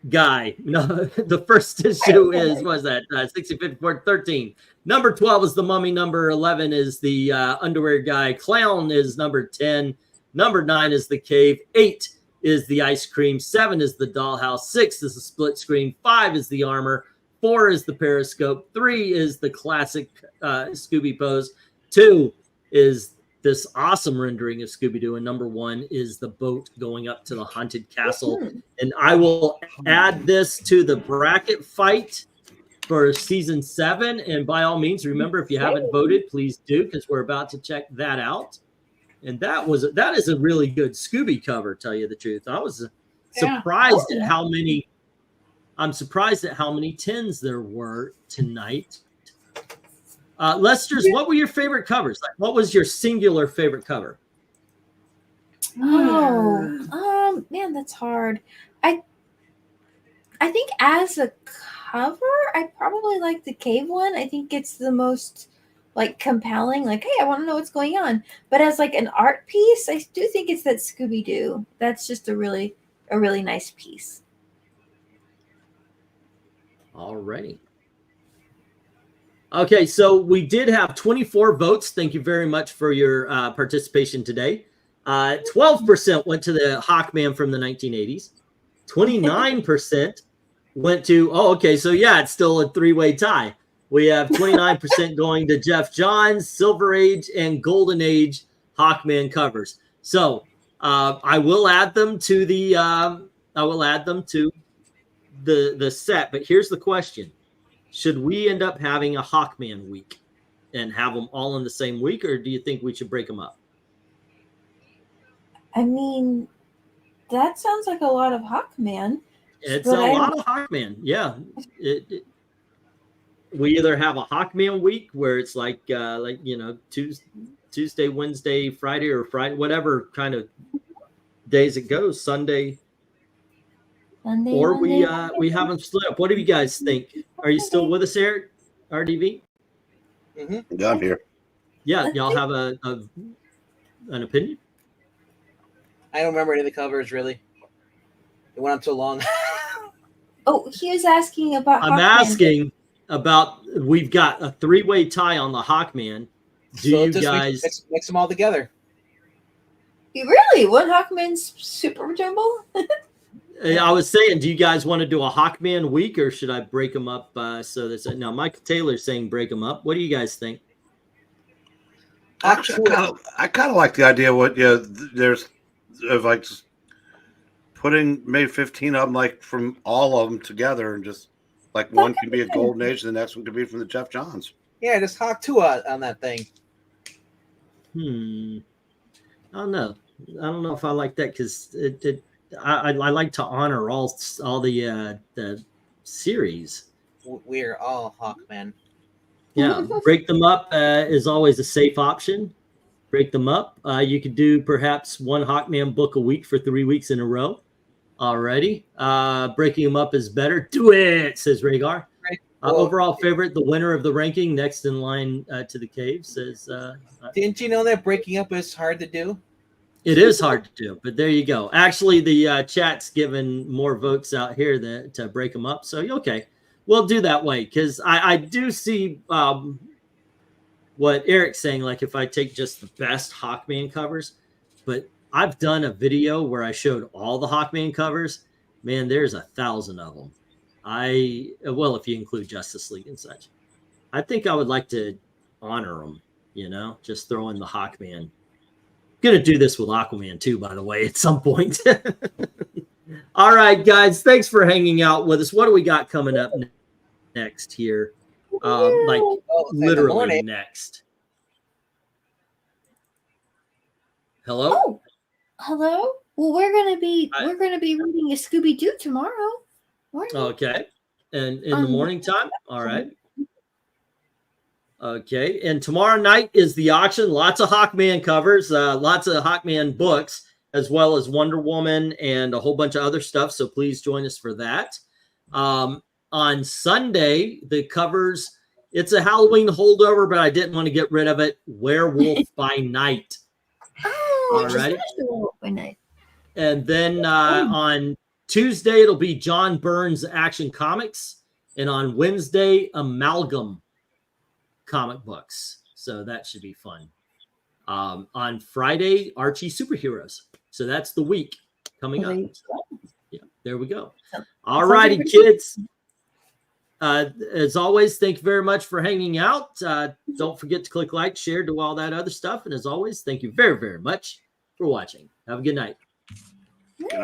Speaker 1: Guy. No, the first issue is, what was that? 60, 54, 13. Number 12 is the Mummy. Number 11 is the Underwear Guy. Clown is number 10. Number 9 is the Cave. 8 is the Ice Cream. 7 is the Dollhouse. 6 is the Split Screen. 5 is the Armor. 4 is the Periscope. 3 is the classic Scooby pose. 2 is this awesome rendering of Scooby Doo, and number 1 is the boat going up to the haunted castle. And I will add this to the bracket fight for season 7. And by all means, remember, if you haven't voted, please do, because we're about to check that out. And that is a really good Scooby cover, tell you the truth. I was surprised at how many. I'm surprised at how many 10s there were tonight. Lester's, what were your favorite covers? Like, what was your singular favorite cover?
Speaker 3: Oh, man, that's hard. I think as a cover, I probably like the Cave one. I think it's the most like compelling. Like, hey, I want to know what's going on. But as like an art piece, I do think it's that Scooby Doo. That's just a really nice piece.
Speaker 1: Alrighty. Okay, so we did have 24 votes. Thank you very much for your participation today. 12% went to the Hawkman from the 1980s. 29% went to, oh, okay, so yeah, it's still a three-way tie. We have 29% going to Jeff Johns, Silver Age, and Golden Age Hawkman covers. So I will add them to the the set. But here's the question: should we end up having a Hawkman week and have them all in the same week, or do you think we should break them up?
Speaker 3: I mean, that sounds like a lot of Hawkman.
Speaker 1: It's a lot of Hawkman. Yeah. We either have a Hawkman week where it's like Tuesday, Wednesday, Friday, or Friday, whatever kind of days it goes, Sunday, or we have them split up. What do you guys think? Are you still with us, Eric? RDV?
Speaker 4: Yeah, I'm here.
Speaker 1: Yeah, y'all have an opinion?
Speaker 2: I don't remember any of the covers really. It went on so long.
Speaker 3: Oh, he was asking about.
Speaker 1: I'm asking about. We've got a three-way tie on the Hawkman. Do
Speaker 2: So
Speaker 1: you
Speaker 2: just
Speaker 1: guys
Speaker 2: mix them all together?
Speaker 3: Really? One Hawkman's super jumble?
Speaker 1: I was saying, do you guys want to do a Hawkman week, or should I break them up? So that's now Michael Taylor's saying break them up. What do you guys think?
Speaker 2: Actually,
Speaker 4: I kind of like the idea. There's of like just putting maybe 15 of them, like from all of them together, and just like one can be a Golden Age, and the next one could be from the Jeff Johns.
Speaker 2: yeah, just Hawk 2 on that thing.
Speaker 1: I don't know. I don't know if I like that because I like to honor all the series.
Speaker 2: We're all Hawkmen.
Speaker 1: Yeah, break them up is always a safe option. Break them up. You could do perhaps one Hawkman book a week for 3 weeks in a row. Alrighty. Breaking them up is better. Do it, says Rhaegar.
Speaker 2: Right.
Speaker 1: Overall favorite, the winner of the ranking, next in line to the cave, says.
Speaker 2: Didn't you know that breaking up is hard to do?
Speaker 1: It is hard to do, but there you go. Actually, the chat's given more votes out here to break them up. So, okay, we'll do that way because I do see what Eric's saying, like if I take just the best Hawkman covers, but I've done a video where I showed all the Hawkman covers. Man, there's 1,000 of them. Well, if you include Justice League and such, I think I would like to honor them, just throw in the Hawkman. Gonna do this with Aquaman too, by the way, at some point. All right, guys, thanks for hanging out with us. What do we got coming up next here? Literally next. Hello.
Speaker 3: Oh, hello. Well, we're gonna be reading a Scooby Doo tomorrow.
Speaker 1: Okay, and in the morning time. All right. Okay, and tomorrow night is the auction. Lots of Hawkman covers, lots of Hawkman books, as well as Wonder Woman and a whole bunch of other stuff. So please join us for that. On Sunday, the covers, it's a Halloween holdover, but I didn't want to get rid of it. Werewolf by Night.
Speaker 3: Oh,
Speaker 1: all right.
Speaker 3: Werewolf by Night.
Speaker 1: And then on Tuesday, it'll be John Byrne's Action Comics. And on Wednesday, Amalgam comic books. So that should be fun. On Friday, Archie Superheroes. So that's the week coming up. Yeah, there we go. All righty, kids. As always, thank you very much for hanging out. Don't forget to click like, share, do all that other stuff. And as always, thank you very, very much for watching. Have a good night.
Speaker 4: Good night.